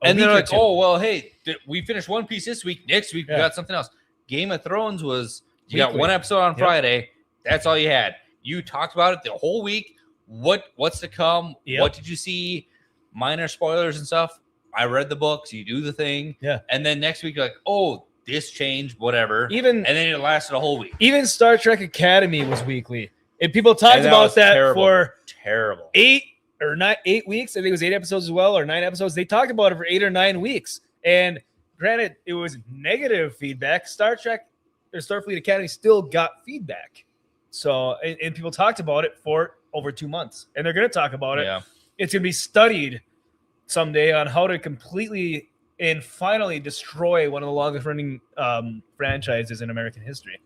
a And week they're or like, two. oh, well, hey, we finished One Piece this week. Next week, we Yeah. got something else. Game of Thrones was, you got Weekly. 1 episode on Yep. Friday. That's all you had. You talked about it the whole week. What's to come? Yep. What did you see? Minor spoilers and stuff. I read the books. You do the thing. Yeah. And then next week, you're like, oh, this changed, whatever. Even and then it lasted a whole week. even Star Trek Academy was weekly, and people talked And that about was that terrible. for Terrible. 8 or 8 weeks. I think it was 8 episodes as well, or 9 episodes. They talked about it for 8 or 9 weeks. And granted, it was negative feedback. Star Trek or Starfleet Academy still got feedback. So, and people talked about it for over 2 months, and they're going to talk about it. Yeah. It's going to be studied someday on how to completely and finally destroy one of the longest running franchises in American history.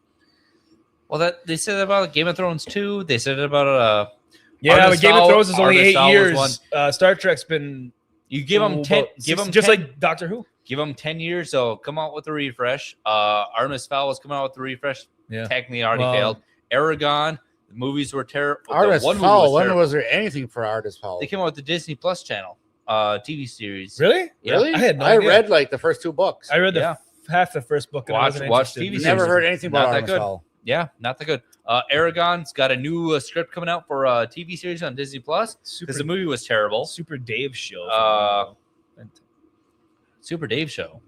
Well, that they said about Game of Thrones too. They said about Yeah, but Game of Thrones is only 8 Armistead was years. Star Trek's been You give them 10. about Give them just 10, like Doctor Who. Give them 10 years. So come out with a refresh. Artemis Fowl was coming out with a refresh. Yeah. Technically already Well, failed. Aragon. The movies were terrible. Artist One movie Fowl. was When terrible. was there anything for Artist Fowl? They came out with the Disney Plus channel TV series. Really? Yeah. Really? I had no I idea. read like the first 2 books. I read Yeah. half the first book. And I wasn't Watch interested. TV series. Never heard anything Not about that Artist good. Fowl. Yeah, not that good. Aragon's got a new script coming out for a TV series on Disney Plus because the movie was terrible. Super Dave show. Super Dave show.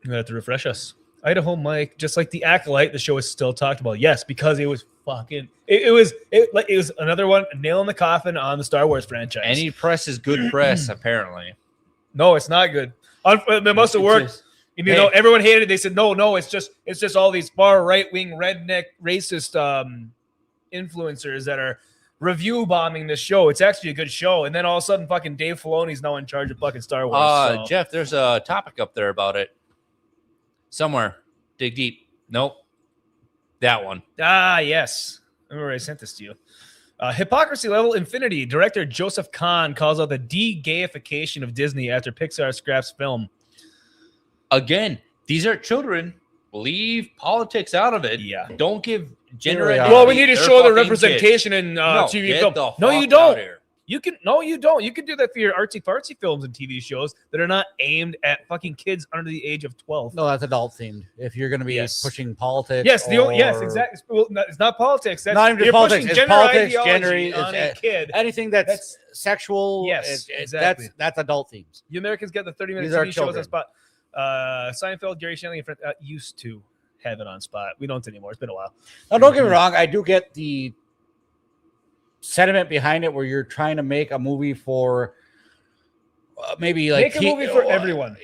You have to refresh us. Idaho Mike, just like the Acolyte, the show is still talked about. Yes, because it was fucking. It was another one, a nail in the coffin on the Star Wars franchise. Any press is good press, apparently. No, it's not good. It must have It's worked. just- And, you know, everyone hated it. They said, no, it's just all these far right wing redneck racist influencers that are review bombing this show. It's actually a good show. And then all of a sudden, fucking Dave Filoni's now in charge of fucking Star Wars. so. Jeff, there's a topic up there about it. Somewhere. Dig deep. Nope. That one. Ah, yes. I remember I sent this to you. Hypocrisy level infinity. Director Joseph Kahn calls out the de-gayification of Disney after Pixar scraps film. Again, these are children. Leave politics out of it. Yeah. Don't give gender Really identity. Well, we need to They're show the fucking representation kids. in No, TV get film. the No, you fuck don't. out here. You can you don't. You can do that for your artsy fartsy films and TV shows that are not aimed at fucking kids under the age of 12. No, that's adult themed. If you're going to be Yes. pushing politics, Yes, yes, or- exactly. Well, it's not politics. That's, Not even you're politics. pushing It's gender politics, ideology gender, on it's a kid. anything that's sexual. Yes, exactly. That's adult themes. You Americans get the 30-minute These are TV shows on children. Spot. Seinfeld, Gary Shandling, and friends used to have it on Spot. We don't anymore. It's been a while. Now, don't get me wrong. I do get the sentiment behind it, where you're trying to make a movie for maybe like Make a movie for everyone.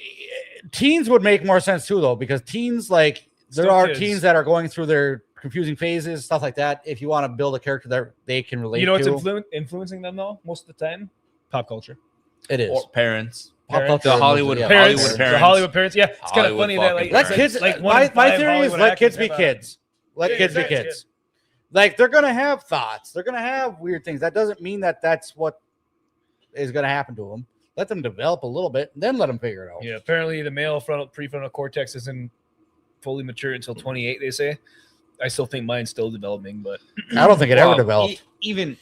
Teens would make more sense too, though, because teens there Still are kids. teens that are going through their confusing phases, stuff like that. If you want to build a character that they can relate You know to. what's influencing them though? Most of the time, pop culture. It is. Or parents. Pop culture The Hollywood, yeah. Parents, Hollywood the parents. Hollywood parents. Yeah, it's kind of Hollywood funny that like fucking Let parents. kids. like one in my five theory is Hollywood let actors kids be have a- kids. Let Yeah, kids be exactly, kids. Like they're gonna have thoughts. They're gonna have weird things. That doesn't mean that that's what is gonna happen to them. Let them develop a little bit, then let them figure it out. Yeah, apparently the male prefrontal cortex isn't fully mature until 28. They say. I still think mine's still developing, but I don't think it ever developed. Even.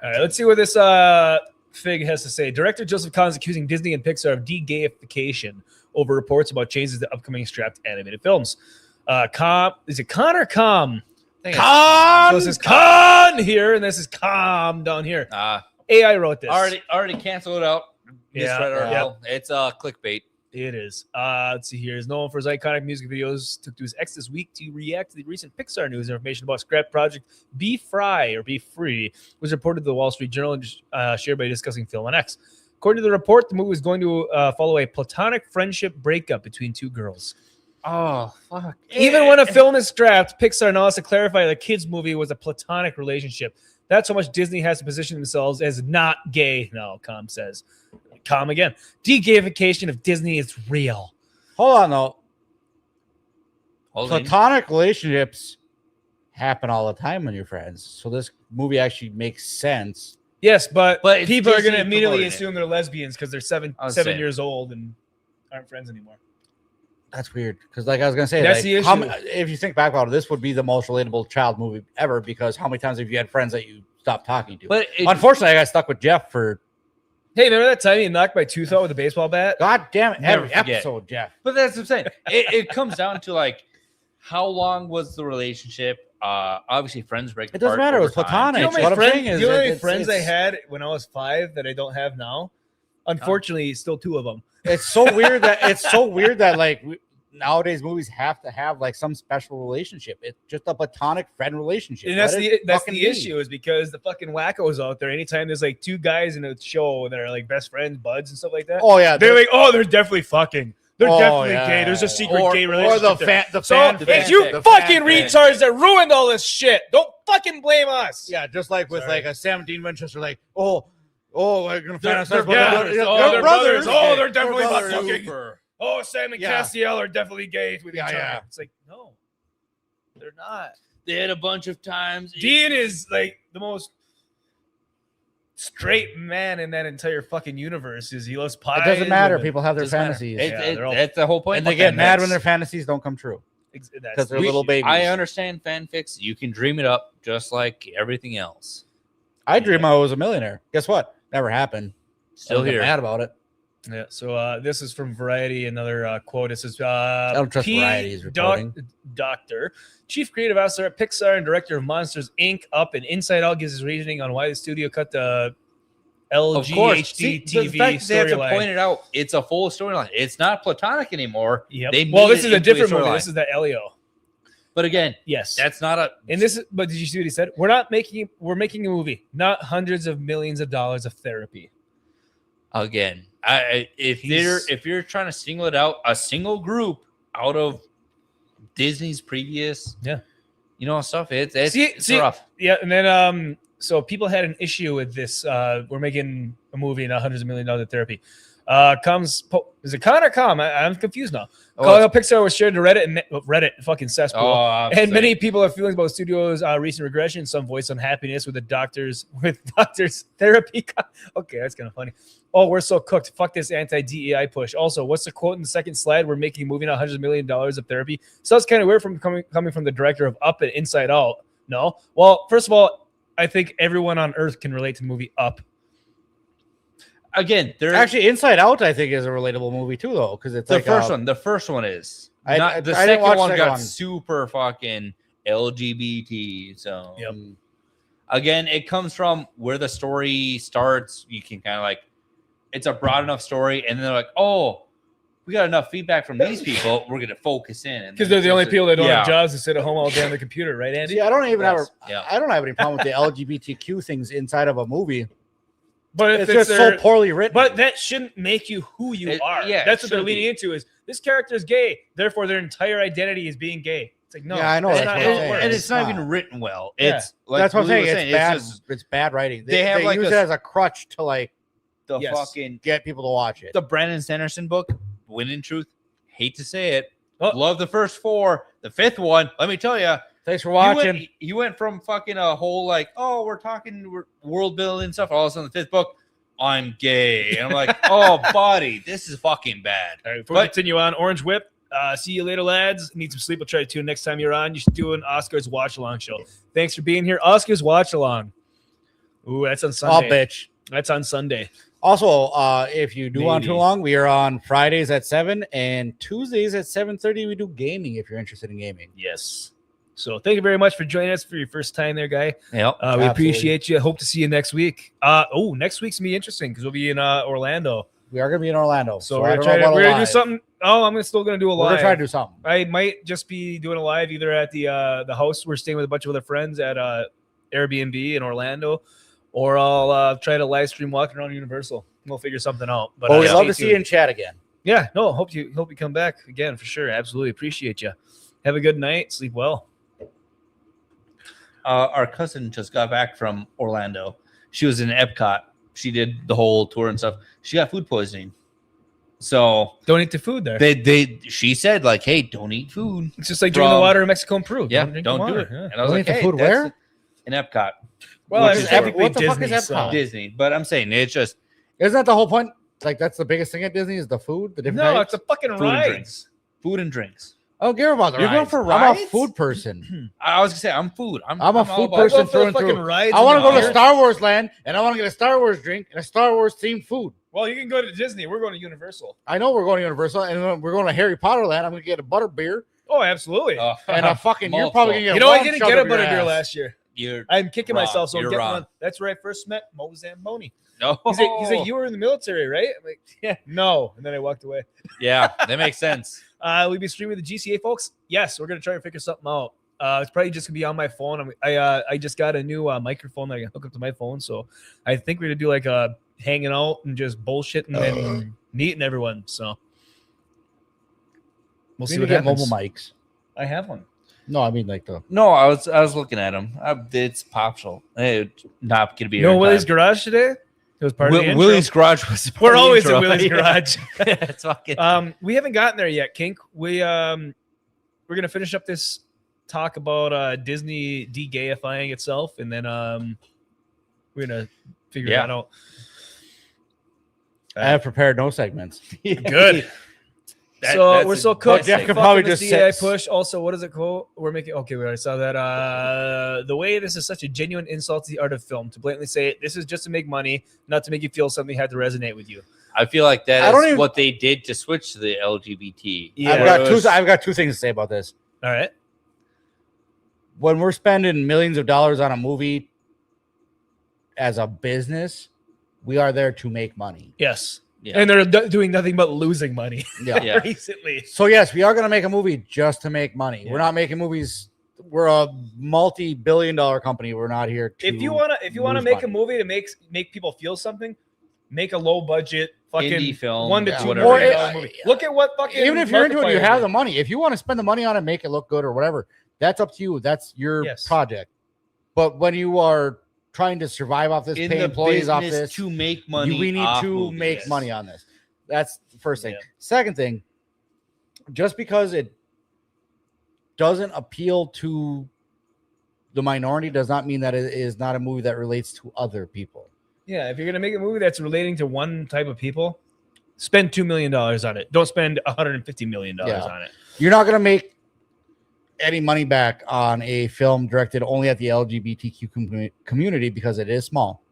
all right, let's see what this Fig has to say. Director Joseph Kahn is accusing Disney and Pixar of de-gayification over reports about changes to upcoming strapped animated films. Is it Con or Com? Con. So this is Con here, and this is Com down here. AI wrote this. Already canceled it out. Yeah, Misread article. It's clickbait. It is. Let's see here. He's known for his iconic music videos. Took to his X this week to react to the recent Pixar news. Information about scrap project Be Free was reported to the Wall Street Journal and shared by Discussing Film on X. According to the report, the movie is going to follow a platonic friendship breakup between two girls. Oh, fuck. Even when a film is scrapped, Pixar now has to clarify the kids' movie was a platonic relationship. That's how much Disney has to position themselves as not gay now, Com says. Com again. De-gayification of Disney is real. Hold on, though. Hold on. Platonic relationships happen all the time when you're friends. So this movie actually makes sense. Yes, but it's people are going to Disney immediately promoting assume they're lesbians because they're seven years old and aren't friends anymore. That's weird. Because like I was going to say, That's like, the issue. if you think back about it, this would be the most relatable child movie ever because how many times have you had friends that you stopped talking to? But unfortunately, I got stuck with Jeff for... Hey, remember that time you knocked my tooth out with a baseball bat? God damn it. Never Every forget. episode, Jeff. But that's what I'm saying. It comes down to like how long was the relationship? Obviously, friends break. It doesn't matter. It was platonic. Do you know What I'm saying how is many it's- friends I it's- had when I was 5 that I don't have now? Unfortunately, still 2 of them. It's so weird that like nowadays movies have to have like some special relationship. It's just a platonic friend relationship. And that's Let the it that's fucking the be. issue is because the fucking wackos out there. Anytime there's like 2 guys in a show that are like best friends, buds, and stuff like that. Oh yeah, they're like, oh, they're definitely fucking. They're Oh, definitely yeah. gay. There's a secret Or- gay or relationship. the there. fan- the so fan- it's the you fan- fucking fan- retards that ruined all this shit. Don't fucking blame us. Yeah, just like with Sorry. like a 17 Winchester, like we're gonna They're fantasize about brothers. their- Oh, their they're brothers. brothers. Oh, they're They're definitely brothers. fucking. Oh, Sam and Yeah. Castiel are definitely gay with each Yeah, other. yeah. It's like, no, they're not. They had a bunch of times. Dean is like the most straight man in that entire fucking universe. Is he loves pie? It doesn't matter. People have their fantasies, That's the whole point. and they get mad when their fantasies don't come true because they're little babies. I understand fanfics. You can dream it up just like everything else. I dream I was a millionaire. Guess what? Never happened. Still Don't get here. mad about it. Yeah. So this is from Variety. Another quote. It says, I don't trust Variety's reporting. Doctor, Chief Creative Officer at Pixar and Director of Monsters Inc. Up and Inside Out gives his reasoning on why the studio cut the Of course. LGHD See, the TV fact they have to storyline. point it out. It's a full storyline. It's not platonic anymore. Yep. They Well, made this it is a into different movie. storyline. This is the Elio. But again, Yes. that's not a. And this is, but did you see what he said? We're making a movie, not hundreds of millions of dollars of therapy. Again, if He's- you're trying to single it out, a single group out of Disney's previous, stuff. It's rough. Yeah, and then so people had an issue with this. We're making a movie, not hundreds of millions of dollars of therapy. Is it Con or Com? I'm confused now. Calling out Pixar was shared to Reddit and Reddit fucking cesspool. And many people have feelings about the studio's recent regression. Some voice unhappiness with doctors therapy. Okay, that's kind of funny. Oh, we're so cooked. Fuck this anti-DEI push. Also, what's the quote in the second slide? We're making a movie, not hundreds of millions of dollars of therapy. So that's kind of weird from coming from the director of Up and Inside Out. No. Well, first of all, I think everyone on Earth can relate to the movie Up. Again, they're Actually, Inside Out, I think, is a relatable movie too, though, because it's the like first one. The first one is. I The didn't second watch the one second got one. super fucking LGBT. So Yep. again, it comes from where the story starts. You can kind of like, it's a broad enough story, and then they're like, oh, we got enough feedback from these people. We're gonna focus in Because they're the only people that don't have Yeah. jobs and sit at home all day on the computer, right, Andy? See, I don't even Yeah. I don't have any problem with the LGBTQ things inside of a movie. But It's just so poorly written. But that shouldn't make you who you are. Yeah, That's it what they're shouldn't leading into is this character is gay, therefore their entire identity is being gay. It's like, no. Yeah, I know. that's That's not what how I'm it saying. works. And it's not It's even not. written well. Yeah. It's like That's what I'm Willie saying. was It's bad. just It's bad writing. they have like use a- it as a crutch to like the Yes. fucking get people to watch it. the Brandon Sanderson book. When in truth, hate to say it, Oh. love the first 4. The 5th one, let me tell you, Thanks for watching. You went from fucking a whole like, oh, we're world building stuff. All of a sudden, the 5th book, I'm gay, and I'm like, oh, buddy, this is fucking bad. All right, before we continue on, Orange Whip. See you later, lads. Need some sleep. We'll try to tune next time you're on. You should do an Oscars watch along show. Thanks for being here. Oscars watch along. Ooh, that's on Oh, Sunday. bitch. That's on Sunday. Also, if you do want too Maybe. long, we are on Fridays at 7 and Tuesdays at 7:30. We do gaming if you're interested in gaming. Yes. So thank you very much for joining us for your first time there, guy. Yep. We Absolutely. appreciate you. Hope to see you next week. Next week's gonna be interesting because we'll be in Orlando. We are going to be in Orlando. So I we're don't gonna know about a do live. something. Oh, I'm still gonna do a We're live. going to try to do something. I might just be doing a live either at the house. We're staying with a bunch of other friends at Airbnb in Orlando, or I'll try to live stream walking around Universal. We'll figure something out. But We'd love stay to see you tuned. in chat again. Yeah, no, hope you come back again for sure. Absolutely appreciate you. Have a good night. Sleep well. Our cousin just got back from Orlando. She was in Epcot. She did the whole tour and stuff. She got food poisoning. So Don't eat the food there. she said like, hey, don't eat food. It's just like drinking the From- water in Mexico and Peru. Yeah, drink don't the do water. it. Yeah. And I was Don't like, eat the hey, food that's where? in Epcot. Well, Which it's is technically what the fuck Disney. is Epcot? so- Disney. But I'm saying it's just Isn't that the whole point? Like, that's the biggest thing at Disney is the food, the different No, types? it's a fucking Food and ride. drinks. Food and drinks. I don't care about the You're going rides. for I'm a rides? food person. I was gonna say I'm food. I'm I'm a all food about- person Go for through the and fucking through. rides I want to and go to all. Star Wars Land, and I want to get a Star Wars drink and a Star Wars themed food. Well, you can go to Disney. We're going to Universal. I know we're going to Universal, and then we're going to Harry Potter Land. I'm going to get a butter beer Oh, absolutely. and a fucking. You're probably going to get. You know, I one didn't shoved get a up your butter beer ass. last year. You're I'm kicking wrong. myself, so I'm You're getting wrong. one. That's where I first met Mo Zamboni. No. He's like, you were in the military, right? I'm like, yeah, no. And then I walked away. Yeah, that makes sense. We'll be streaming the GCA, folks. Yes, we're gonna try to figure something out. It's probably just gonna be on my phone. I just got a new microphone that I can hook up to my phone, so I think we're gonna do like a hanging out and just bullshitting and meeting everyone. So we'll We see need what to get happens. mobile mics. I have one. No, I mean like the. No, I was looking at him. It's Popsel. It's not gonna be. You know airtime. Willie's garage today? It was part of the intro. Willie's garage was. We're always in in Willie's garage. It's fucking. We haven't gotten there yet, Kink. We're gonna finish up this talk about Disney de-gayifying itself, and then we're gonna figure that out. I have prepared no segments. Good. That- So that's we're a so good cooked. Jeff thing. could probably just DEI sit- push. Also, what is it called? We're making okay. We already saw that. The way this is such a genuine insult to the art of film to blatantly say this is just to make money, not to make you feel something had to resonate with you. I feel like I that don't is even- what they did to switch to the LGBT. Yeah. I've got two things to say about this. All right. When we're spending millions of dollars on a movie as a business, we are there to make money. Yes. Yeah. And they're doing nothing but losing money Yeah. recently. So yes, we are going to make a movie just to make money. Yeah. We're not making movies. We're a multi-billion-dollar company. We're not here to. If you wanna lose make a money. movie to make people feel something, make a low budget fucking Indie film, $1 to yeah, $2 whatever million it is. movie. Look at what fucking Even if you're into it, you Markiplier have did. the money. If you want to spend the money on it, make it look good or whatever. That's up to you. That's your Yes. project. But when you are trying to survive off this, In pay the employees off business this, to make money. we need off to movies. make money on this. That's the first thing. Yeah. Second thing, just because it doesn't appeal to the minority does not mean that it is not a movie that relates to other people. Yeah, if you're gonna make a movie that's relating to one type of people, spend $2 million on it. Don't spend $150 million Yeah. on it. You're not going to make any money back on a film directed only at the LGBTQ community because it is small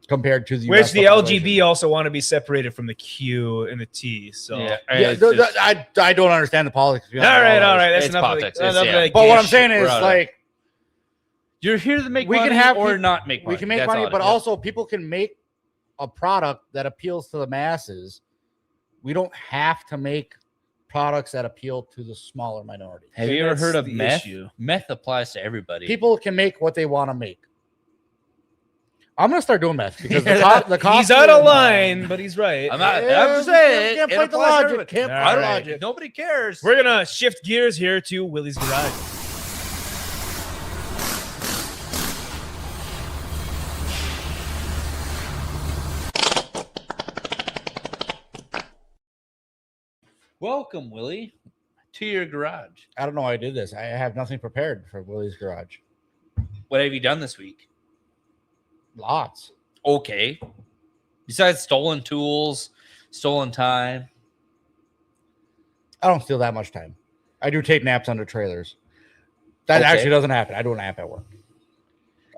compared to the Which US the population. LGB also want to be separated from the Q and the T. So Yeah, Yeah, it's just- I don't understand the politics. all right. That's It's enough. politics. Of It's- the, enough yeah. of the But gay what I'm shit. saying is, We're out of like, You're here to make we money can have or peop- not make money. we can make That's money, all it but is. also people can make a product that appeals to the masses. We don't have to make products that appeal to the smaller minority. Have you ever That's heard of the meth? issue. Meth applies to everybody. People can make what they want to make. I'm gonna start doing meth because the cost. He's out of line, but he's right. I'm not. Yeah, I'm just saying. can't it fight the applies to logic, everybody. can't fight I the don't- logic. Nobody cares. We're gonna shift gears here to Willie's Garage. Welcome, Willie, to your garage. I don't know why I did this. I have nothing prepared for Willie's garage. What have you done this week? Lots. Okay. Besides stolen tools, stolen time. I don't steal that much time. I do take naps under trailers. That actually doesn't happen. I do a nap at work.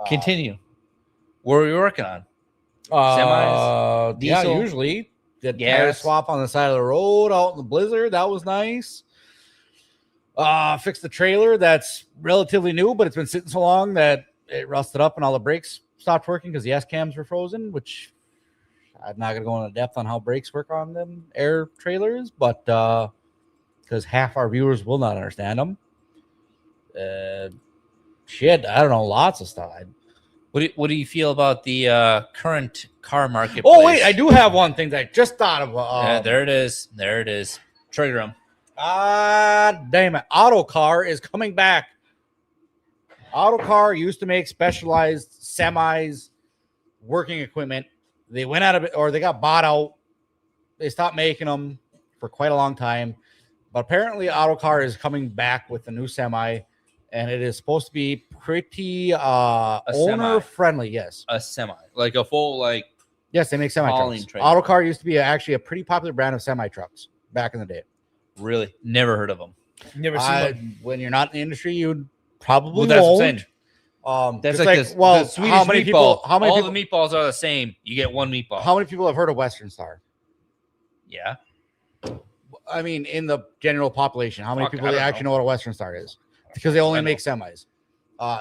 Continue. What are you working on? Semis? Yeah, diesel, usually. The tire gas. swap on the side of the road out in the blizzard. That was nice. Fixed the trailer. That's relatively new, but it's been sitting so long that it rusted up and all the brakes stopped working because the S-cams were frozen, which I'm not going to go into depth on how brakes work on them air trailers, but because half our viewers will not understand them. Shit, I don't know, lots of stuff. What do you feel about the current car market? Oh, wait, I do have one thing that I just thought of. Yeah, there it is. There it is. Trigger them. Damn it. Autocar is coming back. Autocar used to make specialized semis, working equipment. They went out of it, or they got bought out. They stopped making them for quite a long time. But apparently, Autocar is coming back with a new semi, and it is supposed to be pretty owner friendly. Yes, a semi, like a full like. Yes, they make semi trucks. Autocar used to be actually a pretty popular brand of semi trucks back in the day. Really, never heard of them. Never seen them. When you're not in the industry, you probably that's won't. That's like the Swedish how many meatball. people? How many all people, the meatballs are the same. You get one meatball. How many people have heard of Western Star? Yeah. I mean, in the general population, how many Fuck, people I don't actually know. know what a Western Star is? Because they only make semis.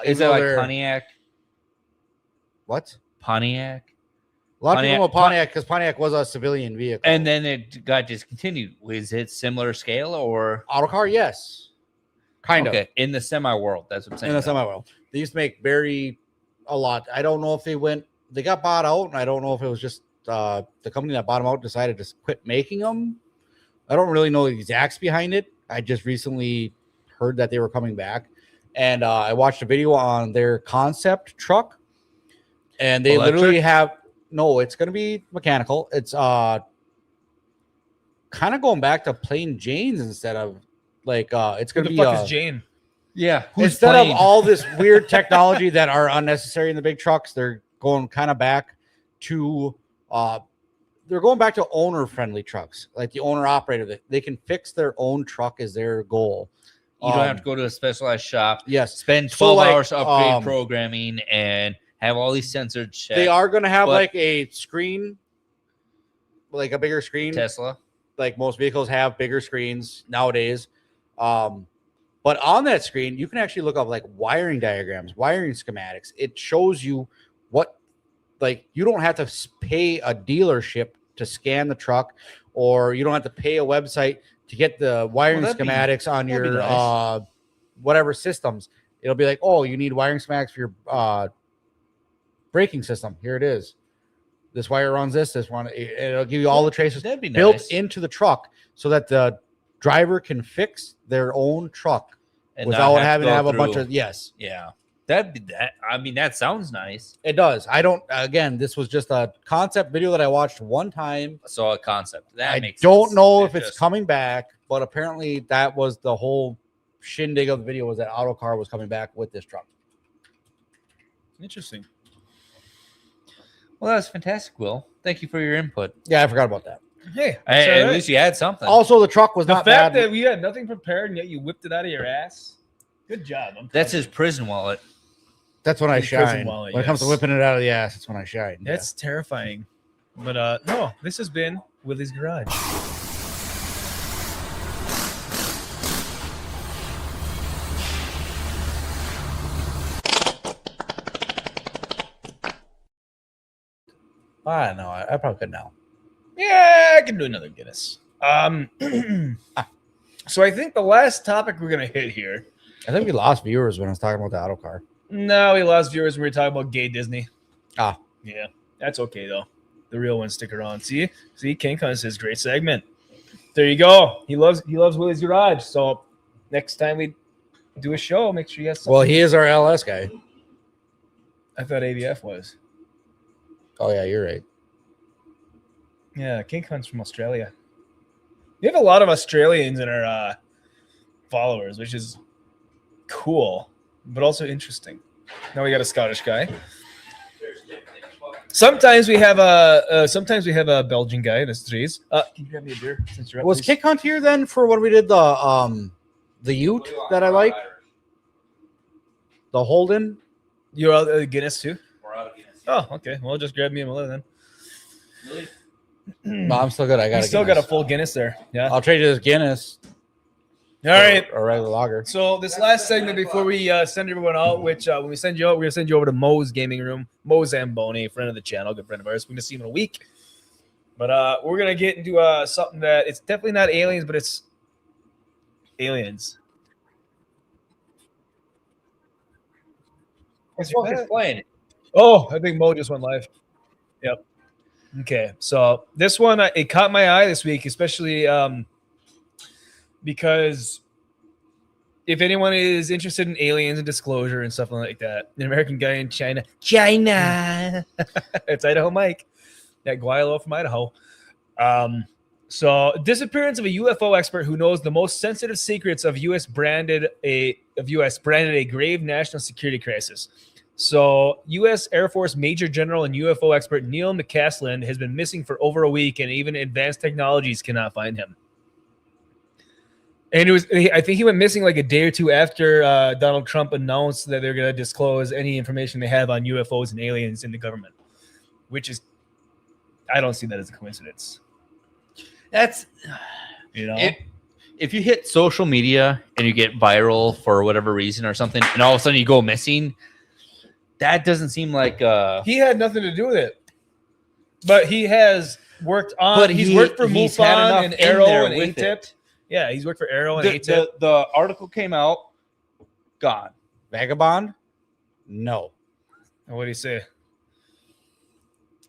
Is it like Pontiac? What? Pontiac? A lot of people know Pontiac because Pontiac was a civilian vehicle. And then it got discontinued. Was it similar scale or Autocar? Yes. Kind of. In the semi world. That's what I'm saying. In the semi world. They used to make a lot. I don't know if they got bought out, and I don't know if it was just the company that bought them out decided to quit making them. I don't really know the exacts behind it. I just recently heard that they were coming back, and I watched a video on their concept truck, and they literally have it's going to be mechanical. It's kind of going back to plain Janes instead of like it's going to be fuck is Jane? Yeah, instead of all this weird technology that are unnecessary in the big trucks, they're going kind of back to owner-friendly trucks, like the owner-operator. That they can fix their own truck is their goal. You don't have to go to a specialized shop. Yes. Spend 12 hours to upgrade programming and have all these sensors checked. They are going to have like a screen, like a bigger screen. Tesla. Like most vehicles have bigger screens nowadays. But on that screen, you can actually look up like wiring diagrams, wiring schematics. It shows you what, like, you don't have to pay a dealership to scan the truck, or you don't have to pay a website to get the wiring schematics on your nice. Whatever systems. It'll be like, oh, you need wiring schematics for your braking system. Here it is. This wire runs this one. It'll give you all the traces built into the truck so that the driver can fix their own truck and without having to have a bunch of Yeah. I mean, that sounds nice. It does. Again, this was just a concept video that I watched one time. So a concept. I don't know if it's coming back, but apparently that was the whole shindig of the video, was that Autocar was coming back with this truck. Interesting. Well, that was fantastic, Will. Thank you for your input. Yeah, I forgot about that. Hey, at least you had something. Also, the truck was not bad. The fact that we had nothing prepared and yet you whipped it out of your ass. Good job. That's his prison wallet. That's when I shine. Wallet, when it comes to whipping it out of the ass, that's when I shine. That's terrifying. But no, this has been Willie's Garage. I don't know. I probably could now. Yeah, I can do another Guinness. So I think the last topic we're gonna hit here. I think we lost viewers when I was talking about the Autocar. No, we lost viewers when we were talking about gay Disney. Ah, yeah, that's okay though. The real ones stick around. See, King Kong says great segment. There you go. He loves Willie's Garage. So next time we do a show, make sure you have something. Well, he is our LS guy. I thought ABF was. Oh yeah, you're right. Yeah, King Kong's from Australia. We have a lot of Australians in our followers, which is cool, but also interesting. Now we got a Scottish guy. Sometimes we have a Belgian guy in the streets. Can you grab me a beer since you're up? Was please? Kick Hunt here then for when we did the Ute that I like? The Holden? You're out of Guinness too? We're out of Guinness. Oh, okay. Well, just grab me a Miller then. No, I'm still good. I got You still got a full Guinness there. Yeah. I'll trade you this Guinness. All right. Or regular lager. So this last segment before we send everyone out, which when we send you out, we're gonna send you over to Mo's Gaming Room. Mo Zamboni, friend of the channel, good friend of ours. We're gonna see him in a week, but we're gonna get into something that it's definitely not aliens, but it's aliens. It's fucking playing it. Oh, I think Mo just went live. Yep. Okay, so this one it caught my eye this week, especially because if anyone is interested in aliens and disclosure and stuff like that, an American guy in China, it's Idaho Mike, that Guaylo from Idaho. So disappearance of a UFO expert who knows the most sensitive secrets of U.S. branded a grave national security crisis. So U.S. Air Force Major General and UFO expert Neil McCaslin has been missing for over a week, and even advanced technologies cannot find him. And I think he went missing like a day or two after Donald Trump announced that they're going to disclose any information they have on UFOs and aliens in the government, which is, I don't see that as a coincidence. That's, if you hit social media and you get viral for whatever reason or something, and all of a sudden you go missing, that doesn't seem like he had nothing to do with it. But he has worked on. But he's worked for MUFON and Arrow and ATIP. Yeah, he's worked for Arrow and ATIP. The article came out, gone. Vagabond? No. What do you say?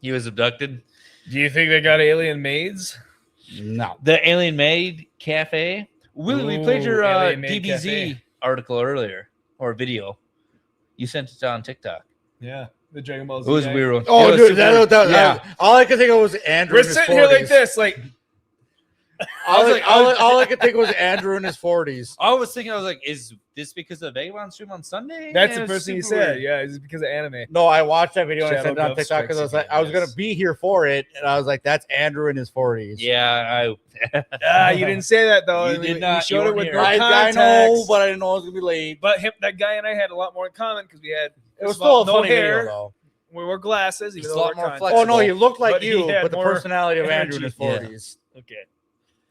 He was abducted. Do you think they got alien maids? No. The Alien Maid Cafe. We played your DBZ Cafe article earlier, or video. You sent it on TikTok. Yeah, the Dragon Ball Z. It was weird. Oh, dude, all I could think of was Andrew. We're sitting here like this, like. All I could think was Andrew in his 40s. I was like, is this because of Vagabond stream on Sunday? That's the first thing he said. Yeah, it's because of anime. No, I watched that video and I Shadow sent it on Gov TikTok because I was like, strikes I was gonna be here for it, and I was like, that's Andrew in his 40s. Yeah, you didn't say that though. You did not. You showed it with no I context. know, but I didn't know it was gonna be late. But that guy and I had a lot more in common because we had It was still a no funny hair. video, though. We wore glasses. Even He's though a lot we more were flexible. Oh no, he looked like But he you, had but the more personality of Andrew in his energy. 40s. Okay,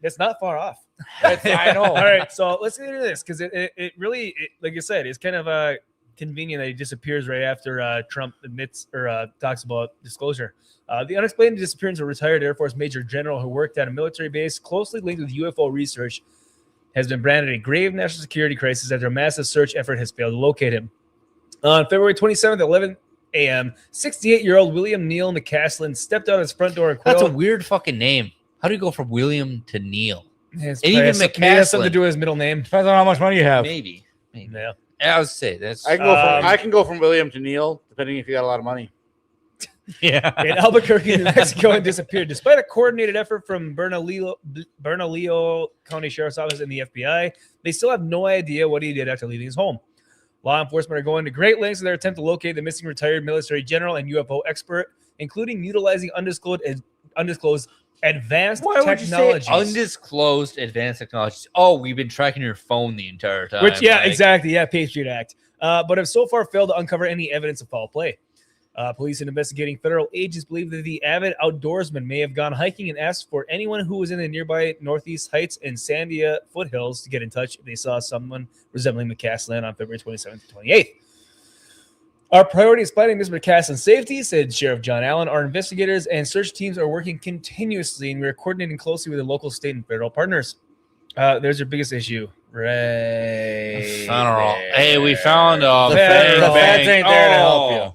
that's not far off. I know. All right, so let's get into this because it really, like I said, it's kind of convenient that he disappears right after Trump admits or talks about disclosure. The unexplained disappearance of a retired Air Force Major General who worked at a military base closely linked with UFO research has been branded a grave national security crisis after a massive search effort has failed to locate him. On February 27th at 11 a.m., 68-year-old William Neil McCaslin stepped out of his front door. That's a weird fucking name. How do you go from William to Neil? It's And even probably has something to McCaslin. do with his middle name. Depends on how much money you have. Maybe. Yeah. I would say that's. I can go from William to Neil, depending if you got a lot of money. Yeah. In Albuquerque, New Mexico, and disappeared. Despite a coordinated effort from Bernalillo County Sheriff's Office and the FBI, they still have no idea what he did after leaving his home. Law enforcement are going to great lengths in their attempt to locate the missing retired military general and UFO expert, including utilizing undisclosed advanced Why would you say technologies. undisclosed advanced technologies? Oh, we've been tracking your phone the entire time. Which, yeah, like- exactly. Yeah, Patriot Act. But have so far failed to uncover any evidence of foul play. Police and investigating federal agents believe that the avid outdoorsman may have gone hiking and asked for anyone who was in the nearby Northeast Heights and Sandia foothills to get in touch if they saw someone resembling McCaslin on February 27th and 28th. Our priority is finding Mr. McCaslin's safety, said Sheriff John Allen. Our investigators and search teams are working continuously, and we are coordinating closely with the local, state, and federal partners. There's your biggest issue. Right. I don't know. Hey, we found The feds ain't there to help you.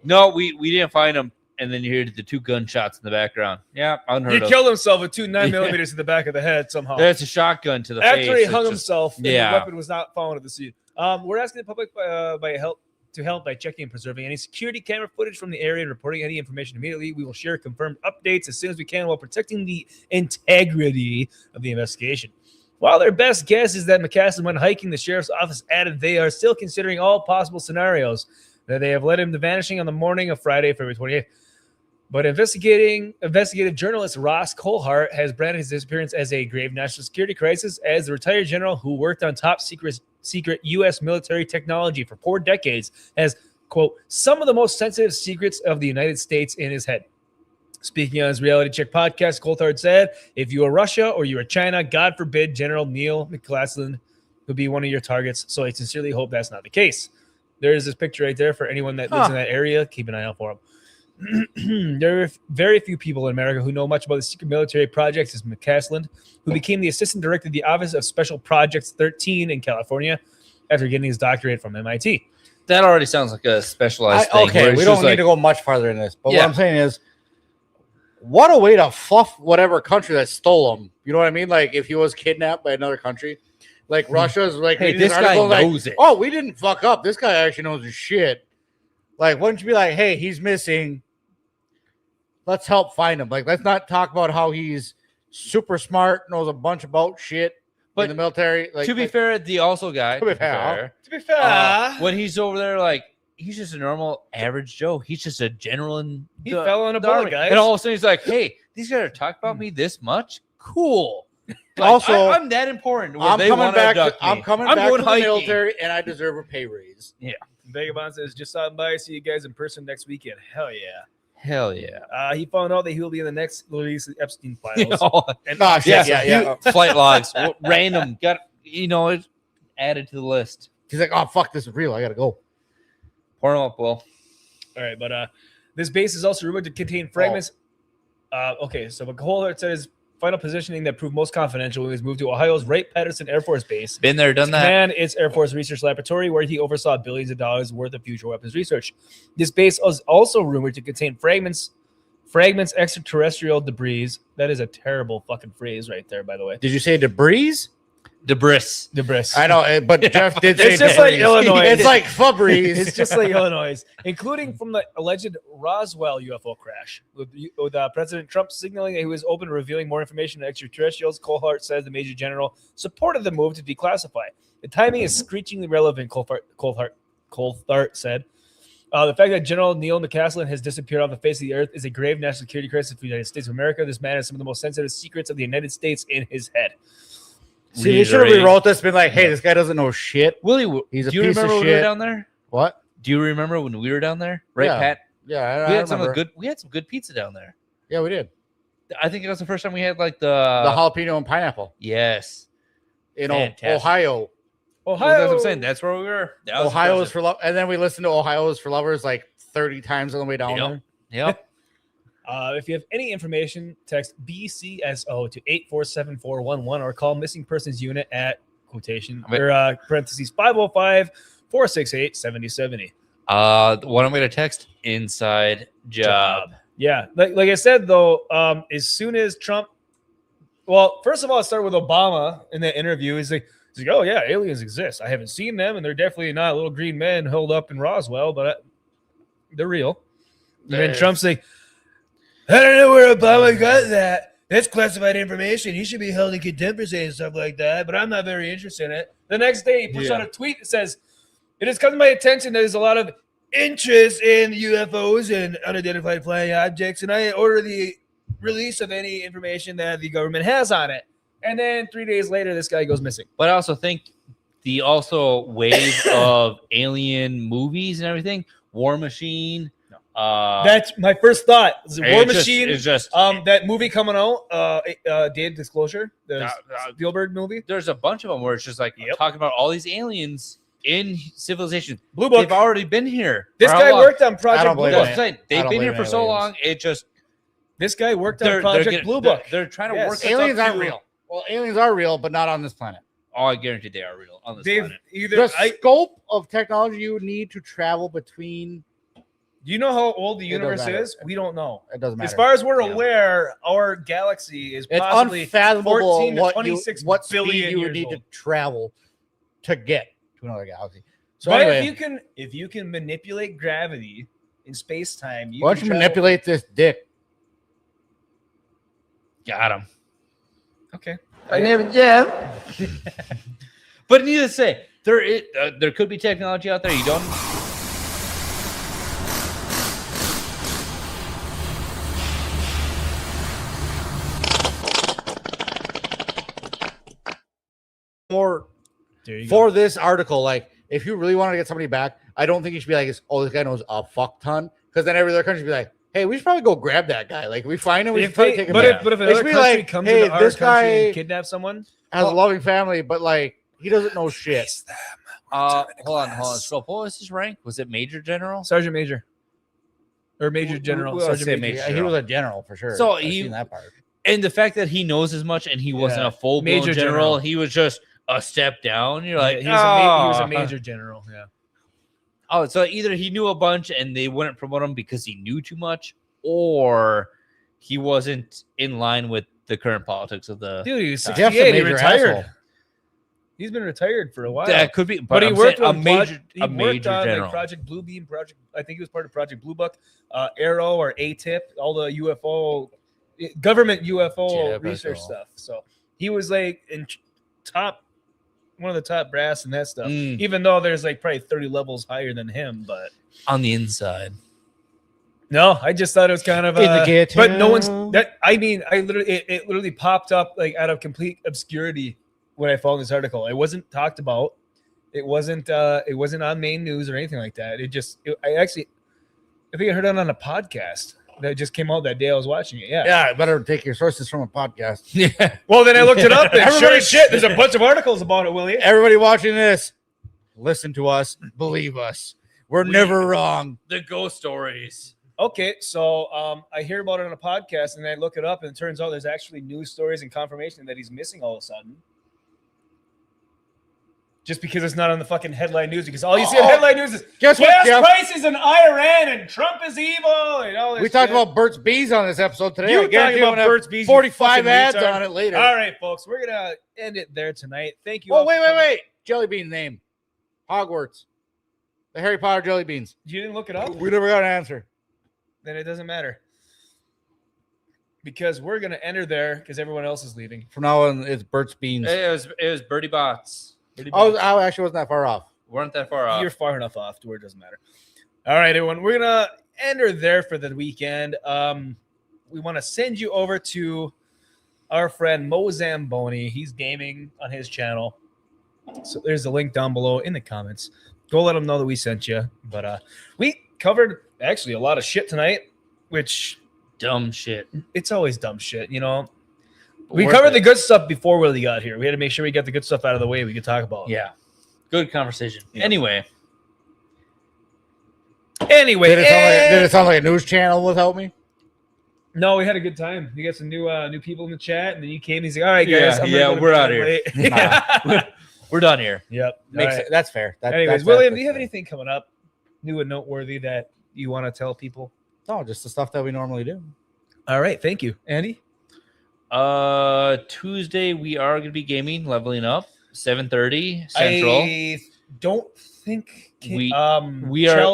No, we didn't find him. And then you hear the two gunshots in the background. Yeah, unheard He of. killed himself with two 9mm to the back of the head somehow. That's a shotgun to the face. After he It's hung just- himself, and yeah. the weapon was not found at the scene. We're asking the public by help to help by checking and preserving any security camera footage from the area and reporting any information immediately. We will share confirmed updates as soon as we can while protecting the integrity of the investigation. While their best guess is that McCaslin went hiking, the sheriff's office added they are still considering all possible scenarios that they have led him to vanishing on the morning of Friday, February 28th. But investigative journalist Ross Colhart has branded his disappearance as a grave national security crisis, as the retired general who worked on top secret U.S. military technology for 4 decades has, quote, some of the most sensitive secrets of the United States in his head. Speaking on his Reality Check podcast, Colhart said, if you are Russia or you are China, God forbid General Neil McCaslin would be one of your targets. So I sincerely hope that's not the case. There is this picture right there for anyone that lives in that area. Keep an eye out for him. There are very few people in America who know much about the secret military projects as McCaslin, who became the assistant director of the Office of Special Projects 13 in California after getting his doctorate from MIT. That already sounds like a specialized thing. Okay, we don't need to go much farther in this. But what I'm saying is, what a way to fluff whatever country that stole him. You know what I mean? Like, if he was kidnapped by another country, like Russia's like, hey, this guy knows it. Oh, we didn't fuck up. This guy actually knows his shit. Like, why don't you be like, hey, he's missing. Let's help find him. Like, let's not talk about how he's super smart, knows a bunch about shit in the military. Like, to be fair, the also guy. To be fair, when he's over there, like, he's just a normal average Joe. He's just a general in he fell on a the bullet, army. guys. And all of a sudden he's like, hey, these guys are talking about me this much? Cool. Like, also, I'm that important. I'm coming back to the hiking. military, and I deserve a pay raise. Yeah. Vagabond says, just stopping by, see you guys in person next weekend. Hell yeah. Hell yeah. He found out that he will be in the next release of Epstein files. Flight logs. Random. Got, it's added to the list. He's like, oh, fuck, this is real. I got to go. Pour them up, Will. All right, but this base is also rumored to contain fragments. Okay, so McColhart said his final positioning that proved most confidential when he was moved to Ohio's Wright-Patterson Air Force Base. Been there, done that. And its Air Force Research Laboratory, where he oversaw billions of dollars worth of future weapons research. This base was also rumored to contain fragments, extraterrestrial debris. That is a terrible fucking phrase right there, by the way. Did you say debris? Debris. I know, but Jeff did say it's just like Illinois. It's like Febreze. It's just like Illinois, including from the alleged Roswell UFO crash. With President Trump signaling that he was open to revealing more information on extraterrestrials, Colhart says the Major General supported the move to declassify. The timing is screechingly relevant, Colhart said. The fact that General Neil McCaslin has disappeared off the face of the earth is a grave national security crisis for the United States of America. This man has some of the most sensitive secrets of the United States in his head. See, they should have rewrote this, been like, hey, this guy doesn't know shit. Willie, he's a do you piece remember of when we were shit. down there? What? Do you remember when we were down there? Right, Yeah. Pat? Yeah, We I had some remember. good. We had some good pizza down there. Yeah, we did. I think it was the first time we had like The the jalapeno and pineapple yes. in Fantastic. Ohio. Well, that's what I'm saying. That's where we were. That was Ohio is impressive. for love, and then we listened to Ohio is for lovers like 30 times on the way down there. Yep. If you have any information, text BCSO to 847411 or call Missing Persons Unit at quotation or parentheses 505-468-7070. What I'm going to text inside job. Yeah, like I said though, as soon as Trump, well, first of all, it started with Obama in that interview. He's like, oh yeah, aliens exist. I haven't seen them, and they're definitely not little green men held up in Roswell, but they're real. And then Trump's like, I don't know where Obama got that. That's classified information. He should be held in contempt for saying stuff like that, but I'm not very interested in it. The next day, he puts out a tweet that says, it has come to my attention that there's a lot of interest in UFOs and unidentified flying objects, and I order the release of any information that the government has on it. And then 3 days later, this guy goes missing. But I also think the wave of alien movies and everything, War Machine. That's my first thought. War Machine is just that movie coming out, Day of Disclosure, the Spielberg movie. There's a bunch of them where it's just like talking about all these aliens in civilization. Blue Book. They've already been here. This guy worked on Project Blue Book. They've been here for so long. It just this guy worked on Project Blue Book. They're trying to work. Aliens aren't real. Well, aliens are real, but not on this planet. Oh, I guarantee they are real on this planet. The scope of technology you would need to travel between. Do you know how old the universe is? We don't know. It doesn't matter. As far as we're aware, our galaxy is possibly unfathomable 14 to 26 what billion speed you would years need old. to travel to get to another galaxy. So but anyway, if you can manipulate gravity in space time, why don't you manipulate this dick? Got him. Okay. My name is Jeff. But needless to say, there could be technology out there you don't. More There you for this article, like if you really wanted to get somebody back, I don't think you should be like, oh, this guy knows a fuck ton, because then every other country would be like, hey, we should probably go grab that guy. Like we find him, we should probably take him back. But if It another should be country like, comes hey, into our this country guy and kidnaps someone, has a loving family, but like he doesn't know shit. Hold on. Scroll. What was his rank? Was it Major General? Sergeant Major, or Major General. We'll Sergeant say Major. Major. He was a general for sure. So I've seen that part. And the fact that he knows as much and he wasn't a full blown Major general, General. he was just a step down. You're like, he was a major general. Yeah. Oh, so either he knew a bunch and they wouldn't promote him because he knew too much, or he wasn't in line with the current politics of the. Dude, he was Jeff's 68. a He major retired. asshole. He's been retired for a while. That could be, But he I'm worked saying on a major on general. like Project Bluebeam, I think he was part of Project Blue Book, Arrow or ATIP, all the UFO government UFO research stuff. So he was like in one of the top brass and that stuff. Even though there's like probably 30 levels higher than him, but On the inside. no, I just thought it was kind of but no one's that. I mean, it literally popped up like out of complete obscurity when I found this article. It wasn't talked about. It wasn't on main news or anything like that. I think I heard it on a podcast that just came out that day I was watching it. Yeah, I better take your sources from a podcast. Yeah. Well, then I looked it up and sure Everybody- as shit, there's a bunch of articles about it, Willie. Everybody watching this, listen to us, believe us. We're never wrong. The ghost stories. Okay, so I hear about it on a podcast and I look it up and it turns out there's actually news stories and confirmation that he's missing all of a sudden. Just because it's not on the fucking headline news, because all you see in headline news is Guess what, gas Jeff? prices in Iran and Trump is evil. And all this We talked shit. about Burt's Bees on this episode today. You I guarantee talking I'm about gonna have Burt's Bees? you 45 fucking ads retard. on it later. All right, folks, we're gonna end it there tonight. Thank you. Oh, all for coming. wait. Jelly Bean name. Hogwarts. The Harry Potter Jelly Beans. You didn't look it up? We never got an answer. Then it doesn't matter. Because we're gonna enter there because everyone else is leaving. From now on, it's Burt's Beans. It was Birdie Bots. I actually wasn't that far off. Weren't that far off. You're far enough off to where it doesn't matter. All right, everyone. We're gonna enter there for the weekend. We want to send you over to our friend Mo Zamboni. He's gaming on his channel. So there's a link down below in the comments. Go let him know that we sent you. But we covered actually a lot of shit tonight, which dumb shit. It's always dumb shit, you know. We Worth covered it. the good stuff before Willie got here. We had to make sure we got the good stuff out of the way we could talk about. Yeah. Good conversation. Yeah. Anyway. Did it sound like a news channel without me? No, we had a good time. We got some new people in the chat, and then you came and he's like, all right, guys. We're out here. We're done here. Yep. Makes All it, that's fair. Anyways, that's William, fair. do you have anything coming up new and noteworthy that you want to tell people? No, just the stuff that we normally do. All right. Thank you. Andy? Tuesday, we are going to be gaming, leveling up, 7:30 Central. I don't think we Chell can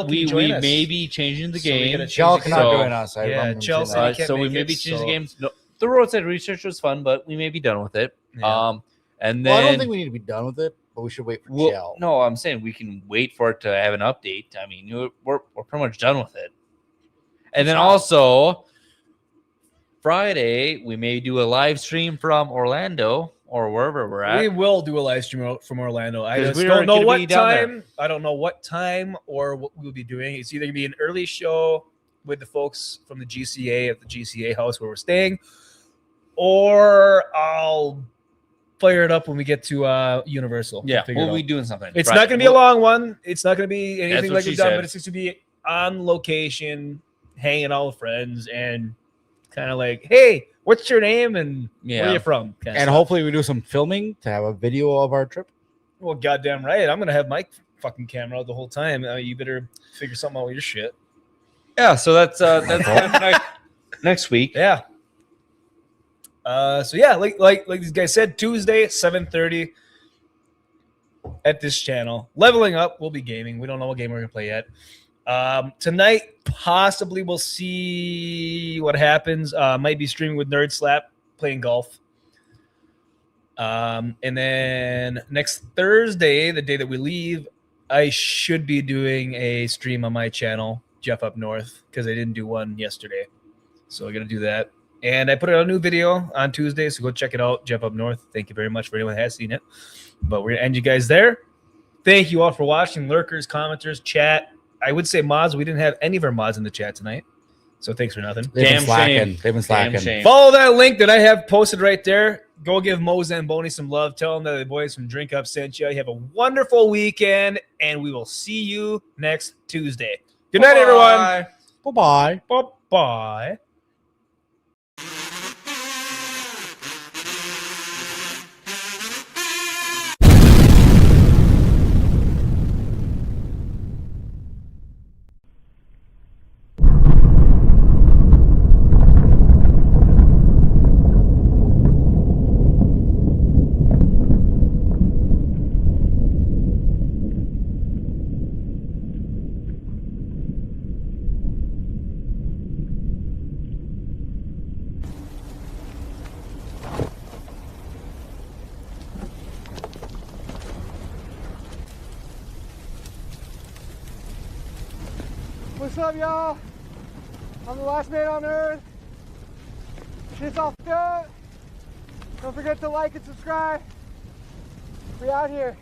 we join us. may be changing the So we game. gotta change Chell the cannot game. join us. I Yeah, remember Chell saying said that. he can't So we make may it, be changing so- the games. No, the roadside research was fun, but we may be done with it. Yeah. And Well, then I don't think we need to be done with it, but we should wait for Chell. no, I'm saying we can wait for it to have an update. I mean, we're pretty much done with it. And then also Friday, we may do a live stream from Orlando or wherever we're at. We will do a live stream from Orlando. I 'Cause just we're don't know gonna be what down there. time. I don't know what time or what we'll be doing. It's either going to be an early show with the folks from the GCA at the GCA house where we're staying, or I'll fire it up when we get to Universal. Yeah, Figure it we'll be out. doing something. It's Right. not going to be a long one. It's not going to be anything what like she we've done, said. but it's just going to be on location, hanging out with friends, and kind of like, hey, what's your name and where Yeah. are you from? Kinda And stuff. hopefully we do some filming to have a video of our trip. Well, goddamn right. I'm gonna have my fucking camera out the whole time. You better figure something out with your shit. Yeah, so that's next week. Yeah. So yeah, like these guys said, Tuesday 7:30. at this channel. Leveling Up, we'll be gaming. We don't know what game we're going to play yet. Tonight, possibly we'll see what happens. Might be streaming with Nerd Slap, playing golf. And then next Thursday, the day that we leave, I should be doing a stream on my channel, Jeff Up North, because I didn't do one yesterday. So I'm going to do that. And I put out a new video on Tuesday, so go check it out, Jeff Up North. Thank you very much for anyone who has seen it. But we're going to end you guys there. Thank you all for watching, lurkers, commenters, chat. I would say mods. We didn't have any of our mods in the chat tonight. So thanks for nothing. They've been slacking. Follow that link that I have posted right there. Go give Mo Zamboni some love. Tell them that the boys from Drink Up sent you. You have a wonderful weekend, and we will see you next Tuesday. Good night, everyone. Bye-bye. Bye-bye. What's up, y'all? I'm the last man on earth. Shit's all good. Don't forget to like and subscribe. We out here.